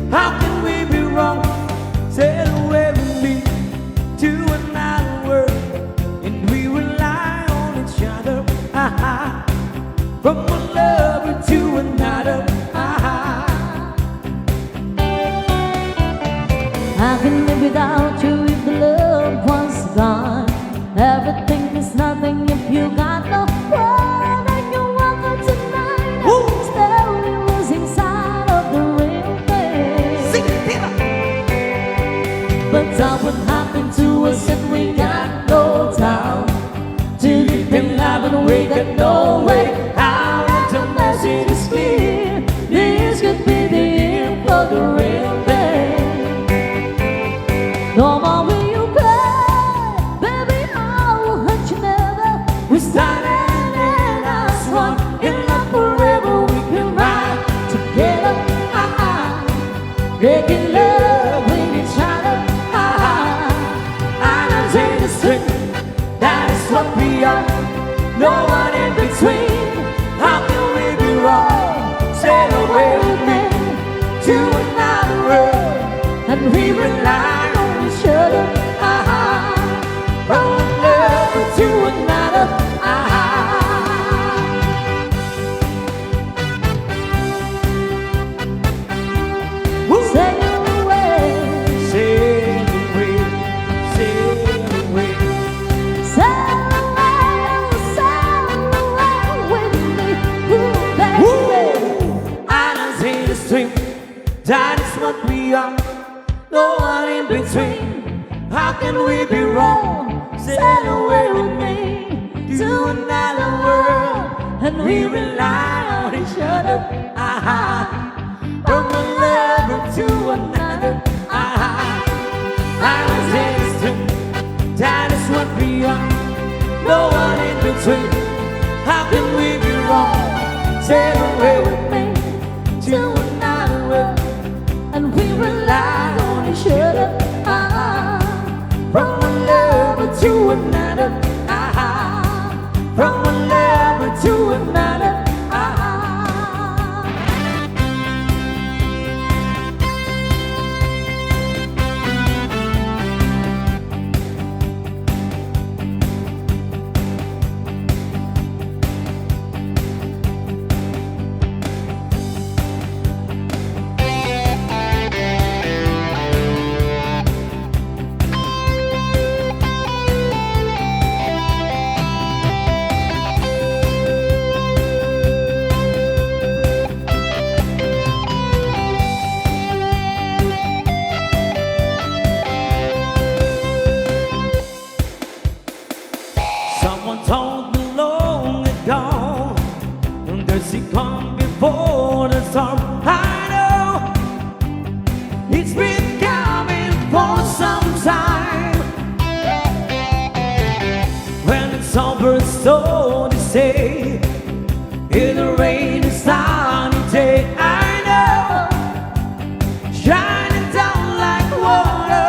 [SPEAKER 3] How can we be wrong? Sail away with me to another world, and we rely on each other. From one lover to another.
[SPEAKER 2] I can live without you if the love was gone. Everything is nothing if you got no one. And you walk out tonight, slowly losing sight of the real thing. But that would happen to us if we got no time. Too deep in love and we got no way out. And the message is clear. This could be the end for the real thing. No more will you cry, baby, I will hurt you never. We're standing in as one, in love forever. We can ride together, making love with each other.
[SPEAKER 3] I don't see the strength. That is what we are. No one in between. How can we be wrong? Sail away with me to another world,
[SPEAKER 2] And we rely on each other,
[SPEAKER 3] from one lover to another.
[SPEAKER 2] sail away,
[SPEAKER 3] Sail away, sail away.
[SPEAKER 2] sail away with me, ooh, baby.
[SPEAKER 3] I don't see the strength. That is what we are. No one in between. How can we be wrong? Sail away with me to another world, and we rely on each other. From one lover to another. I don't see the strength. That is what we are. No one in between. How can we be wrong? Sail away with me to another world,
[SPEAKER 2] And we rely on each other,
[SPEAKER 3] from one lover to another. From one lover to another. Someone told me long ago, does he come before the storm? I know it's been coming for some time. When it's over, so they say, in the rain, a sunny day. I know, shining down like water.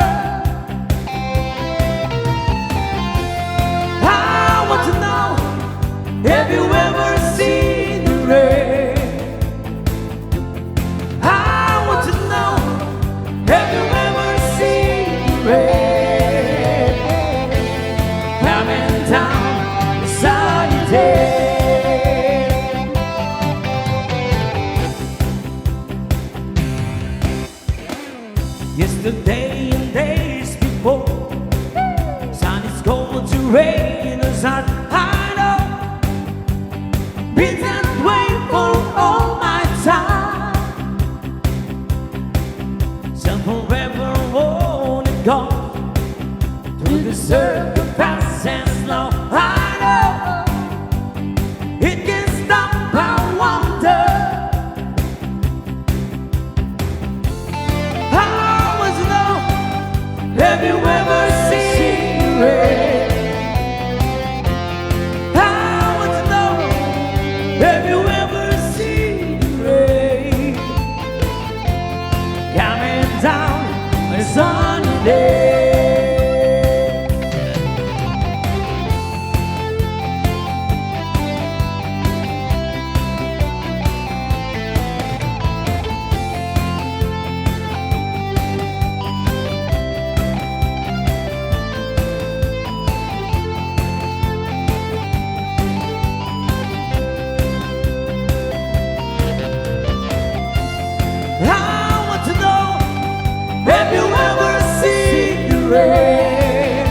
[SPEAKER 3] Have you ever seen the rain? I want to know, have you ever seen the rain? Coming down a sunny day. Yesterday and days before, sun is going to rain as I know. Been that way for all my time. Some forever won't it go through the circle fast and slow. I know it can stop. I wonder. I want to know, have you ever seen the rain? I want to know, have you ever seen the rain? Coming down on a sunny day. I want to know, have you ever seen the rain?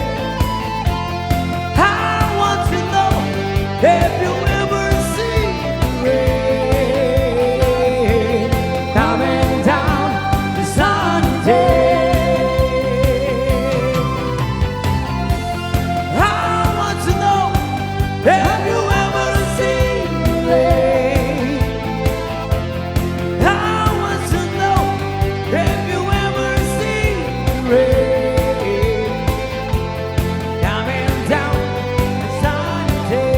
[SPEAKER 3] I want to know, have you ever seen the rain? Coming down the sunny day. I want to know, have you ever seen the rain? I want to know, have you ever seen the rain? Coming down the sunny day.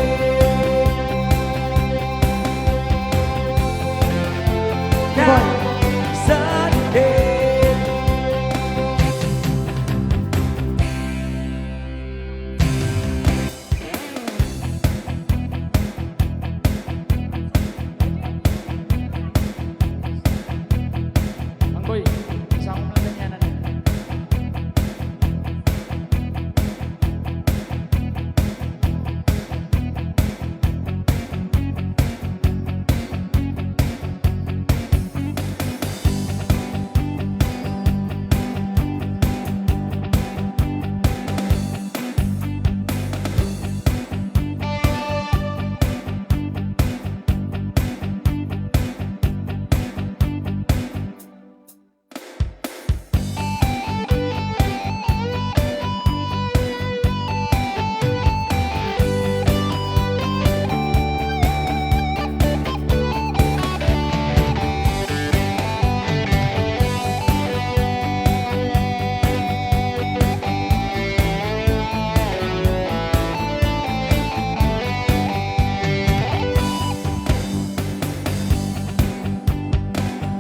[SPEAKER 3] Down the sunny day.
[SPEAKER 4] Mang Boy, isama mo lang yan.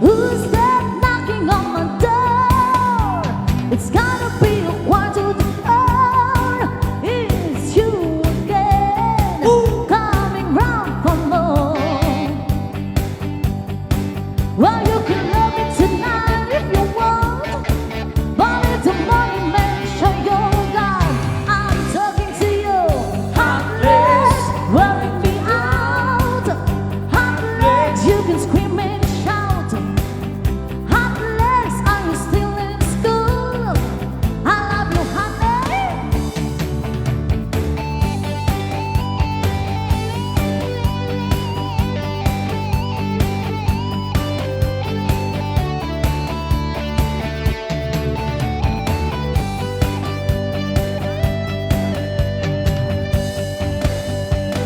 [SPEAKER 2] Who's that knocking on my door? It's gotta be a quarter to four. It's you again, coming round for more. Well, you can love me tonight if you want, but in the morning, make sure you're gone. I'm talking to you, heartless, wearing me out. Heartless, you can scream and shout. Heartless, are you still in school? I love you, honey.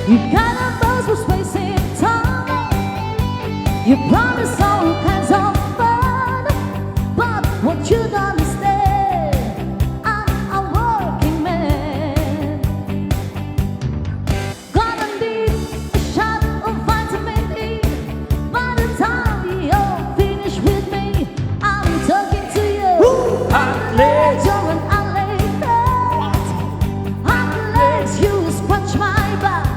[SPEAKER 2] You got a buzz for space and time. You promise all kinds of fun, but what you don't understand, I'm a working man. Gonna need a shot of vitamin E by the time you're finished with me. I'm talking to you.
[SPEAKER 3] Heartless.
[SPEAKER 2] You're an LA man. Heartless, you scratch my back.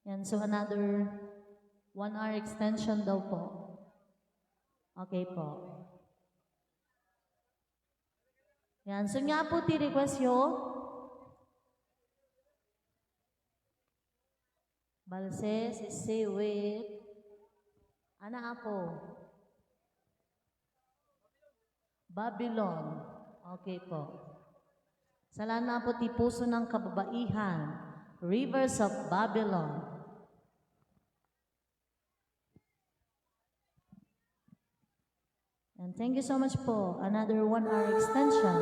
[SPEAKER 2] Yan, so another 1 hour extension daw po. Okay po. Yan, so nga po ti request yo. Balse, sisi, with ana po. Babylon. Okay po. Salana po ti puso ng kababaihan. Rivers of Babylon. And thank you so much po. Another 1 hour extension.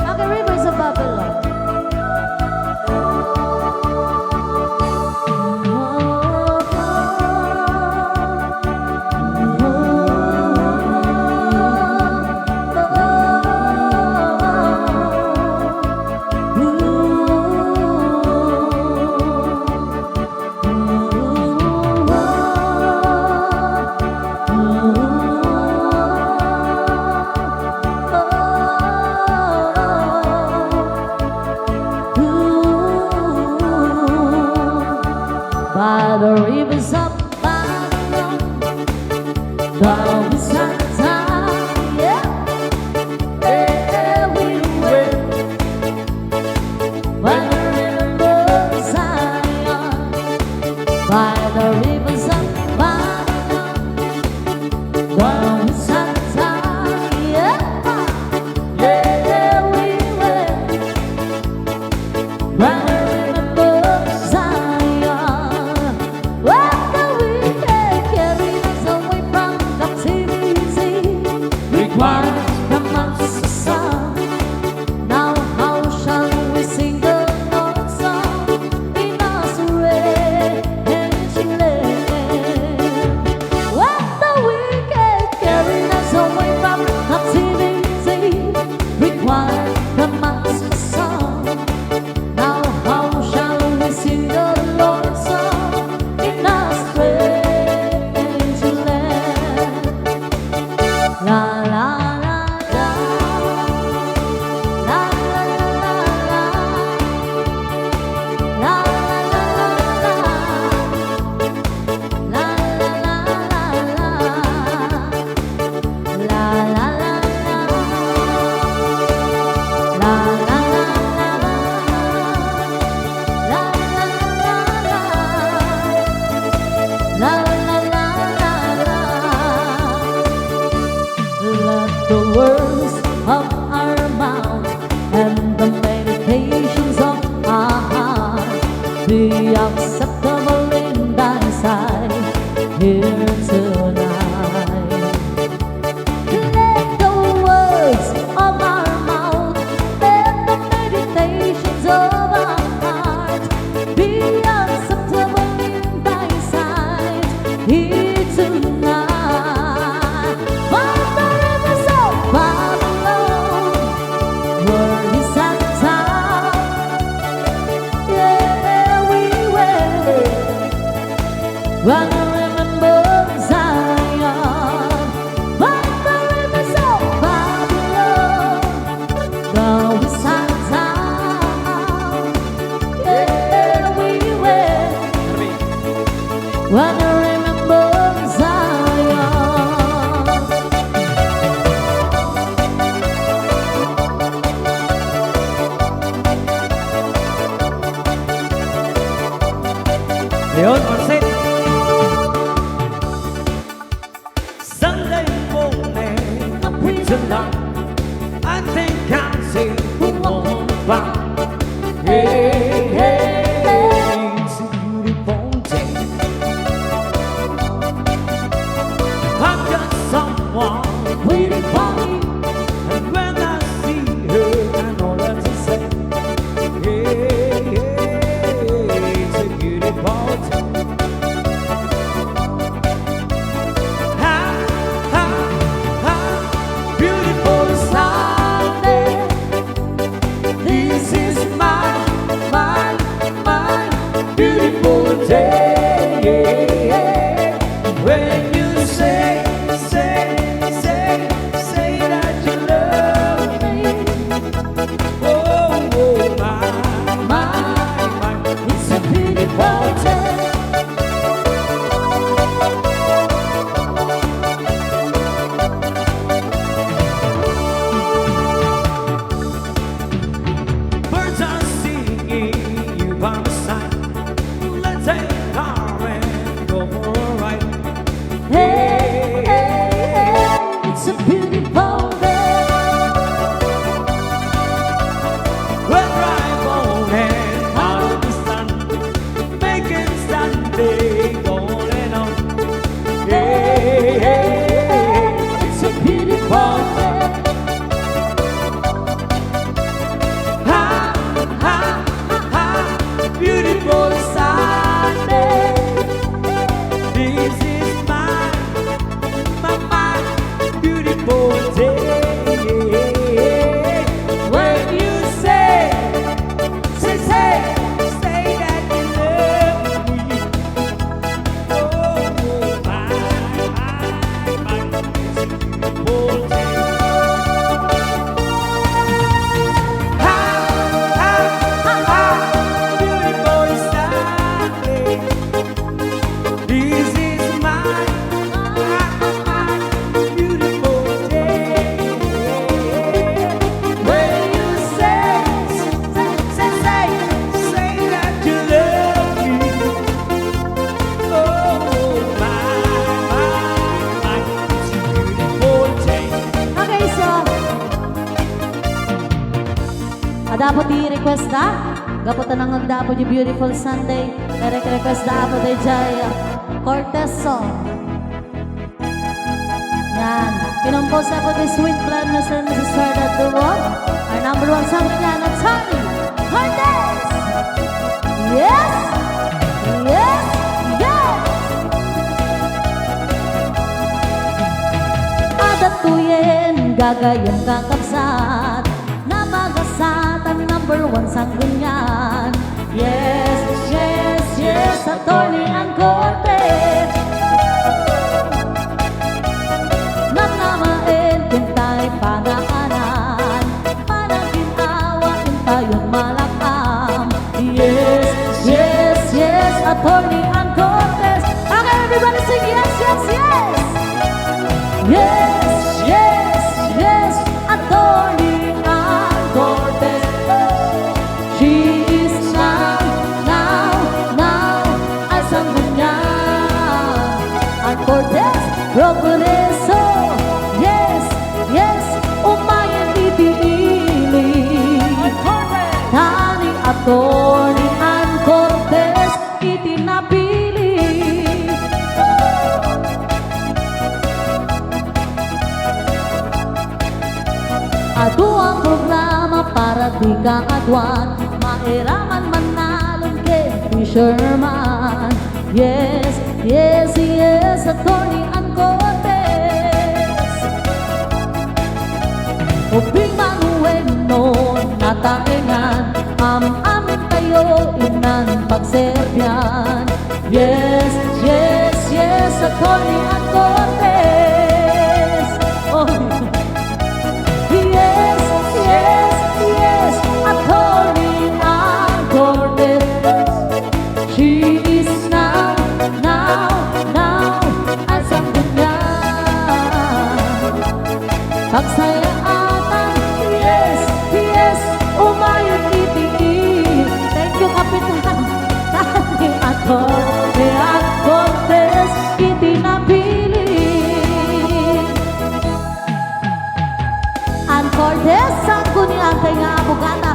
[SPEAKER 2] Okay, Rivers of Babylon. By the rivers of Babylon, down beside time, yeah, we went. When we remember Zion, by the rivers of Babylon, down beside time, yeah, we went. When we remember Zion, what the wicked carry us away from captivity, required from us a song. Now how shall we sing the Lord's song in Nazareth and Jerusalem? What the wicked carry us away from captivity, required from us a song. Now how shall we sing the Lord's song in Nazareth and Jerusalem? La la la la, la la la la, la la la la, la la la la, la la la let the words of our mouth and the meditations of our heart be acceptable in thy sight here tonight. Let the words of our mouth and the meditations of our heart be acceptable in thy sight here tonight. By the rivers of Babylon, where is that town? Yeah, we went. When I remember Zion, by the rivers of Babylon, now is that town. Yeah, we went. When I remember Zion.
[SPEAKER 3] Leon Marcet. Sunday morning,
[SPEAKER 2] A prisoner
[SPEAKER 3] tonight, I think I'll see who won't find. Hey, hey, it's a beautiful day. I've got someone waiting for me, and when I see her, I know what to say. Hey, hey, it's a beautiful day.
[SPEAKER 2] po di request da. Gapo tanang da po di Beautiful Sunday. Request da po di Jaya Cortez song. Yan. Kinompose po di Sweet Blood, Mr. and Mrs. Ferda Duo. Our number one song yan, Attorney Cortez. Yes! Yes! Yes! Adatuyin, gagayong kakabsat na magasat ang number one sang ganyan. Yes, yes, yes, Attorney ang Cortez. Namnamain, kintay panaanan, panaginawain tayong malakam. Yes, yes, yes, Attorney ang Cortez. Okay, everybody sing yes, yes, yes. Yes, yes, yes, Attorney ang Cortez. She is now, as ang ganyan. Ang Cortez, progreso. Yes, yes, umayan itiili. Tani Attorney ang Cortez, itinapili. Ado ang programa para di ka adwan, mairaman manalon kay Fisherman. Yes, yes, yes, Attorney ang Cortez. Ubing manuweno nataingan, amin tayo inan pagserbyan. Yes, yes, yes, Attorney ang Cortez. Oh. Yes, yes, yes, Attorney ang Cortez. She is now, as ang ganyan. Pagsayaatan, yes, yes, umayot itiil. Thank you, Kapitan. Tani Attorney ang Cortez, itinapili. Ang Cortez, ang kunyang kay nga abogada.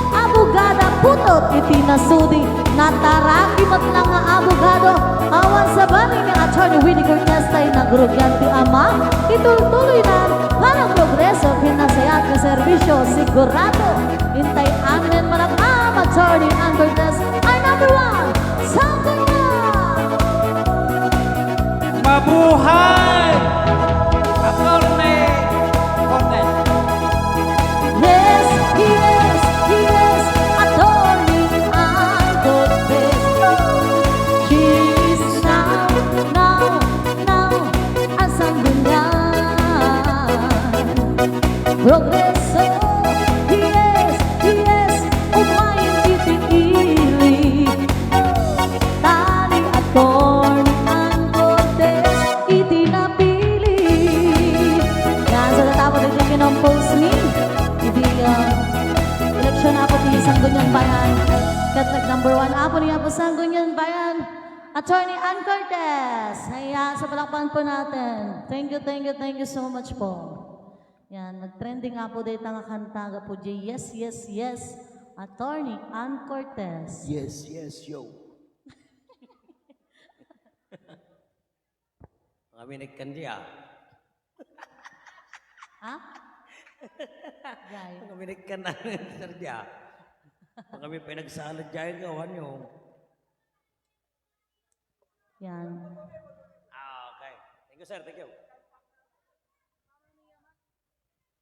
[SPEAKER 2] Abogada putot, itinasudi. Natarakimat lang nga abogado. Awan sa bani ni Attorney Winnie Cortez tayo nagrugyan ti ama. Ituloy na, parang progreso, pinasayat na serbisyo, sigurado. Hintay amin malakam, Attorney ang Cortez, ay number one, sa kanya.
[SPEAKER 3] Mabuhay! Attorney Cortez.
[SPEAKER 2] Yes, yes, yes, Attorney ang Cortez. She is now, as ang ganyan. Progreso, yes, yes, umayin itiili. Tani Attorney ang Cortez, itinapili. Yan, sa tatapos ito kinompose ni eleksyon na po ni Sangguniang Bayan. Katlag number one apo niya po Sangguniang Bayan. Attorney Ann Cortez. Haya, sa palakpan po natin. Thank you so much po. Yan, nag-trending nga po dito ang kanta po di yes, yes, yes. Attorney Ann Cortez.
[SPEAKER 1] Yes, yes, yo.
[SPEAKER 3] Kami nagkandiya.
[SPEAKER 2] Ha? Gay.
[SPEAKER 3] Kami nagkanan, Sir Dia. Kami pinagsalad dyan, gawan nyo.
[SPEAKER 2] Yan.
[SPEAKER 3] Okay. Thank you, sir. Thank you.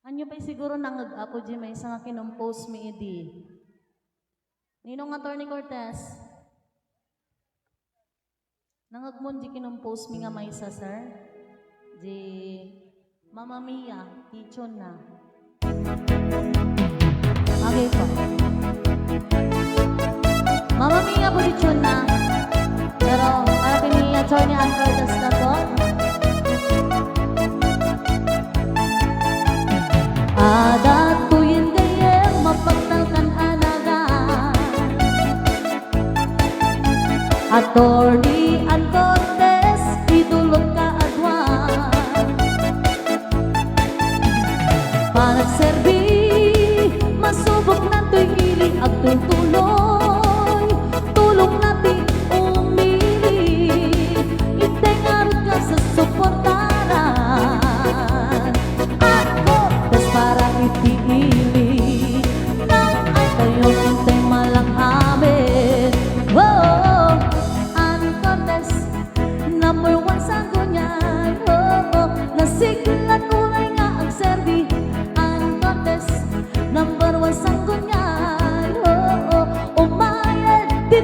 [SPEAKER 2] Anyo pa siguro nangag ako di may isang kinompose mi idi. Ninong Attorney Cortez. Nangagmon di kinompose mi nga may isa, sir. Di Mama Mia, tichon na. Okay po. Mama Mia po tichon na. Pero para kini Attorney Ann Cortez na to. Adat tuyin gayem mapagtalkan anagan. Attorney Ann Cortez, idulog ka agwan. Panagserbi, masubok na to'y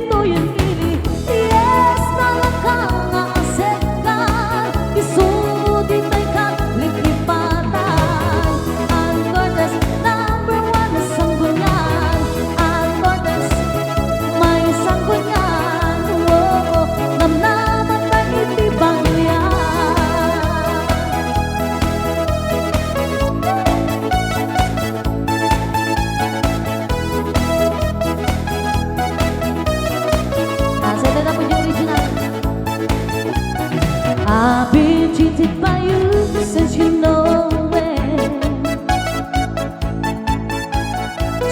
[SPEAKER 2] mo yung ili. Yes, malakang asekan. Isudi may katlipatan. Ang gorgeous, number one na sanggunian. Ang gorgeous, may sanggunian. Oh, namnaman na itibang yan. Ito na po yung original. I've been cheated by you since you know it.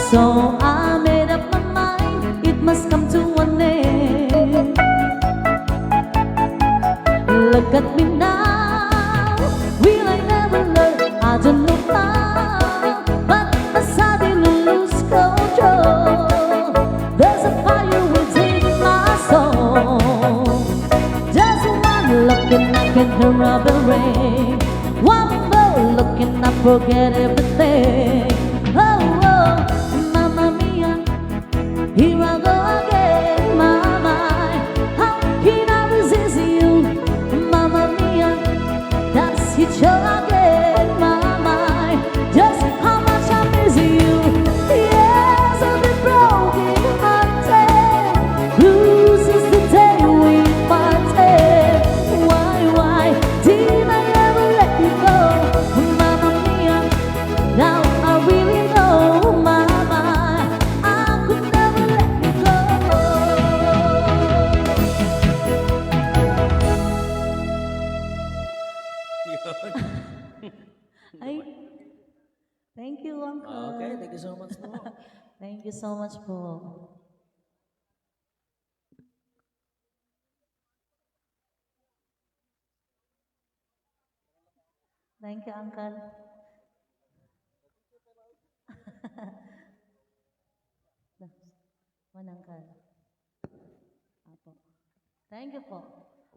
[SPEAKER 2] So I made up my mind, it must come to an end. Look at me now, will I never learn? I don't know how, but I suddenly lose control. There's a fire within my soul. Just one look and I can hear rubber rain. One more look and I forget everything. Oh, oh, mamma mia, here I go again, my mind. How can I resist you, mamma mia? That's it show again, my mind. Just how much I miss you. Yes, I've been broken hearted. Blues is the day we parted. Why did I ever let you go, mamma mia? Now I really know, mama, I could never let you go. Ay, thank you, Uncle.
[SPEAKER 3] Okay, thank you so much po.
[SPEAKER 2] Thank you so much po. Thank you, Uncle. One, Uncle. Apo. Thank you po.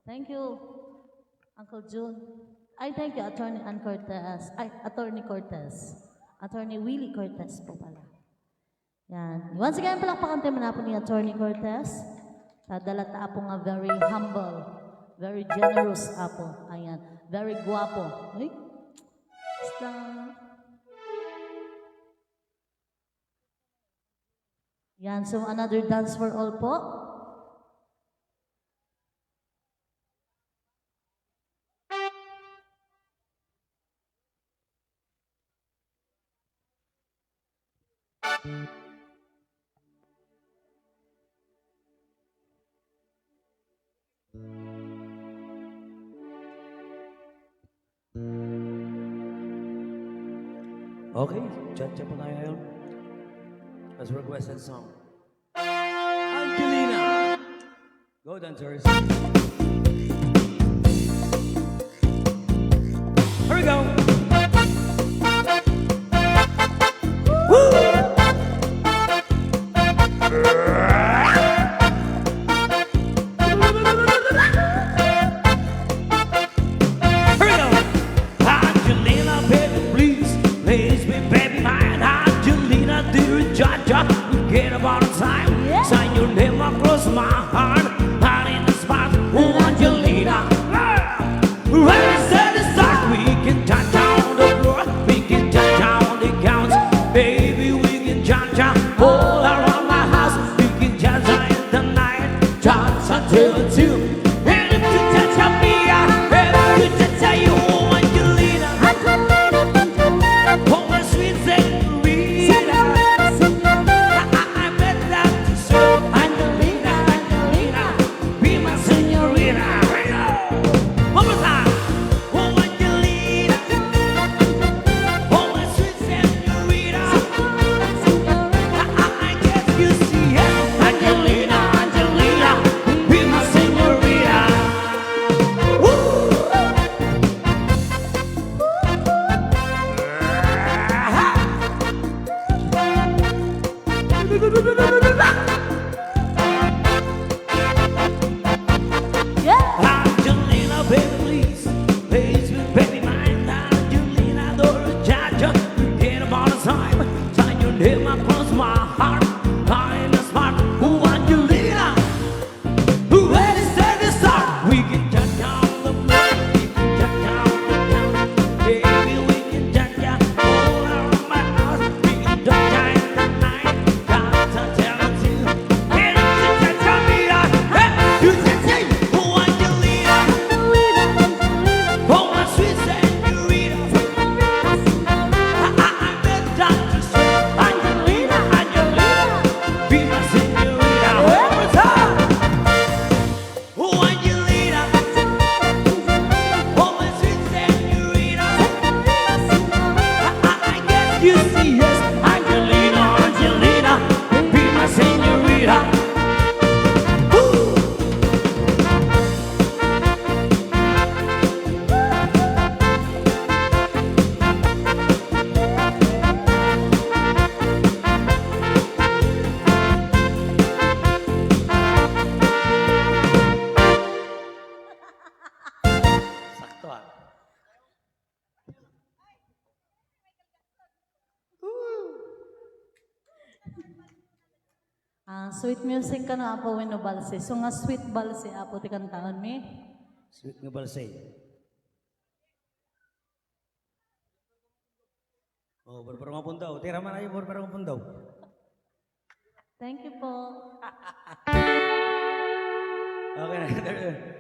[SPEAKER 2] Thank you, Uncle June. Ay, thank you, Attorney Ann Cortez. Ay, Attorney Cortez. Attorney Willie Cortez po pala. Yan. Once again, palakpakan tayo na po ni Attorney Cortez. Tadala ta po nga very humble, very generous apo. Ayan. Very guwapo. Ay, basta. Yan. So, another dance for all po.
[SPEAKER 3] Okay, chat-chat po tayo ngayon. As requested song. Angelina! Go dancers. Here we go! Woo! Here we go! Angelina, baby, please be baby mine. Angelina, dear Jaja, get about time.
[SPEAKER 2] Yeah.
[SPEAKER 3] Sign your name across my heart. Heart in the spot. Oh, Angelina. Where is that start? We can touch down the floor. We can touch down the counts. Baby, we can Jaja all around my house. We can Jaja in the night. Jaja till two. And if you touch me, and if you touch you, oh, Angelina. Oh, my sweet senorita. I bet that you should. Angelina, Angelina, be my senorita. One more time. Oh, Angelina. Oh, my sweet senorita. I guess you see it. Angelina, Angelina, be my senorita.
[SPEAKER 2] Sweet music ka na apo weno balse. So nga sweet balse apo ti kantaon mi.
[SPEAKER 3] Sweet nga balsay. Oh, berperang puntaw. Tira man ayo berperang puntaw.
[SPEAKER 2] Thank you po.
[SPEAKER 3] Okay,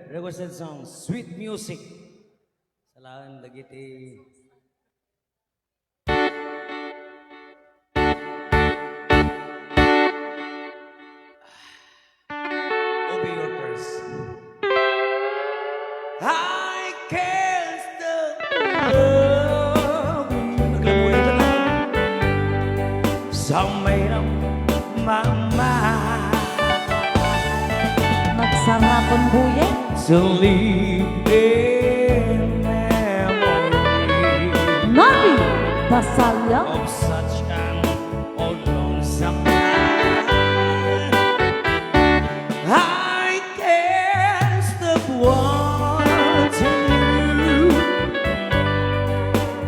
[SPEAKER 3] requested song, Sweet Music. Salamat lagi ti. Obi your purse. I can't stop loving you. Naglabuhay ka na. So made up my mind
[SPEAKER 2] Magsarapon buye.
[SPEAKER 3] to live in memory
[SPEAKER 2] Nabi Basalya.
[SPEAKER 3] of such an old lonesome night. I can't stop wanting you.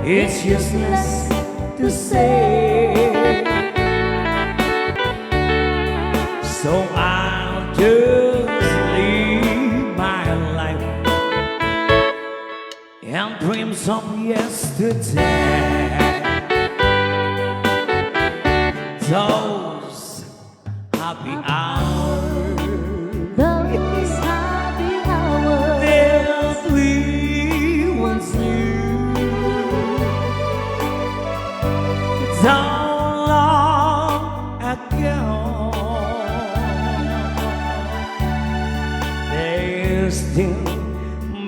[SPEAKER 3] It's useless to say, so I'll just live my life and dreams of yesterday. Those happy hours
[SPEAKER 2] Those happy hours.
[SPEAKER 3] that we once knew, so long ago, they still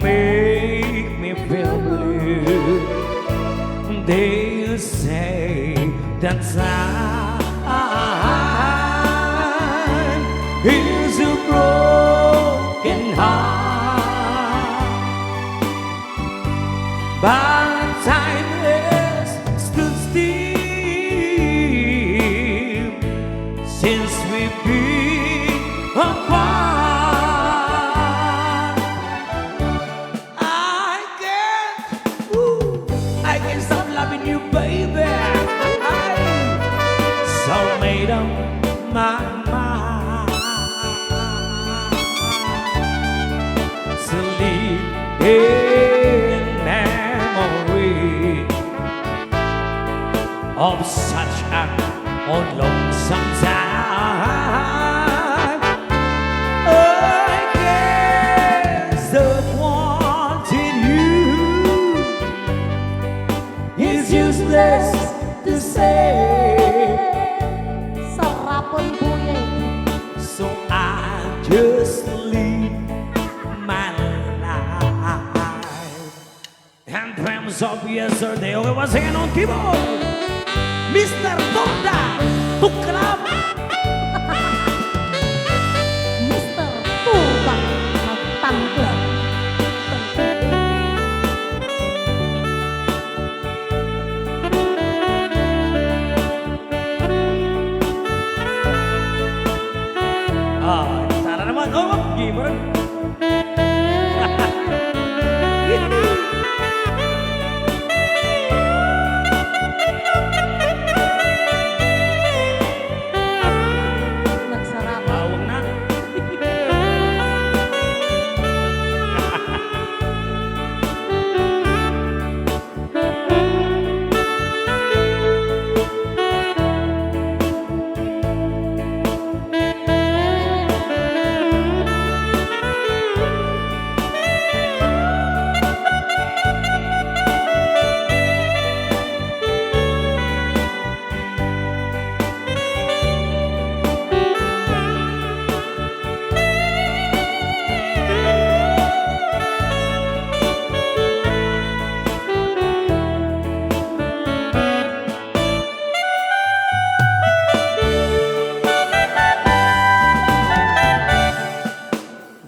[SPEAKER 3] make me feel blue. They say that time is a broken heart, but time has stood still since we've been apart. I can't stop loving you, baby. So made up my mind to live in memory of such an old lonesome time. I can't stop wanting you. It's useless to say,
[SPEAKER 2] Sarapon buye.
[SPEAKER 3] so I just live my life and dreams of yesterday. Okay, once again on keyboard, Mr. Tonda Tukrab.
[SPEAKER 2] Mr. Turba Magtangkla.
[SPEAKER 3] Ah, sana naman. Oh, gimana?
[SPEAKER 2] Nagsarapon.
[SPEAKER 3] Bawang na.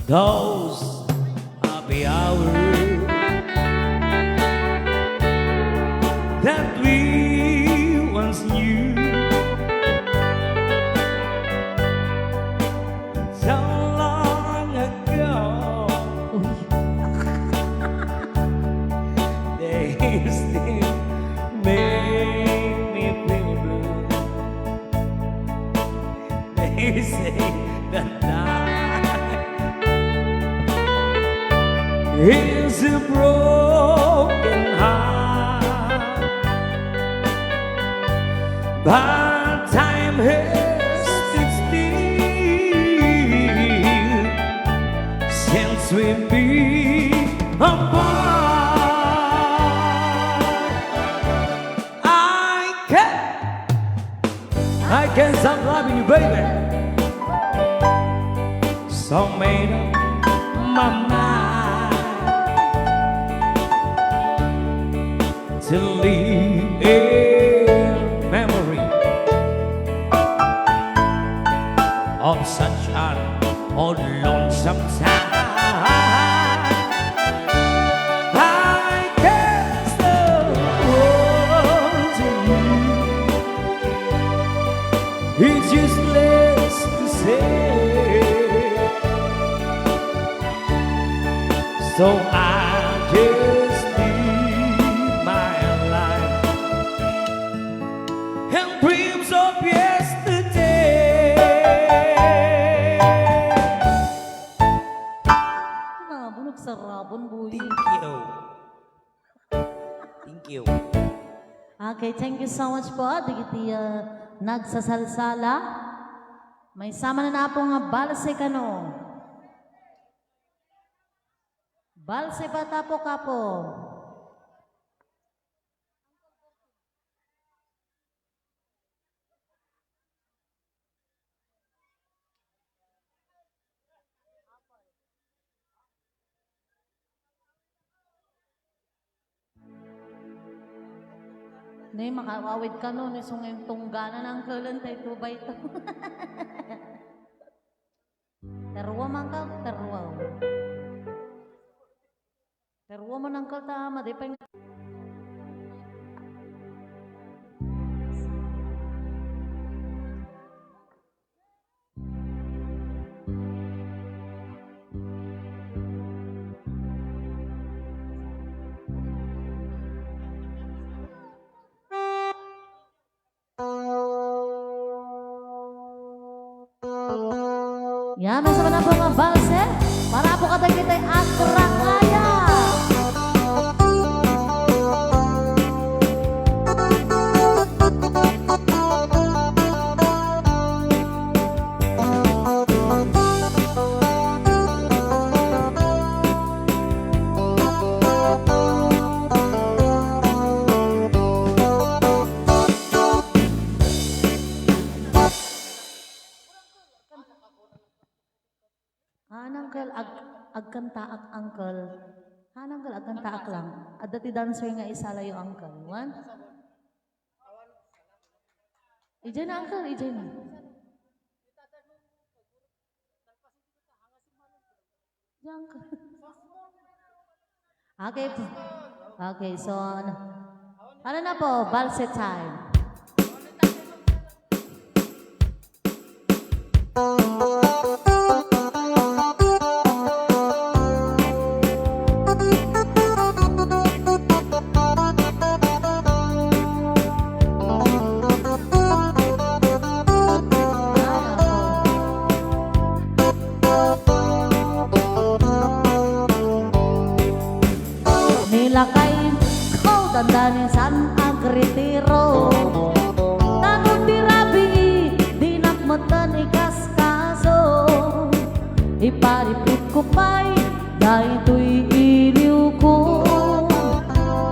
[SPEAKER 3] Those happy hours that we once knew, so long ago, they still make me feel blue. They say say that night is a broken heart, but time has stood still since we've been apart. I can't stop loving you, baby. So made up my mind to leave a memory of such an old lonesome time. I can't stop wanting you. It's useless to say, so I just live my life and dreams of yesterday.
[SPEAKER 2] Nabunog sa rabon, boy.
[SPEAKER 3] Thank you. Thank you.
[SPEAKER 2] Okay, thank you so much po. Digiti nagsasalsala. May sama na po nga balse kano. Balse bata po kapo. Nay, makawawid ka nun, isungin tunggana ng kalan tayo tubay to. Terwa man ka, terwa. Terwa man ang kaltama, di pa yung... Yan, may sama na po mga balse. Para po katag kita'y akrang kaya. Hanangkal agkantaak uncle. Hanangkal agkantaak lang. At dati dancer nga isala yung uncle. One. Ijay na uncle, ijay na. Ijay uncle. Okay po. Okay, so ano na po, balse time. Nilakay ko dandanin san agritiro. Tanong dirabi di nakmatan ikaskaso. Iparipit ko pa'y dahil to'y iliw ko.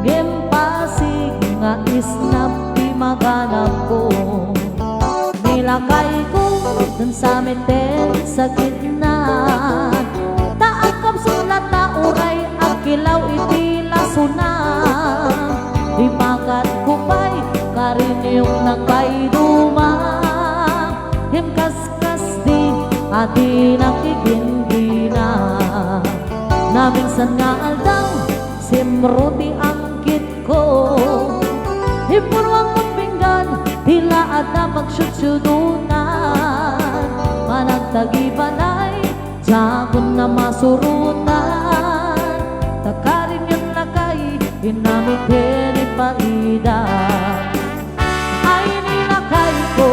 [SPEAKER 2] Gempasig nga isnap di maganap ko. Nilakay ko dun sa meten sa gitna. Taakap sulat na uray ang kilaw iti lasunan. Di makat ko pa'y karin yung nakaiduma. Himkaskas di ati nakikindina. Naminsan nga aldaw simruti ang kit ko. Hipurwang kong pinggan tila at na magsyutsyudunan. Managtagibanay Jakon na masurutan. Takarin yung lakay inamit henipaida. Ay nilakay ko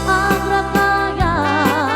[SPEAKER 2] ang rakayan.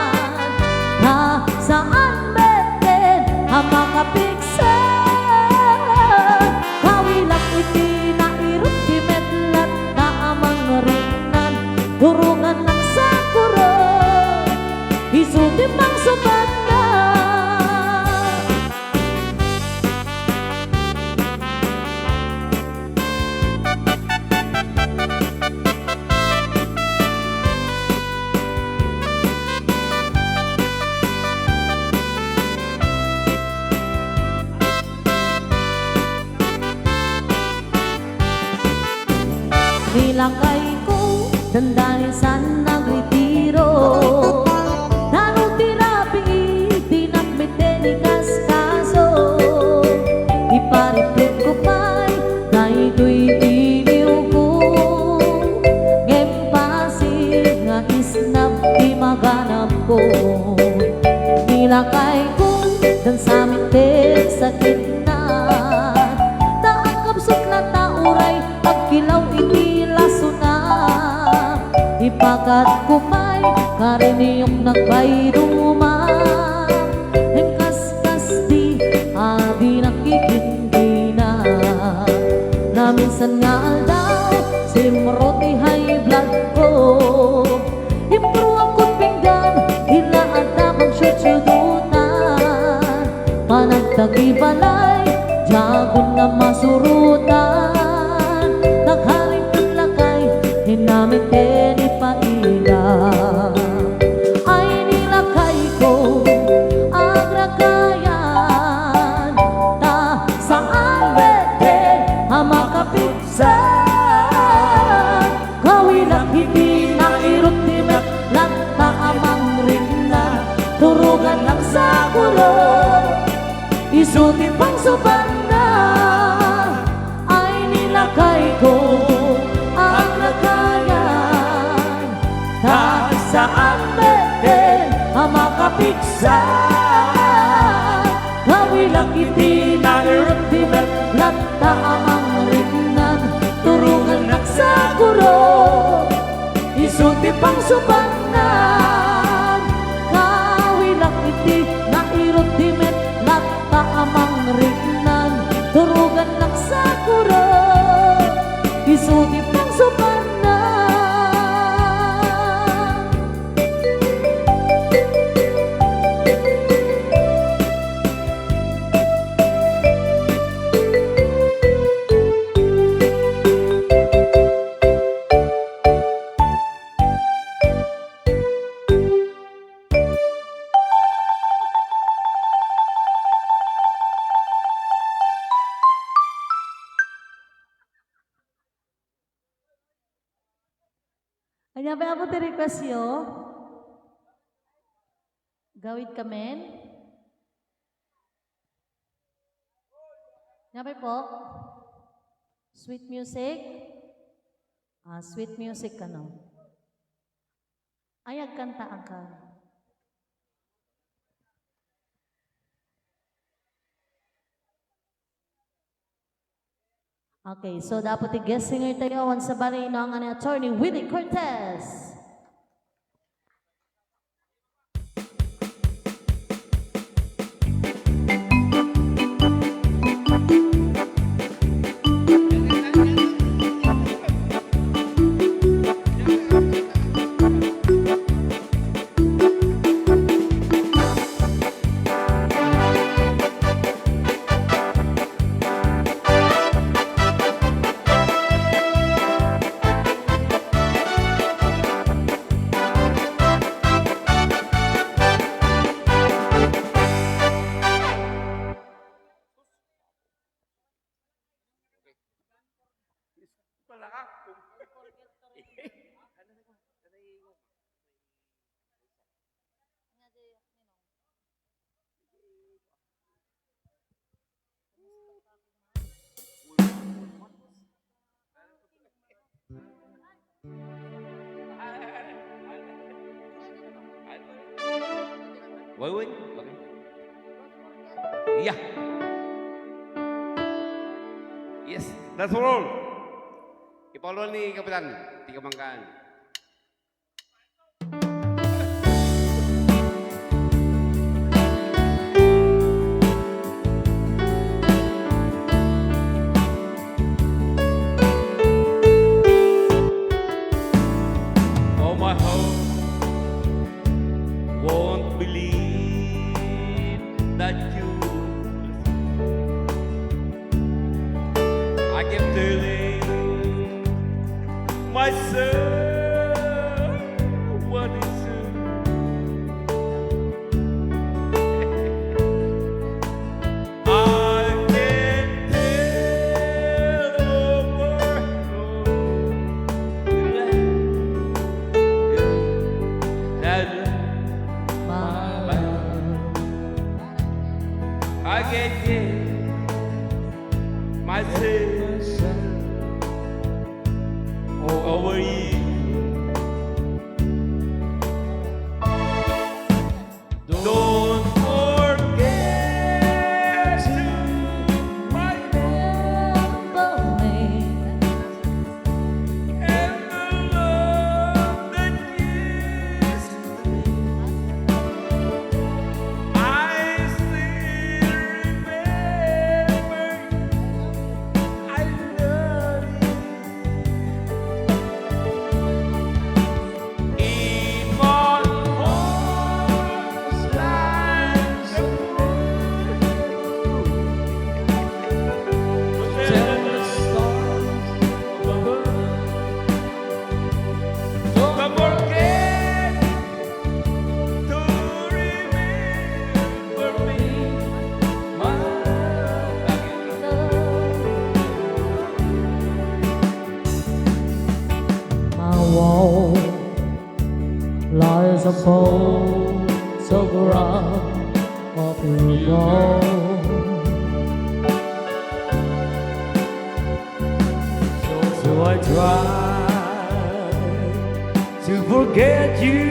[SPEAKER 2] lakay ko dan sa mitin sa gitna. Taakapsot na tauray, pagkilaw inilaso na. Ipakat kumay, kariniyong nagbayruma. Hengkas-kas di, abi nakikindi na. Na minsan nga aldaw, simroti high blood ko. Impro ako't pinggan, hilaan damang syutsyudutan. Panagtagi balay, jagon na masurutan. Naghaling panlakay, hinamit paila. Ay nilakay ko ang ragayan. Ta saan pwede ang makapigsan. Kawilang hindi na irutimet, lanta amang rin na turugan ng sakulo. Isuti pang suban na. Ay nilakay ko ang ragayan. Ta saan pwede ang makapigsan. Kawilang hindi na irutimet, lanta amang ringan, turugan ng sakuro. Isuti pang subanan. Kawilang hindi na irutimet, lanta amang ringan, turugan ng sakuro. Isuti pang subanan. Ano ba ako request yo? Gawid kamen? Nyapay po? Sweet music? Sweet music ka no? Ayag kantaan ka. Okay, so dapat i-guest singer tayo sa bali ng attorney Willie Cortez.
[SPEAKER 3] Wait. Yeah. Yes, that's all. Ipaulo ni Kapitan, Tiga Mangkaan. Oh, my heart won't believe that you. I kept telling myself what is true. I can't tell over that I can't get myself over you. Don't
[SPEAKER 2] a photograph of you all.
[SPEAKER 3] So I try to forget you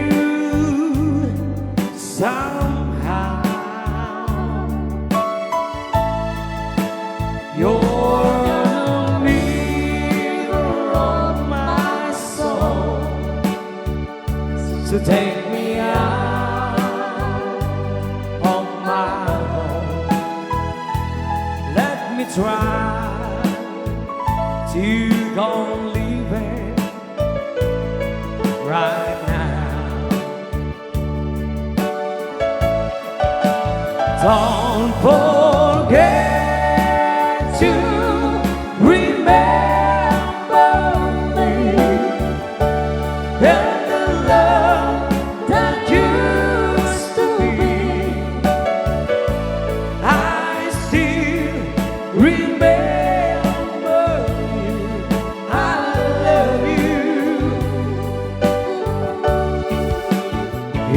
[SPEAKER 3] somehow. You're the mirror of my soul. So take me out of my home. Let me try to go on leaving right now. Don't forget to remember me and the love that used to be. I still remember you. I love you.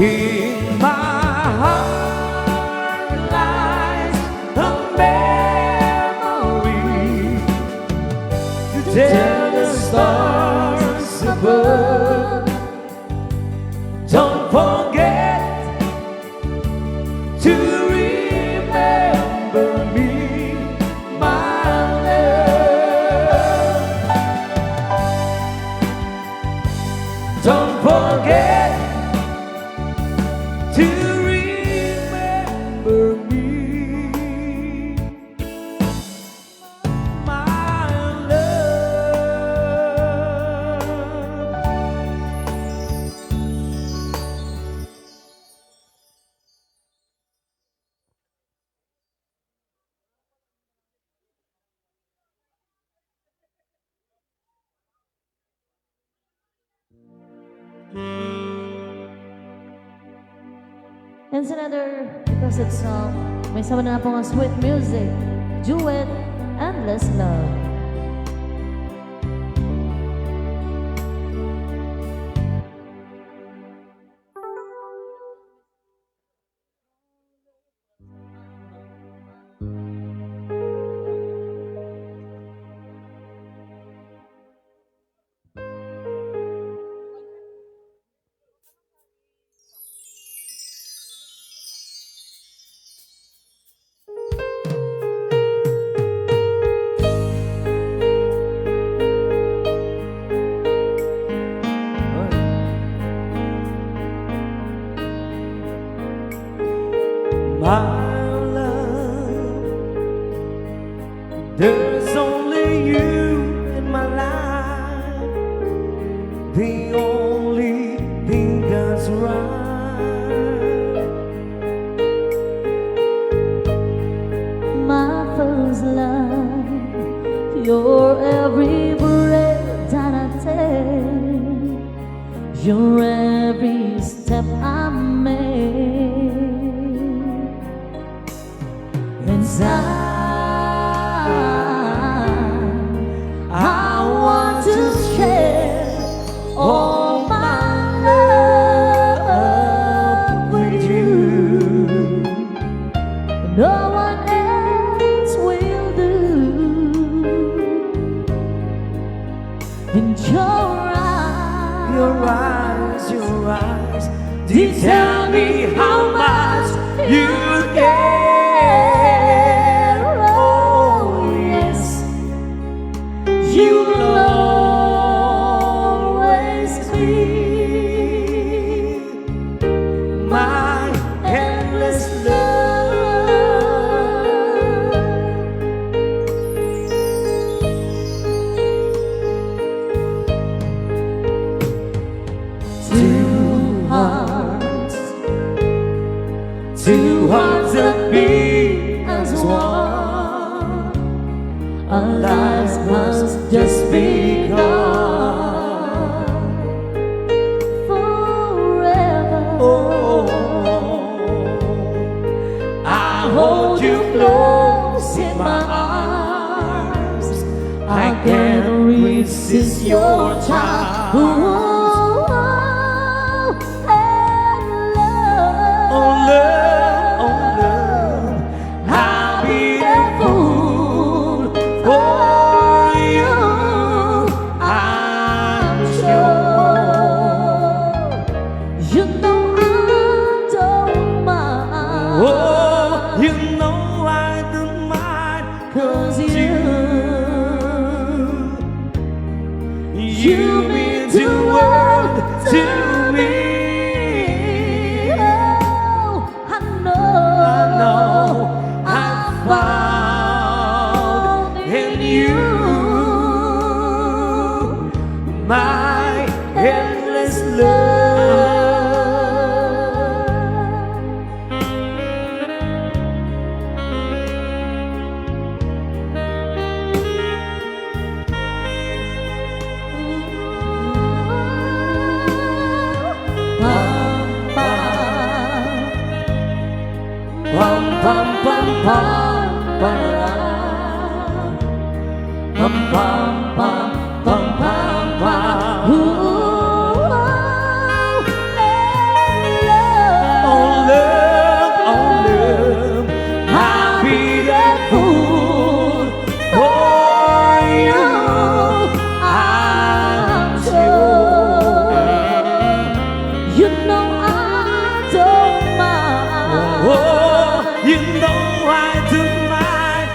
[SPEAKER 3] In my heart lies a memory to tell the stars above. Don't forget to remember me, my love. Don't forget to remember me, my love.
[SPEAKER 2] And it's another requested song. May sama na po ng sweet music. Duet, Endless Love.
[SPEAKER 3] My love, there's only you in my life. The only thing that's right.
[SPEAKER 2] My first love, your every breath that I take, your every step I make. I want to share all my love with you. No one else will do. And
[SPEAKER 3] Your eyes, they tell me how much you care. You'll always be my endless love. Two hearts that beat as one. Our lives must just begun
[SPEAKER 2] forever.
[SPEAKER 3] Oh, I hold you close in my arms. I can't resist your charm.
[SPEAKER 2] Ooh,
[SPEAKER 3] Oh, you know I don't mind, 'cause you mean the world to me.
[SPEAKER 2] Oh, I know
[SPEAKER 3] I found in you my endless love. Pam pam pam pam pam pam pam pam pam pam. Oh love, I'll be that fool for you. I'm sure
[SPEAKER 2] you know I don't mind.
[SPEAKER 3] Oh, you know I don't mind.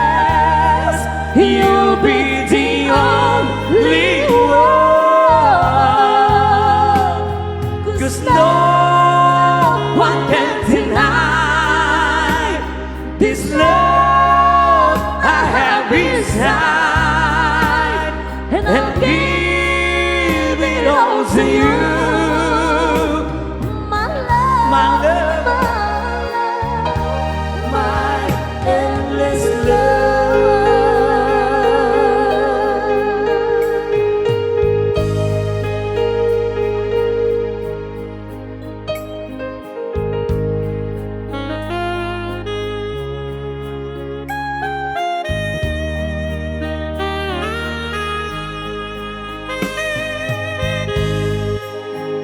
[SPEAKER 3] Yes, you'll be the only one. 'Cause no one can deny this love I have inside,
[SPEAKER 2] And
[SPEAKER 3] and
[SPEAKER 2] I'll
[SPEAKER 3] give it all to you.
[SPEAKER 2] my love,
[SPEAKER 3] My love, my endless love.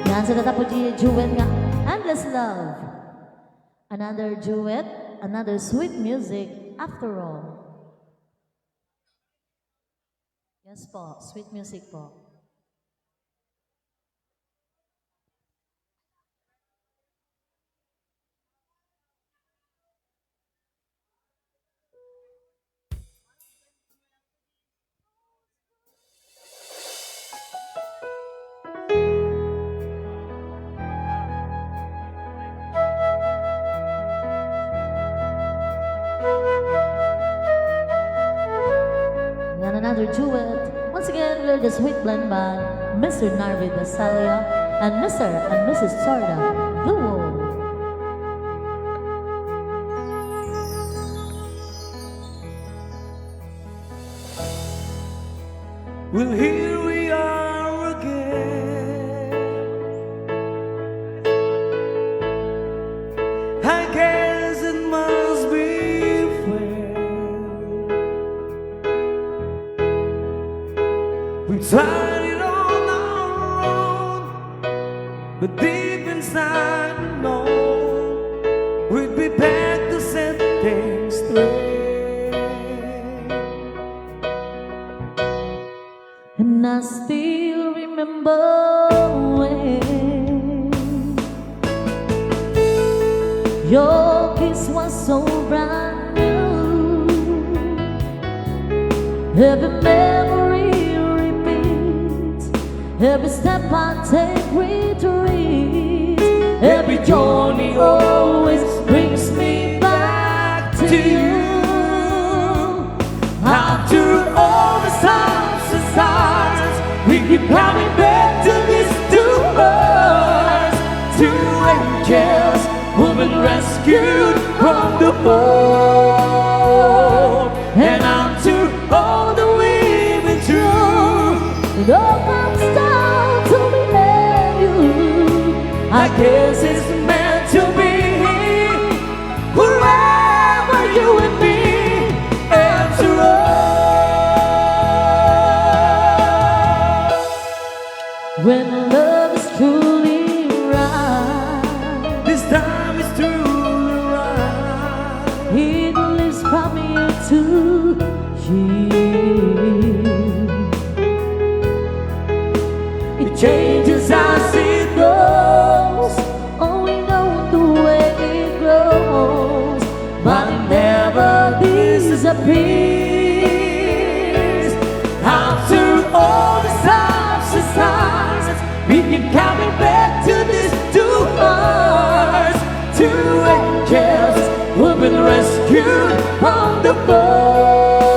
[SPEAKER 2] Yan, sa tatapos di duet nga, Endless Love. Another duet, another sweet music after all. Yes po, sweet music po. And another duet. Once again, we're the Sweet Blend Band, Mr. Narvi Dasalia and Mr. and Mrs. Sorda Duo.
[SPEAKER 3] Well, here we are again. I guess it must be fair. We tried it on our own, but deep inside we know we'd be back to set things straight.
[SPEAKER 2] And I still remember when your kiss was so brand new. Every memory repeats, every step I take retreats, every journey always brings me back to you. After all the stops and stars, we keep coming back to these two hearts, two angels who've been rescued from the fall. And I'm to all that we've been through, it all comes down to me and you. I guess it's meant to be, forever you and me. After all, when love is truly right,
[SPEAKER 3] This time is truly right.
[SPEAKER 2] it lives from you to you. It changes as it goes
[SPEAKER 3] peace. After all the stops and stars, we keep coming back to these two hearts, two angels who've been rescued from the fall.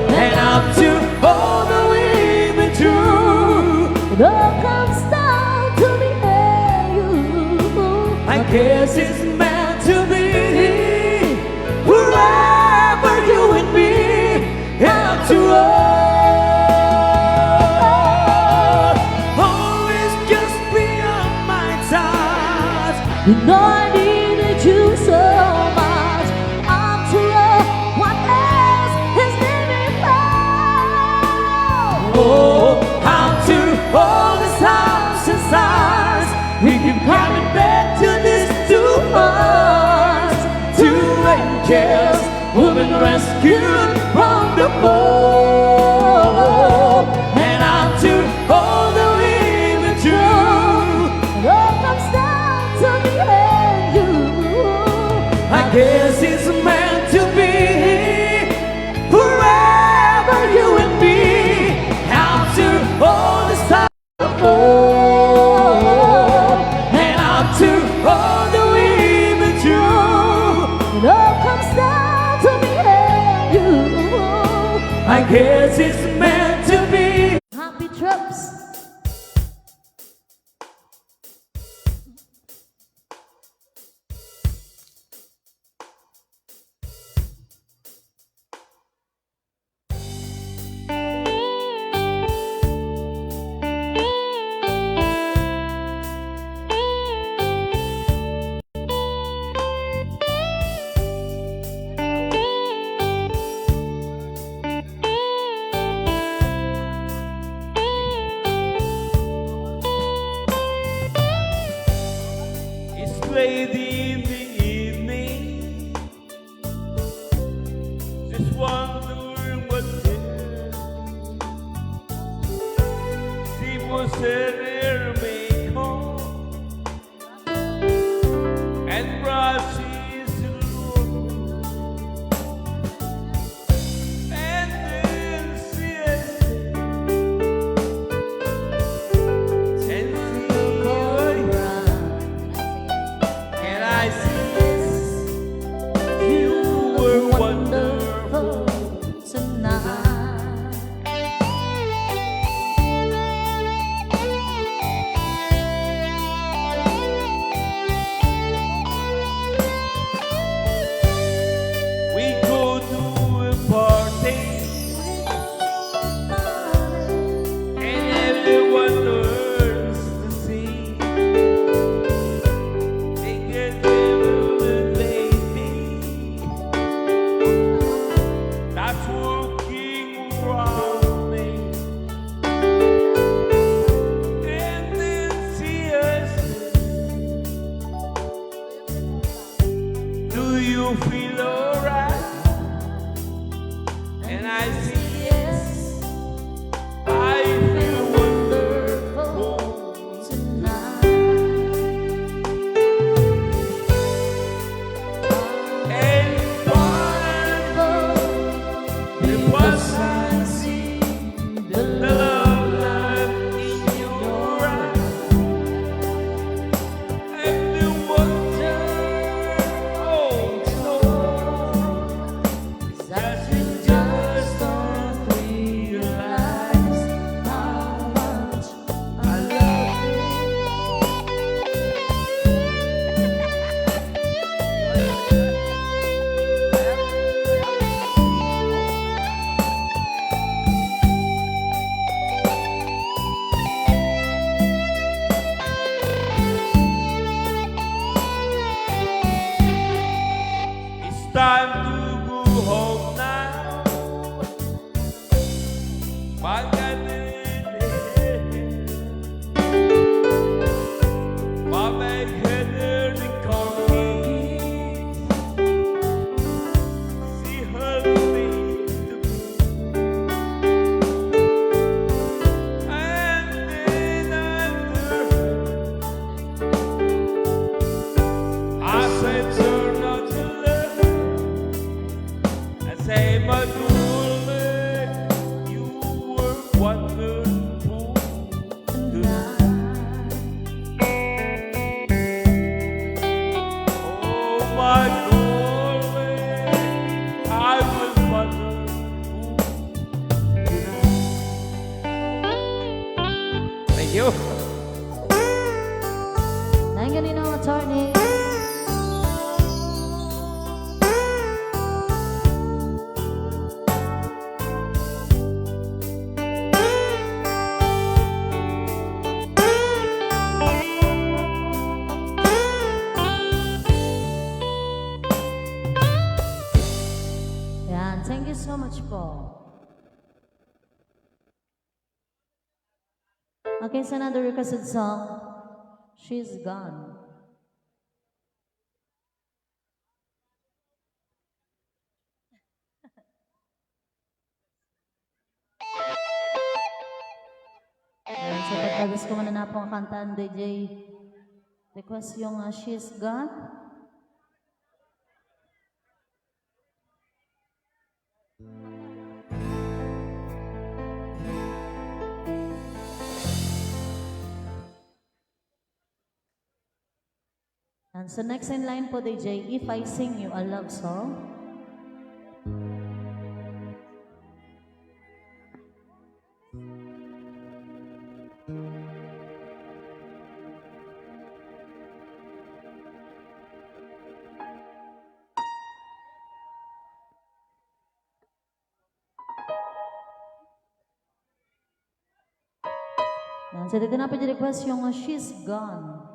[SPEAKER 3] And after all that we've been through,
[SPEAKER 2] It all comes down to me and you.
[SPEAKER 3] I guess it's meant to be. Forever you and me, after all. Always just beyond my touch.
[SPEAKER 2] You know I needed you so much. After all, what else is living for?
[SPEAKER 3] Oh, after all the stars and stars, we keep coming back to these two hearts, two angels who've been rescued from the fall. And after all that we've been through,
[SPEAKER 2] It all comes down to me and you.
[SPEAKER 3] I guess it's meant to be. Forever you and me, after all the stars. And after all that we've been through,
[SPEAKER 2] It all comes down to me and you.
[SPEAKER 3] I guess it's meant to be.
[SPEAKER 2] Happy trips.
[SPEAKER 3] It's late in the evening, just wondering what si poter make home and brush his room and then see us and and I see you were wonderful.
[SPEAKER 2] Tonight.
[SPEAKER 3] We go to a party and everyone learns to sing. They get little lady that's walking around me, and then see us. Do you feel alright? And I say yes, I feel wonderful. And it was I see the love light in your eyes, and the wonder, oh, so
[SPEAKER 2] attorney. Yan, thank you so much po. Okay, so another requested song, She's Gone. Yan, so pagkagos ko muna na po ang kantaan, DJ. Request yung She's Gone. And so next in line po, DJ, If I Sing You a Love Song. And so dito na po request yung She's Gone.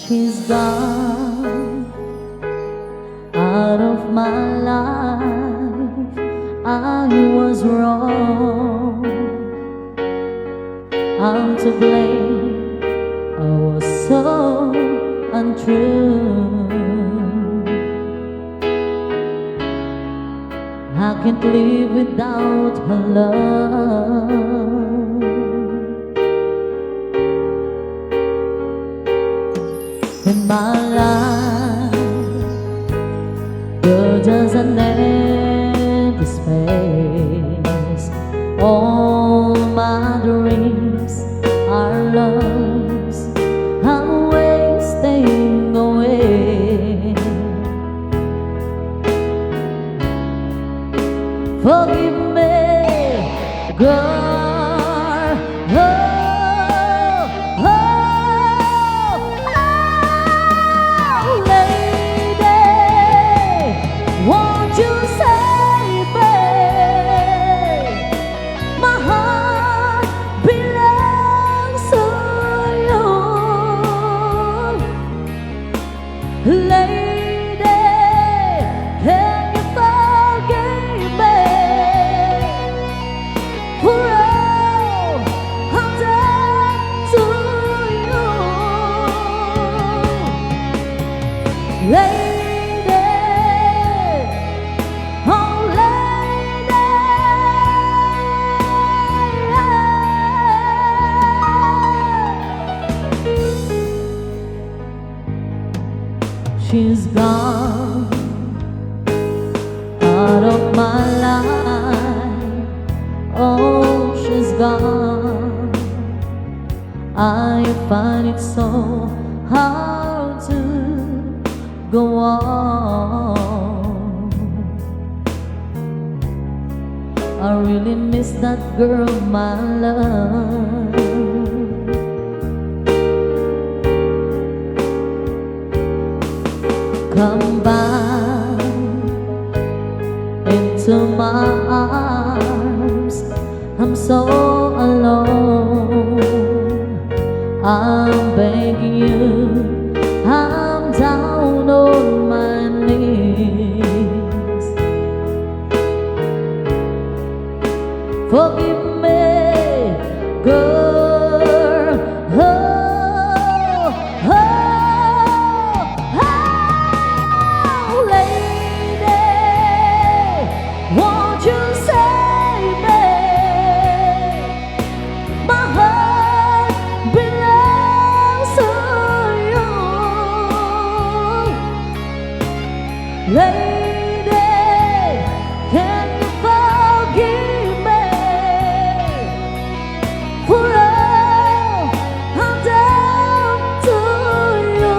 [SPEAKER 2] She's gone out of my life. I was wrong. I'm to blame. I was so untrue. I can't live without her love. In my life, you're just an empty space. All my dreams are lost. I'm wasting away. Forgive me, girl. She's gone out of my life. Oh, she's gone. I find it so hard to go on. I really miss that girl, my love. come back into my arms. I'm so alone. I'm begging you, I'm down on my knees. Forgive me, girl. Oh, oh, oh, lady, won't you save me? My heart belongs to you, lady. Can you forgive me for all I've done to you,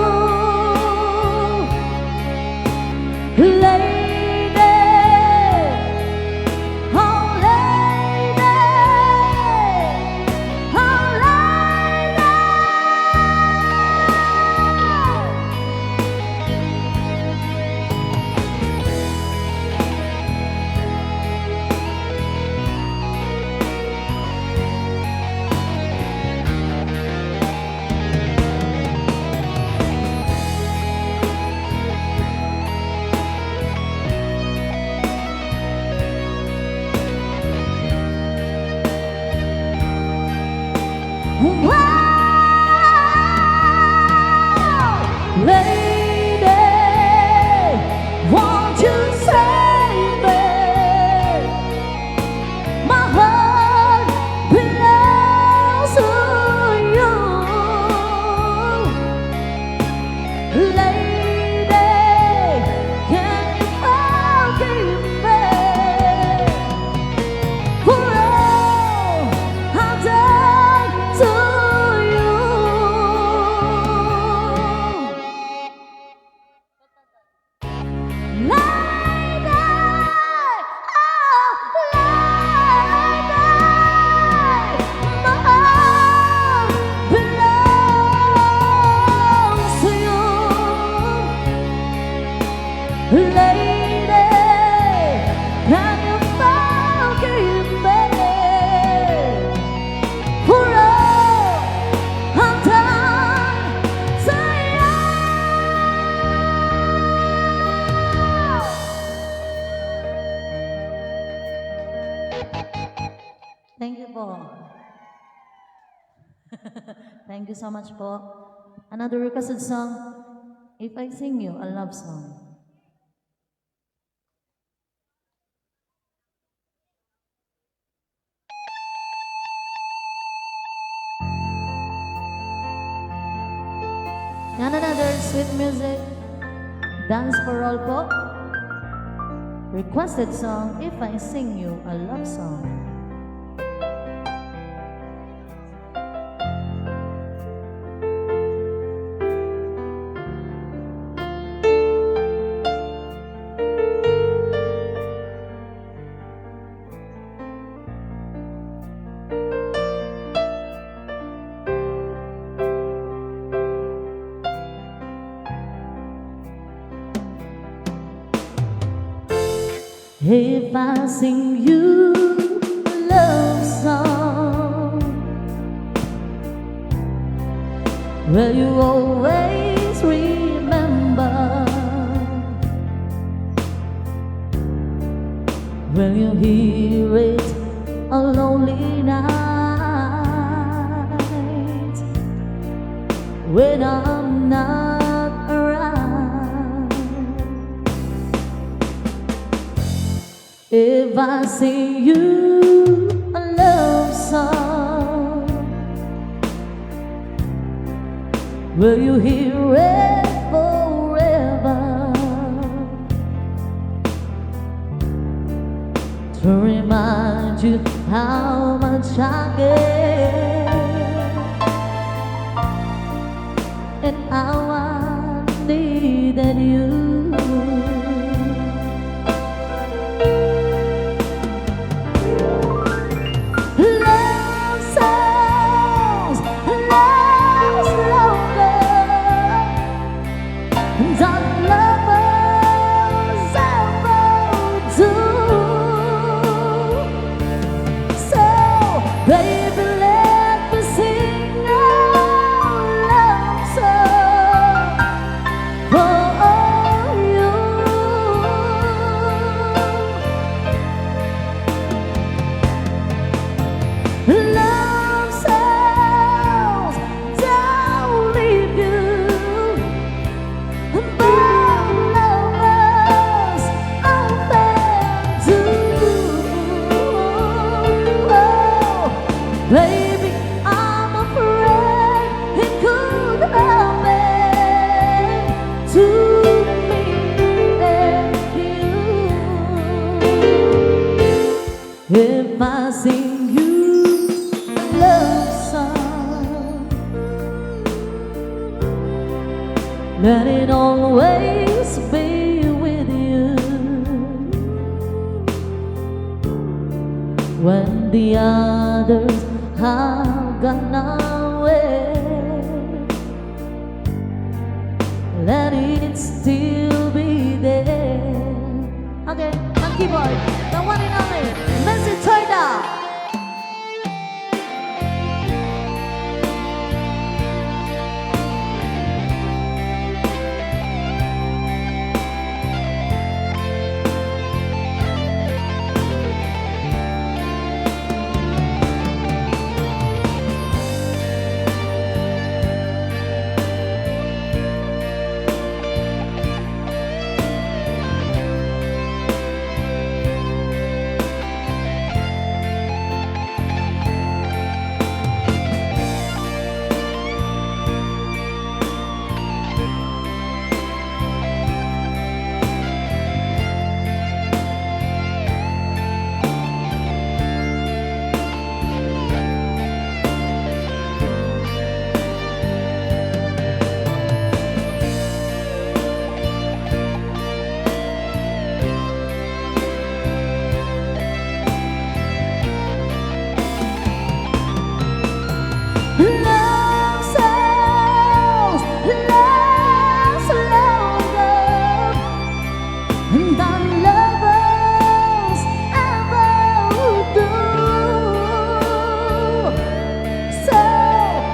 [SPEAKER 2] lady? Oh, lady, oh, lady. Wow, lady, won't you save me? My heart belongs to you, lady. Can you forgive me for all I've done to you? Lady, oh, lady, my heart belongs to you, lady. Can you forgive me for all I've done to you? Thank you po. Thank you so much po. Another requested song, If I Sing You a Love Song. And another sweet music, Dance for All po. Requested song, If I Sing You a Love Song. If I sing you a love song, will you always remember? Will you hear it a lonely night when I'm not around? If I sing you a love song, will you hear it forever? To remind you how much I care and how I needed you. Love let it always be with you. When the others have gone away, let it still be there. Okay, on keyboard, the one and only Missy Toyda.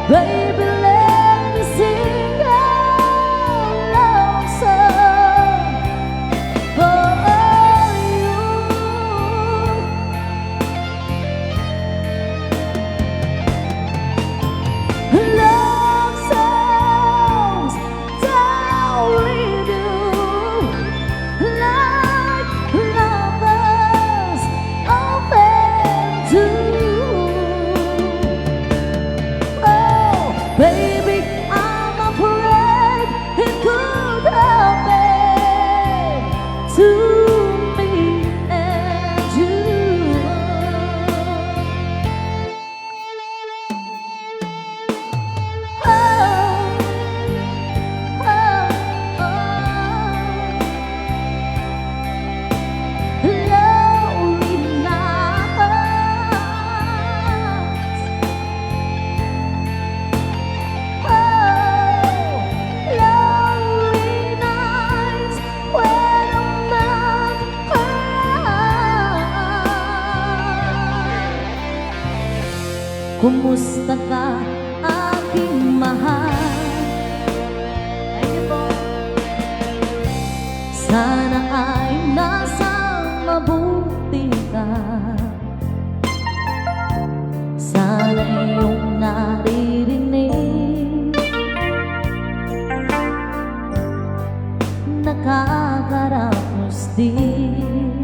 [SPEAKER 2] Baby, let me sing a love song for you. Love songs that we do, like lovers often do. Baby, I'm afraid it could happen to me and you. Oh, oh, oh. Lonely nights. Lonely nights when I'm not around. Kumusta ka, aking mahal? Sana ay nasa mabuti ka. Sana iyong naririnig, nakakarapos din.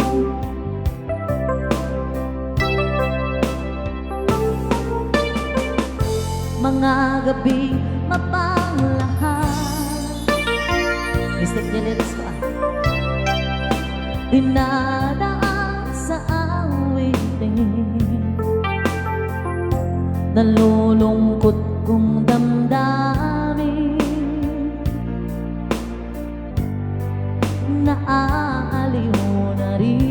[SPEAKER 2] Mga gabi mapanglahat, mistake niya lyrics ko dinadaan sa awitin, nalulungkot kong damdamin, naaaliw na rin.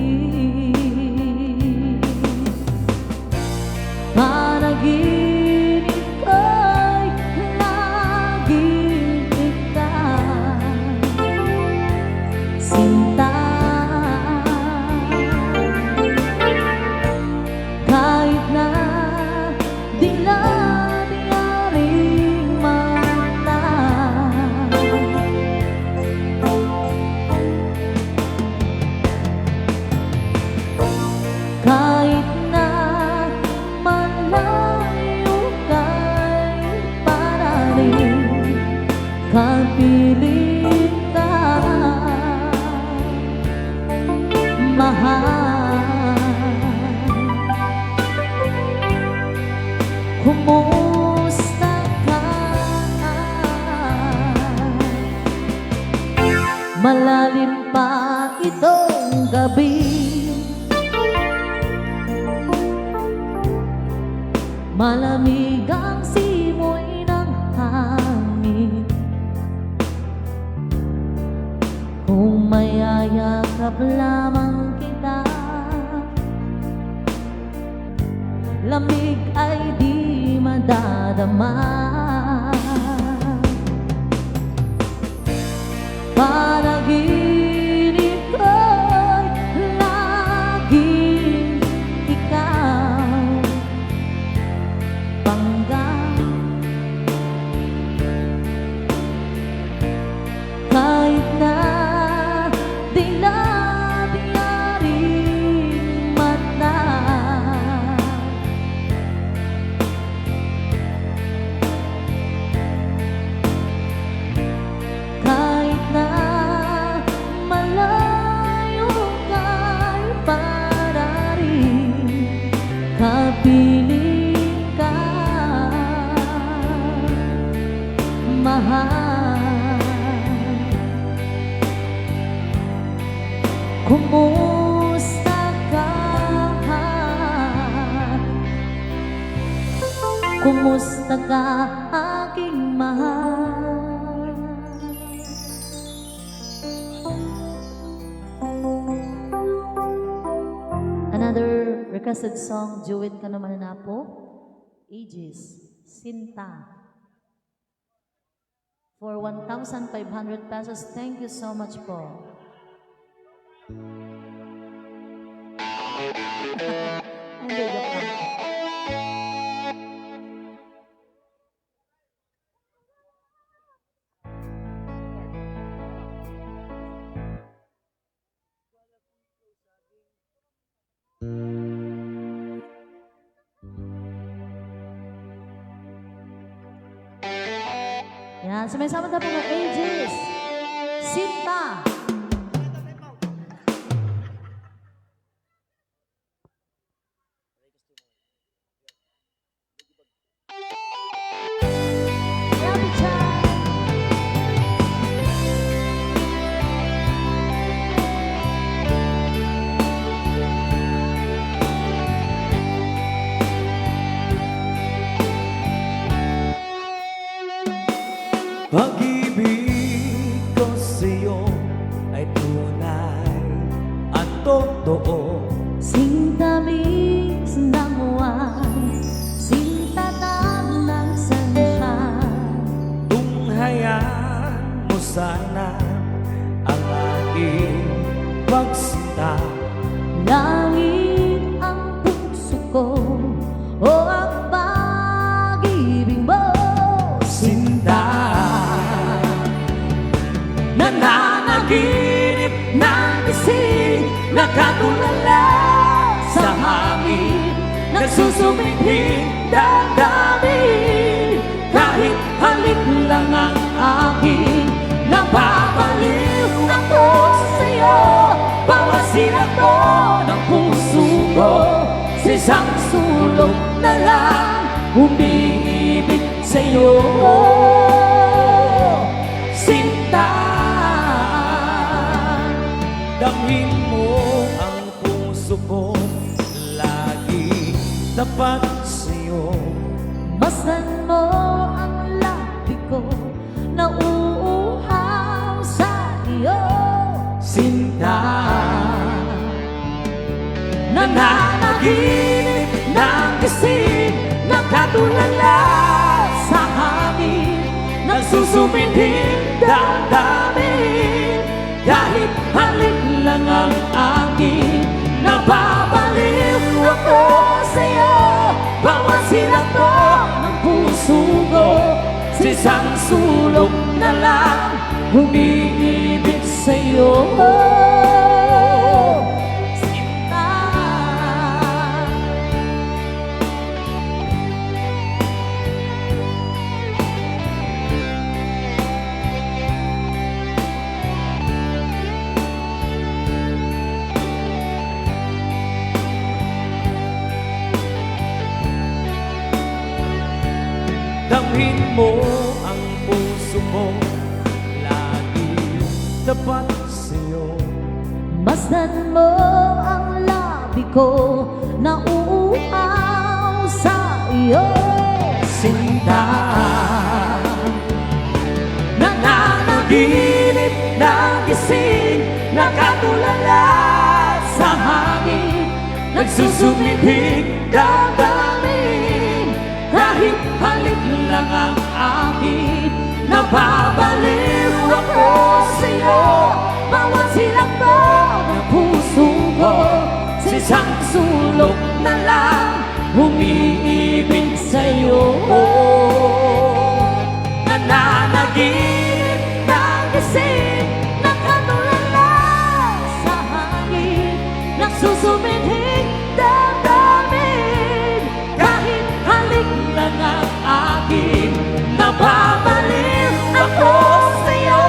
[SPEAKER 2] Panaginip ko'y laging ikaw, sinta. Kahit na di na diyaring mata, kahit na malayo kay parating, kapiling ka, mahal. Kumusta ka? Malalim pa itong gabi, malamig ang simoy ng hangin, yakap lamang kita. Lamig ay di madadama. Panaginip ko'y laging ikaw, panggang kahit na di naring mata. Kahit na malayo ka'y parating, kapiling ka, mahal. Kumusta ka? Kumusta ka, aking mahal? Another requested song, Duet Ka Naman Na Po, Aegis, Sinta. For 1,500 pesos, thank you so much po. Hindi, joke lang. Yan, sumaysama tayo ng Aegis, Sinta. Happy time.
[SPEAKER 3] Pag-ibig ko sa'yo ay tunay at totoo.
[SPEAKER 2] Sinta mix ng uwan, sinta ng sunshine.
[SPEAKER 3] Tunghayan mo sana ang ating pagsinta.
[SPEAKER 2] Langit ang puso ko, o ang pag-ibig mo,
[SPEAKER 3] Sinta, nananaginip ng gising, nakatulala sa hangin, nagsusumikip damdamin. Kahit halik lang ang akin, napapaliw ako sa'yo. Bawat silang ko ng puso ko, sa isang sulok na lang umiibig sa'yo. Sinta, damhin mo ang puso ko, lagi tapat sa'yo.
[SPEAKER 2] masdan mo ang labi ko, nauuhaw sa iyo.
[SPEAKER 3] Sinta, nananaginip ng gising, nakatulala sa hangin, nagsusumidhing damdamin. Kahit halik lang ang akin, napapaliw ako sa'yo. Bawat silang ko ng puso ko, sa isang sulok na lang umiibig sa'yo.
[SPEAKER 2] Sinta,
[SPEAKER 3] damhin mo ang puso ko, lagi tapat sa'yo.
[SPEAKER 2] masdan mo ang labi ko, nauuhaw sa iyo.
[SPEAKER 3] Sinta, nananaginip ng gising, nakatulala nagsusumibig damdamin. Kahit halik lang ang akin, nababaliw ako sa'yo. Bawat silakbo ng puso ko, sa isang sulok na lang umiibig sa'yo. Nananaginip ng gising, nakatulala sa hangin, nagsusumibig damdamin. Kahit halik lang ang akin, nababaliw ako sa'yo.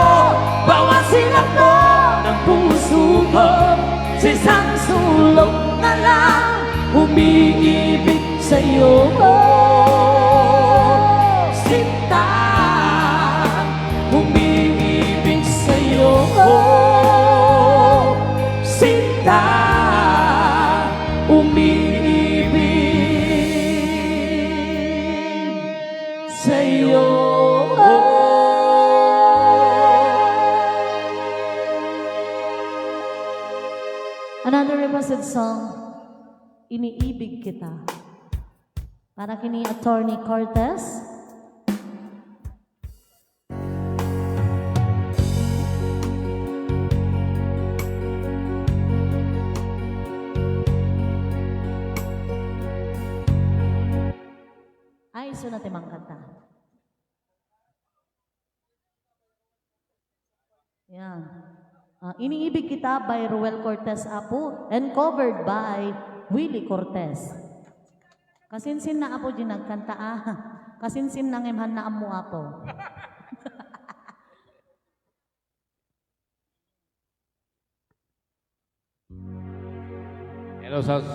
[SPEAKER 3] Bawat silakbo ng puso ko, sa isang sulok na lang umiibig sa'yo. Sinta, umiibig sa'yo. Sinta, umiibig sa'yo.
[SPEAKER 2] Another requested song, Iniibig Kita. Para kini Attorney Cortez. Ay, so natin mang kanta. Yan. Iniibig Kita by Ruel Cortez Apo and covered by Willie Cortez. Kasinsin na Apo din nagkanta Kasinsin na ngimhan na amo Apo.
[SPEAKER 4] Hello, Sas.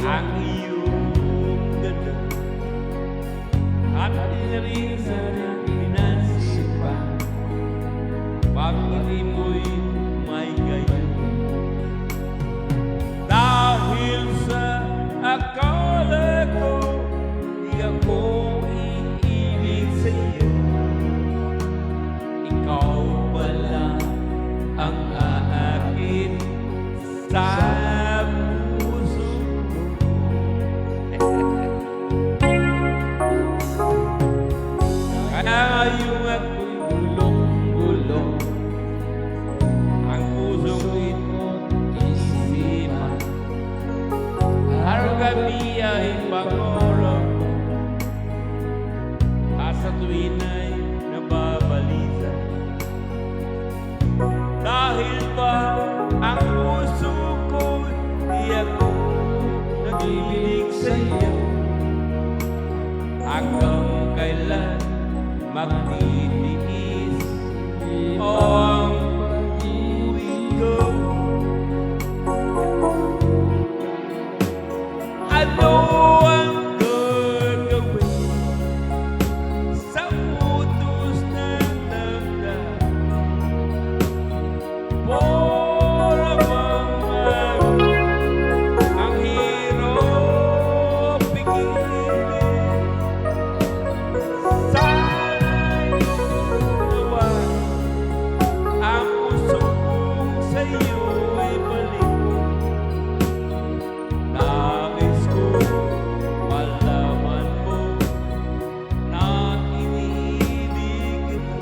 [SPEAKER 3] Ang iyong ganda at rin sa pinansipan, bakit mo'y may gayon? Dahil sa akala ko, di ako iibig sa'yo. Ikaw pala ang aakit sa puso. Kaya yung ako'y gulong-gulong, ang pusong ito't isipan. Araw gabi ay pangorong, at sa tuwin ay nababalisa. Dahil ba ang puso ko, di ako nag-ibig sa'yo. Hanggang kailan magtitiis o ang pag-ibig ko? Ano ang gagawin sa utos ng damdamin? Para bang ang hirap pigilin? Sana'y luwag ang puso kong sa'yo ay balik. Nais ko malaman mo na iniibig kita.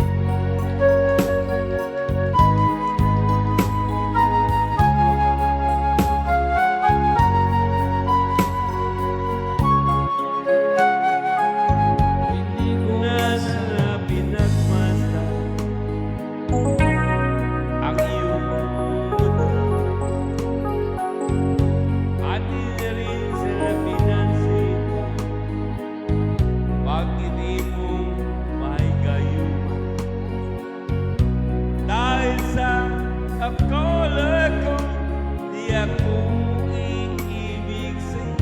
[SPEAKER 3] Hindi ko na sana pinagmasdan ang iyong mundo, at di na rin sila pinansin. Bakit di mo mahigayuman? Dahil sa akala ko, di ako iibig sa'yo.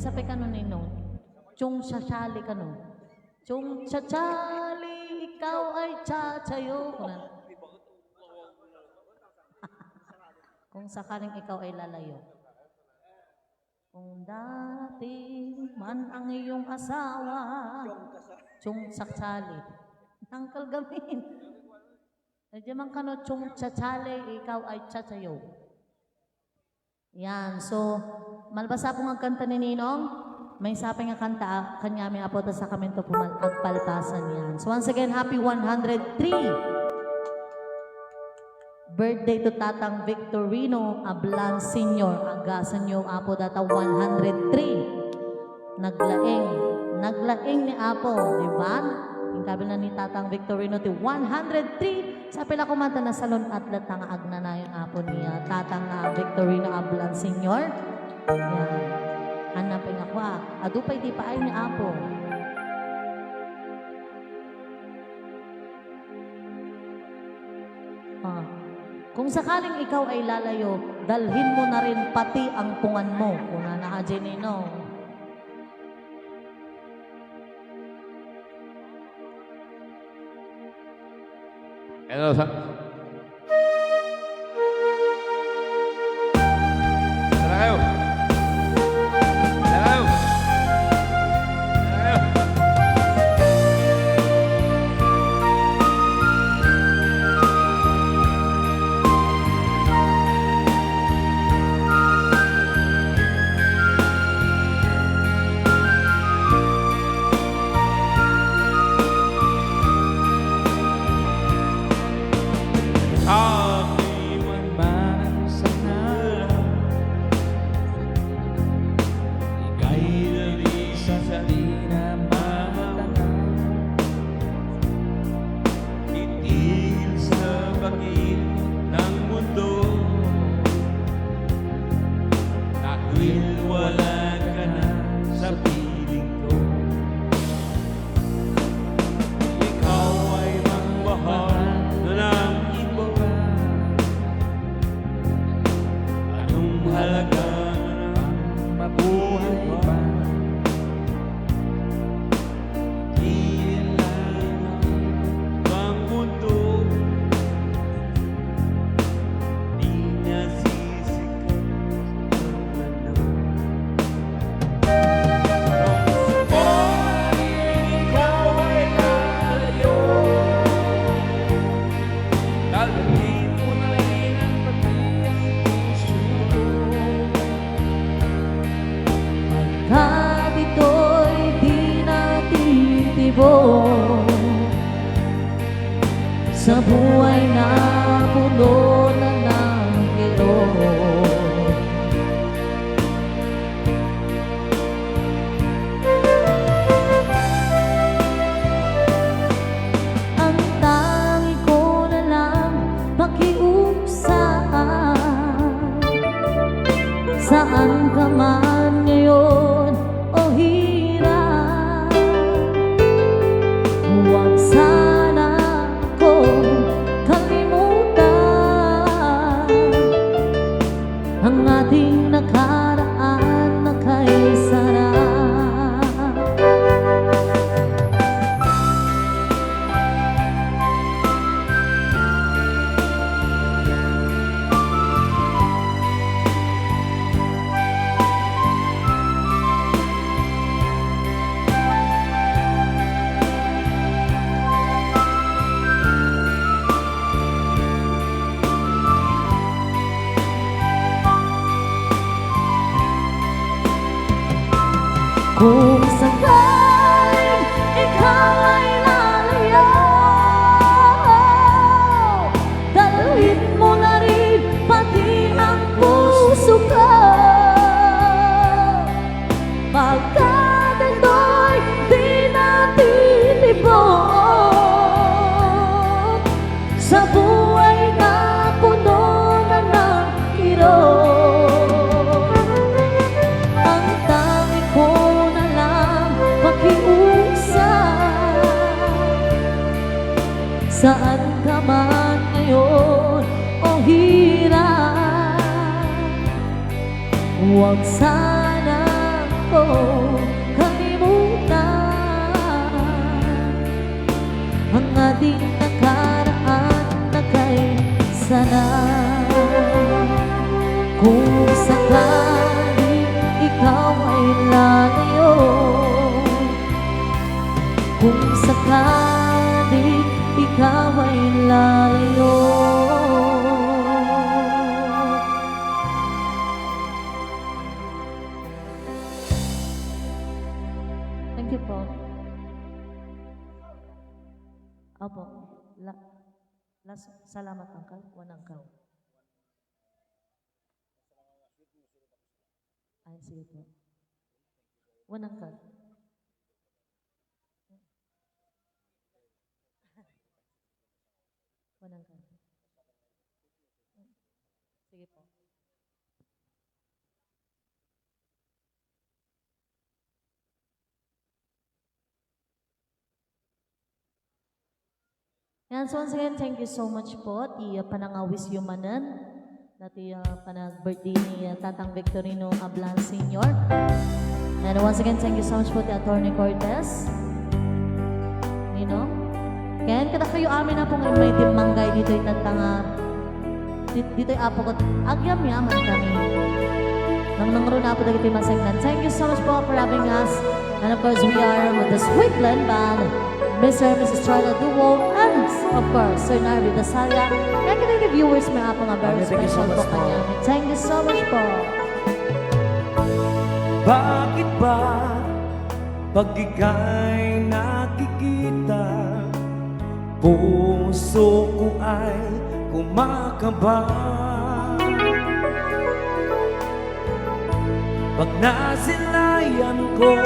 [SPEAKER 2] sabi ka nun ninong, chung sasali ka nun. Chung sasali, ikaw ay chachayo. Kung sakaling ikaw ay lalayo. Kung dati man ang iyong asawa, chung sasali. Tangkal gamin. Diyan man ka no, chung sasali, ikaw ay chachayo. Yan, so, malbasa po nga kanta ni Ninong, may saping nga kanta, kanya may apo sa kamento po agpalpasan yan. So once again, happy 103! Birthday to Tatang Victorino Ablan Sr. Agasan nyo, apo data 103. Naglaing ni apo, di ba? Yung kabil na ni Tatang Victorino ti 103. Sa pila kumanta na salon at latang agna na yung apo niya. Tatang Victorino Ablan Sr. Yan. Hanapin ako adupay di pa ay ni apo. Kung sakaling ikaw ay lalayo, dalhin mo na rin pati ang pungan mo. Kung naka-Jenino.
[SPEAKER 3] Hello, sir. Tara kayo. Tara kayo. Tara kayo.
[SPEAKER 2] Sa buhay na puno na ng ilong, ang tangi ko na lang pakiusap. Saan ka man ngayon o hirap, huwag sana kalimutan ang ating nakaraan na kay sarap. Kung sakaling ikaw ay lalayo, dalhin mo na rin pati ang puso ko. Pagkat ito'y di natin libot sa buhay na puno na ng hirap. Saan ka man ngayon o hirap, huwag sanang ko kalimutan ang ating nakaraan na kay sana. Kung sakali ikaw ay lalayo, kung sakali ikaw ay lalayo. Thank you po. Opo. Salamat, Uncle. One Uncle. Ay, sige po. One Uncle. One Uncle. Sige po. And so once again, thank you so much po. Ti panangawis yumanan. Dati panag-birthday ni Tatang Victorino Ablan Sr. And once again, thank you so much po ti Attorney Cortez. You know? Kaya kada kayo amin na pong may dimanggay dito yung tatanga. Dito yung apo ko. Agyam yaman kami. Nang na po dagiti masagnan. Thank you so much po for having us. And of course, we are with the Sweetland Band. Mr. and Mrs. Charla Duo, and of course, Sir Narvi Dasalia. And kita viewers, may apo nga very special po kanya. Thank you so much po.
[SPEAKER 3] Bakit ba pag ika'y nakikita, puso ko ay kumakaba? Pag nasilayan ko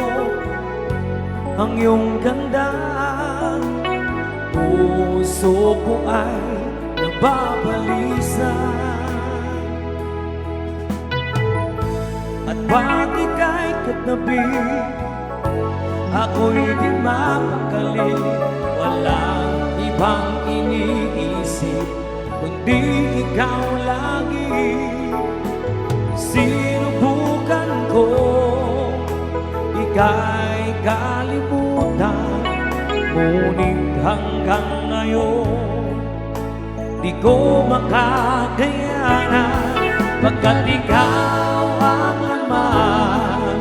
[SPEAKER 3] ang iyong ganda, puso ko ay nababalisa. At pag ika'y katabi, ako'y di mapakali. Walang ibang iniisip kundi ikaw lagi. Sinubukan ko ika'y kalimutan, ngunit hanggang ngayon di ko makakayanan. Pagkat ikaw ang laman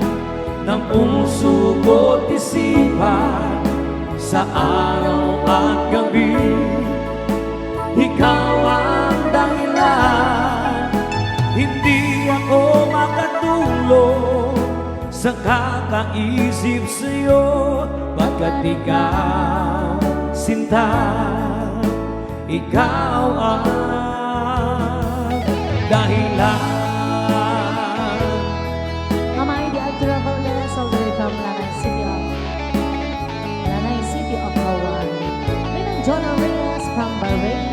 [SPEAKER 3] ng puso ko't isipan, sa araw at gabi ikaw ang dahilan. Hindi ako makatulog sa kakaisip sa'yo, pagkat ikaw, sinta, ikaw ang dahilan.
[SPEAKER 2] Mamay di Altura Valdez, all the way from Lanay City of Hawaii. Minang Jonah Reyes from Bahrain.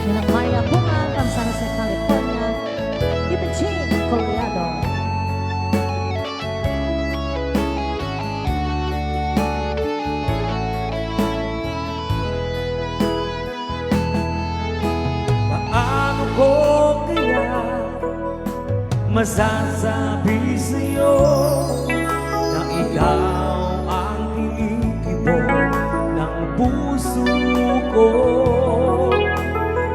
[SPEAKER 2] Minang Maria Bunga from San Jose, California. Kita Chin Colorado.
[SPEAKER 3] Paano ko kaya masasabi sa'yo na ikaw ang tinitibok ng puso ko?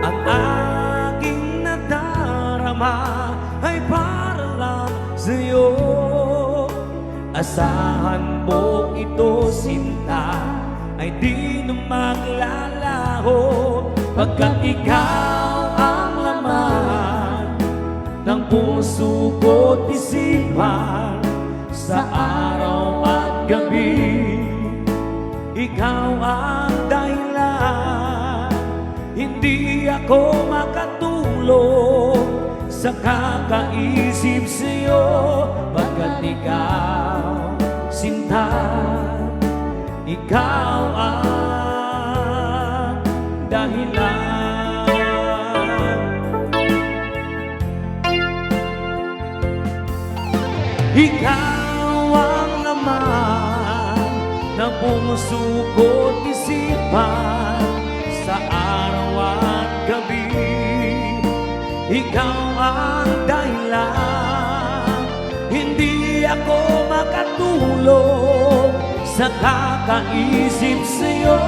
[SPEAKER 3] Ang aking nadarama ay para lang sa'yo. Asahan mo ito, sinta, ay di na maglalaho, pagkat ikaw ang laman ng puso ko't isipan, sa araw at gabi ikaw ang dahilan. Hindi ako makatulog sa kakaisip sa'yo, pagkat ikaw, sinta, ikaw ang dahilan. Ikaw ang laman ng puso ko't isipan, sa araw at gabi ikaw ang dahilan. hindi ako makatulog sa kakaisip sa'yo,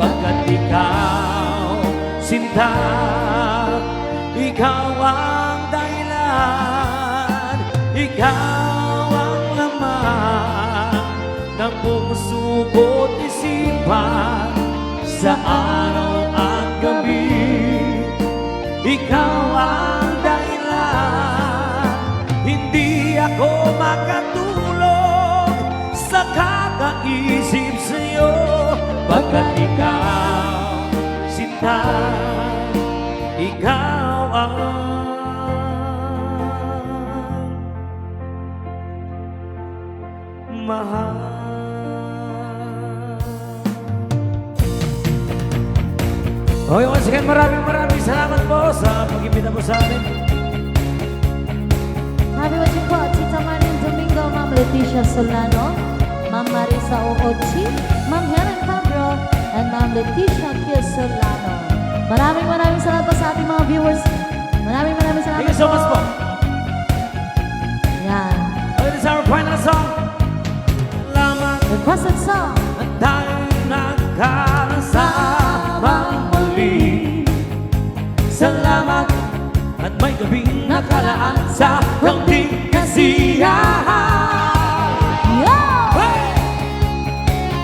[SPEAKER 3] pagkat ikaw, sinta, ikaw ang dahilan, ikaw ang laman ng puso ko't isipan sa araw at gabi. Ikaw ang dahilan, hindi ako makatulog sa kakaisip sa'yo, pagkat ikaw, sinta, ikaw ang mahal. Okay, once again, maraming salamat po sa pag-imbita po sa amin.
[SPEAKER 2] Happy watching po, Tita Marlene Domingo, Ma'am Leticia Solano, Ma'am Marisa Oochi, Ma'am Helen Cabro, and Ma'am Leticia Kiel Solano. Maraming salamat po sa ating mga viewers. Maraming salamat
[SPEAKER 3] Thank you so much po.
[SPEAKER 2] Yan.
[SPEAKER 3] Okay, this is our final song. Salamat
[SPEAKER 2] Requested song.
[SPEAKER 3] at tayo'y nagkasamang muli. Salamat at may gabing nakalaan sa kaunting kasiyahan.
[SPEAKER 2] Yo!
[SPEAKER 3] Hey!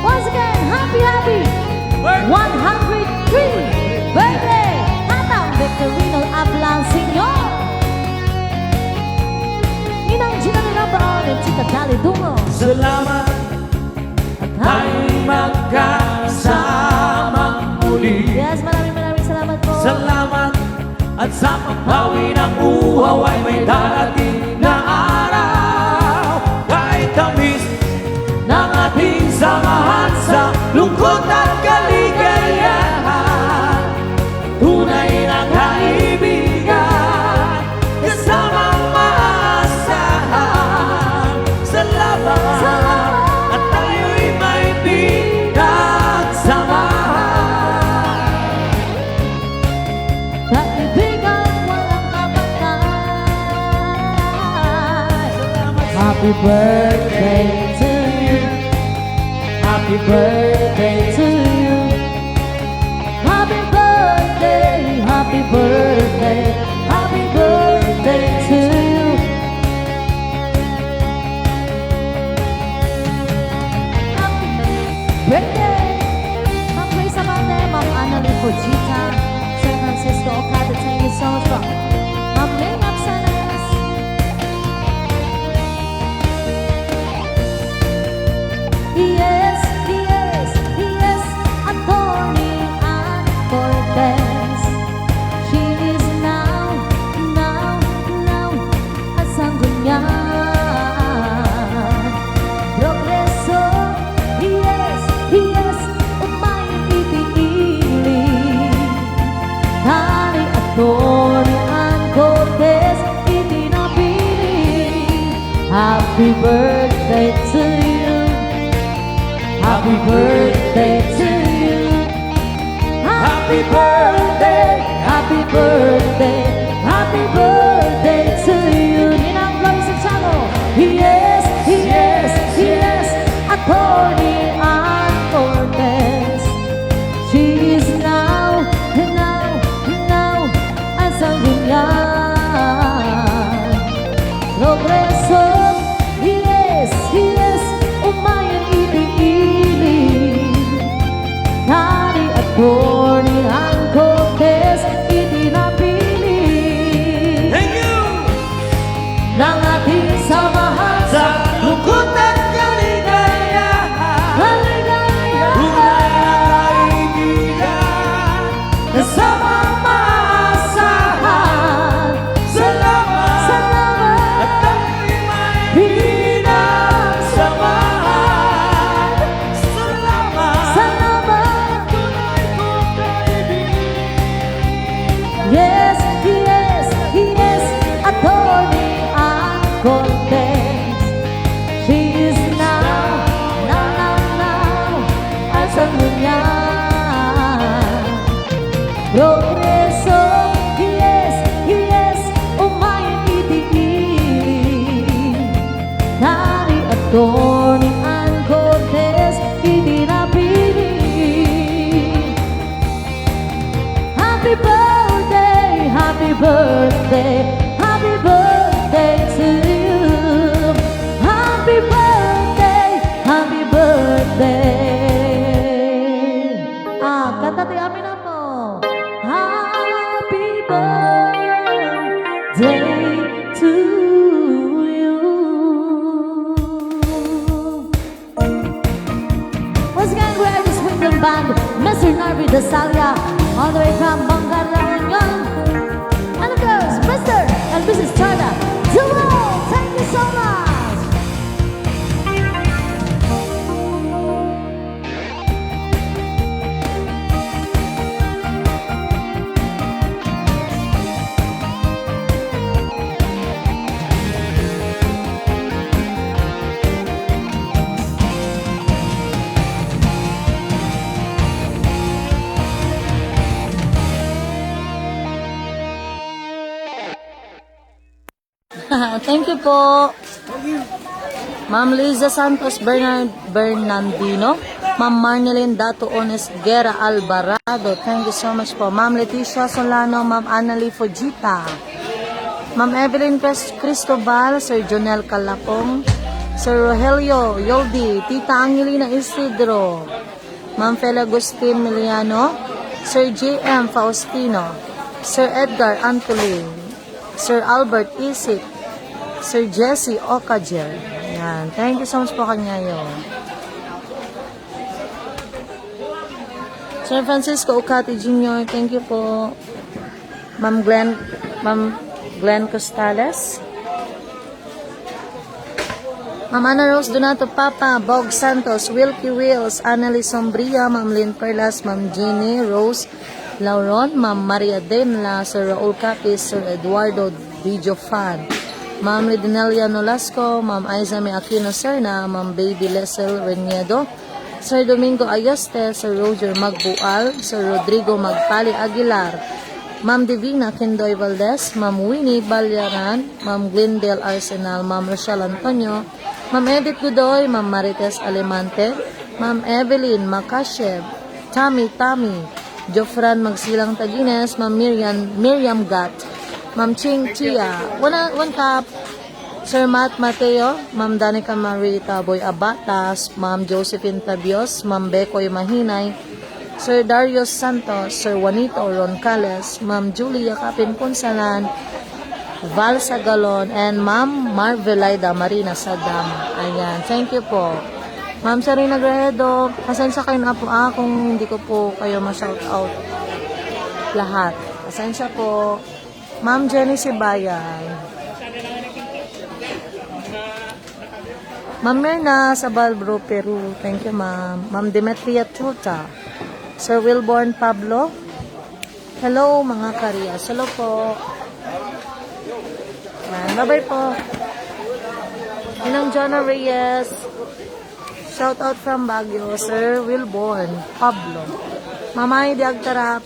[SPEAKER 2] Once again, happy
[SPEAKER 3] Hey!
[SPEAKER 2] 103 birthday! Tatang Victorino Ablansinyo! Ninang Gina Nilabaan at Tita Dali Dungo.
[SPEAKER 3] Salamat at tayo'y magkasamang muli.
[SPEAKER 2] Yes, maraming salamat po.
[SPEAKER 3] Salamat at sa pagbawi ng uhaw ay may darating na araw. Kahit tamis ng ating samahan sa lungkot at kaligayahan, tunay na kaibigan, kasamang maasahan. Salamat at tayo'y may pinagsamahan.
[SPEAKER 2] Kaibigan walang kapatay. Happy birthday to you. Happy birthday to you. Happy birthday, happy birthday, happy birthday to you. Happy birthday, Ma'am Grace Amante, Ma'am Annalyn Fujita, San Francisco Okada, thank you so much po. Ma'am Ling Absanas. Yes, Attorney Ann Cortez. She is now asang ganyan. Progreso, yes, umayong itiili. Hari Attorney Ann Cortez, itinapili. Happy birthday to you. Happy birthday to you. Happy birthday, happy birthday, happy birthday to you. Ninang Glory Santiago. Yes, Attorney Ann Cortez. She is now asang ganyan. Progreso, yes, umayang itiili. Hari Attorney Ann Cortez, itinapili
[SPEAKER 3] Thank you!
[SPEAKER 2] ng ating samahan
[SPEAKER 3] Sa lungkot at kaligayahan, tunay na kaibigan, kasamang maasahan. Salamat at tayo'y may pinagsamahan. Salamat, tunay kong kaibigan.
[SPEAKER 2] Yes, Attorney Ann Cortez. She is now asang ganyan. Progreso, yes, umayang itiili. happy birthday, happy birthday to you. Happy birthday, happy birthday. Kanta tayo amin na po. Happy birthday to you. Once again, we're at the Swingdom Band, Mr. Narvi Dasalia, all the way from Bangka La Union. And of course, Mr. and Mrs. Charda. Thank you so much. Thank you po. Ma'am Liza Santos Bernardino, Ma'am Marnelyn Dato Ones Guerra Alvarado. Thank you so much po. Ma'am Leticia Solano, Ma'am Annalie Fujita, Ma'am Evelyn Cristobal, Sir Jonel Calapong, Sir Rogelio Yoldi, Tita Angelina Isidro, Ma'am Fel Agustin Miliano, Sir J.M. Faustino, Sir Edgar Antolin, Sir Albert Isip, Sir Jesse Okajer. Yan. Thank you so much po kanya yun. Sir Francisco Ucati Jr., thank you po. Ma'am Glenn Costales. Ma'am Ana Rose Donato Papa, Bog Santos, Wilkie Wills, Annalise Sombria, Ma'am Lynn Perlas, Ma'am Jeannie Rose Lauron, Ma'am Maria Denla, Sir Raul Capis, Sir Eduardo Video Fan, Ma'am Lidinelia Nolasco, Ma'am Aizami Aquino Serna, Ma'am Baby Lesel Reniedo, Sir Domingo Ayoste, Sir Roger Magbual, Sir Rodrigo Magpali Aguilar, Ma'am Divina Kindoy Valdez, Ma'am Winnie Balyaran, Ma'am Glendale Arsenal, Ma'am Rochelle Antonio, Ma'am Edith Gudoy, Ma'am Marites Alemante, Ma'am Evelyn Makashev, Tammy, Jofran Magsilang Tagines, Ma'am Miriam Gat, Ma'am Ching Chia, one cup, Sir Matt Mateo, Ma'am Danica Marita Boy Abatas, Ma'am Josephine Tabios, Ma'am Bekoy Mahinay, Sir Darius Santos, Sir Juanito Roncales, Ma'am Julia Capin Punsalan, Val Sagalon, and Ma'am Marvelaida Marina Sadam. Ayan, thank you po. Ma'am Sarina Gredo, pasensya kayo na po kung hindi ko po kayo ma-shout out lahat. Pasensya po. Ma'am Jenny Sibayan. Ma'am Merna Sabalbro, Peru. Thank you, ma'am. Ma'am Demetria Tuta. Sir Wilborn Pablo. Hello, mga Karias. Hello po. Bye-bye po. Inang Jonah Reyes. Shout out from Baguio, Sir Wilborn Pablo. Mamay Diagtarap.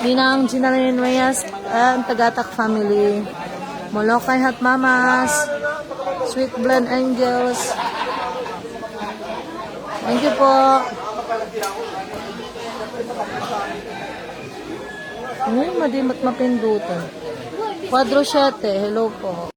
[SPEAKER 2] Ninang Ginalyn Reyes and Tagatak family. Molokay Hat Mamas. Sweet Blend Angels. Thank you po. Ngayon, madimat mapindutan. Quadro 7, hello po.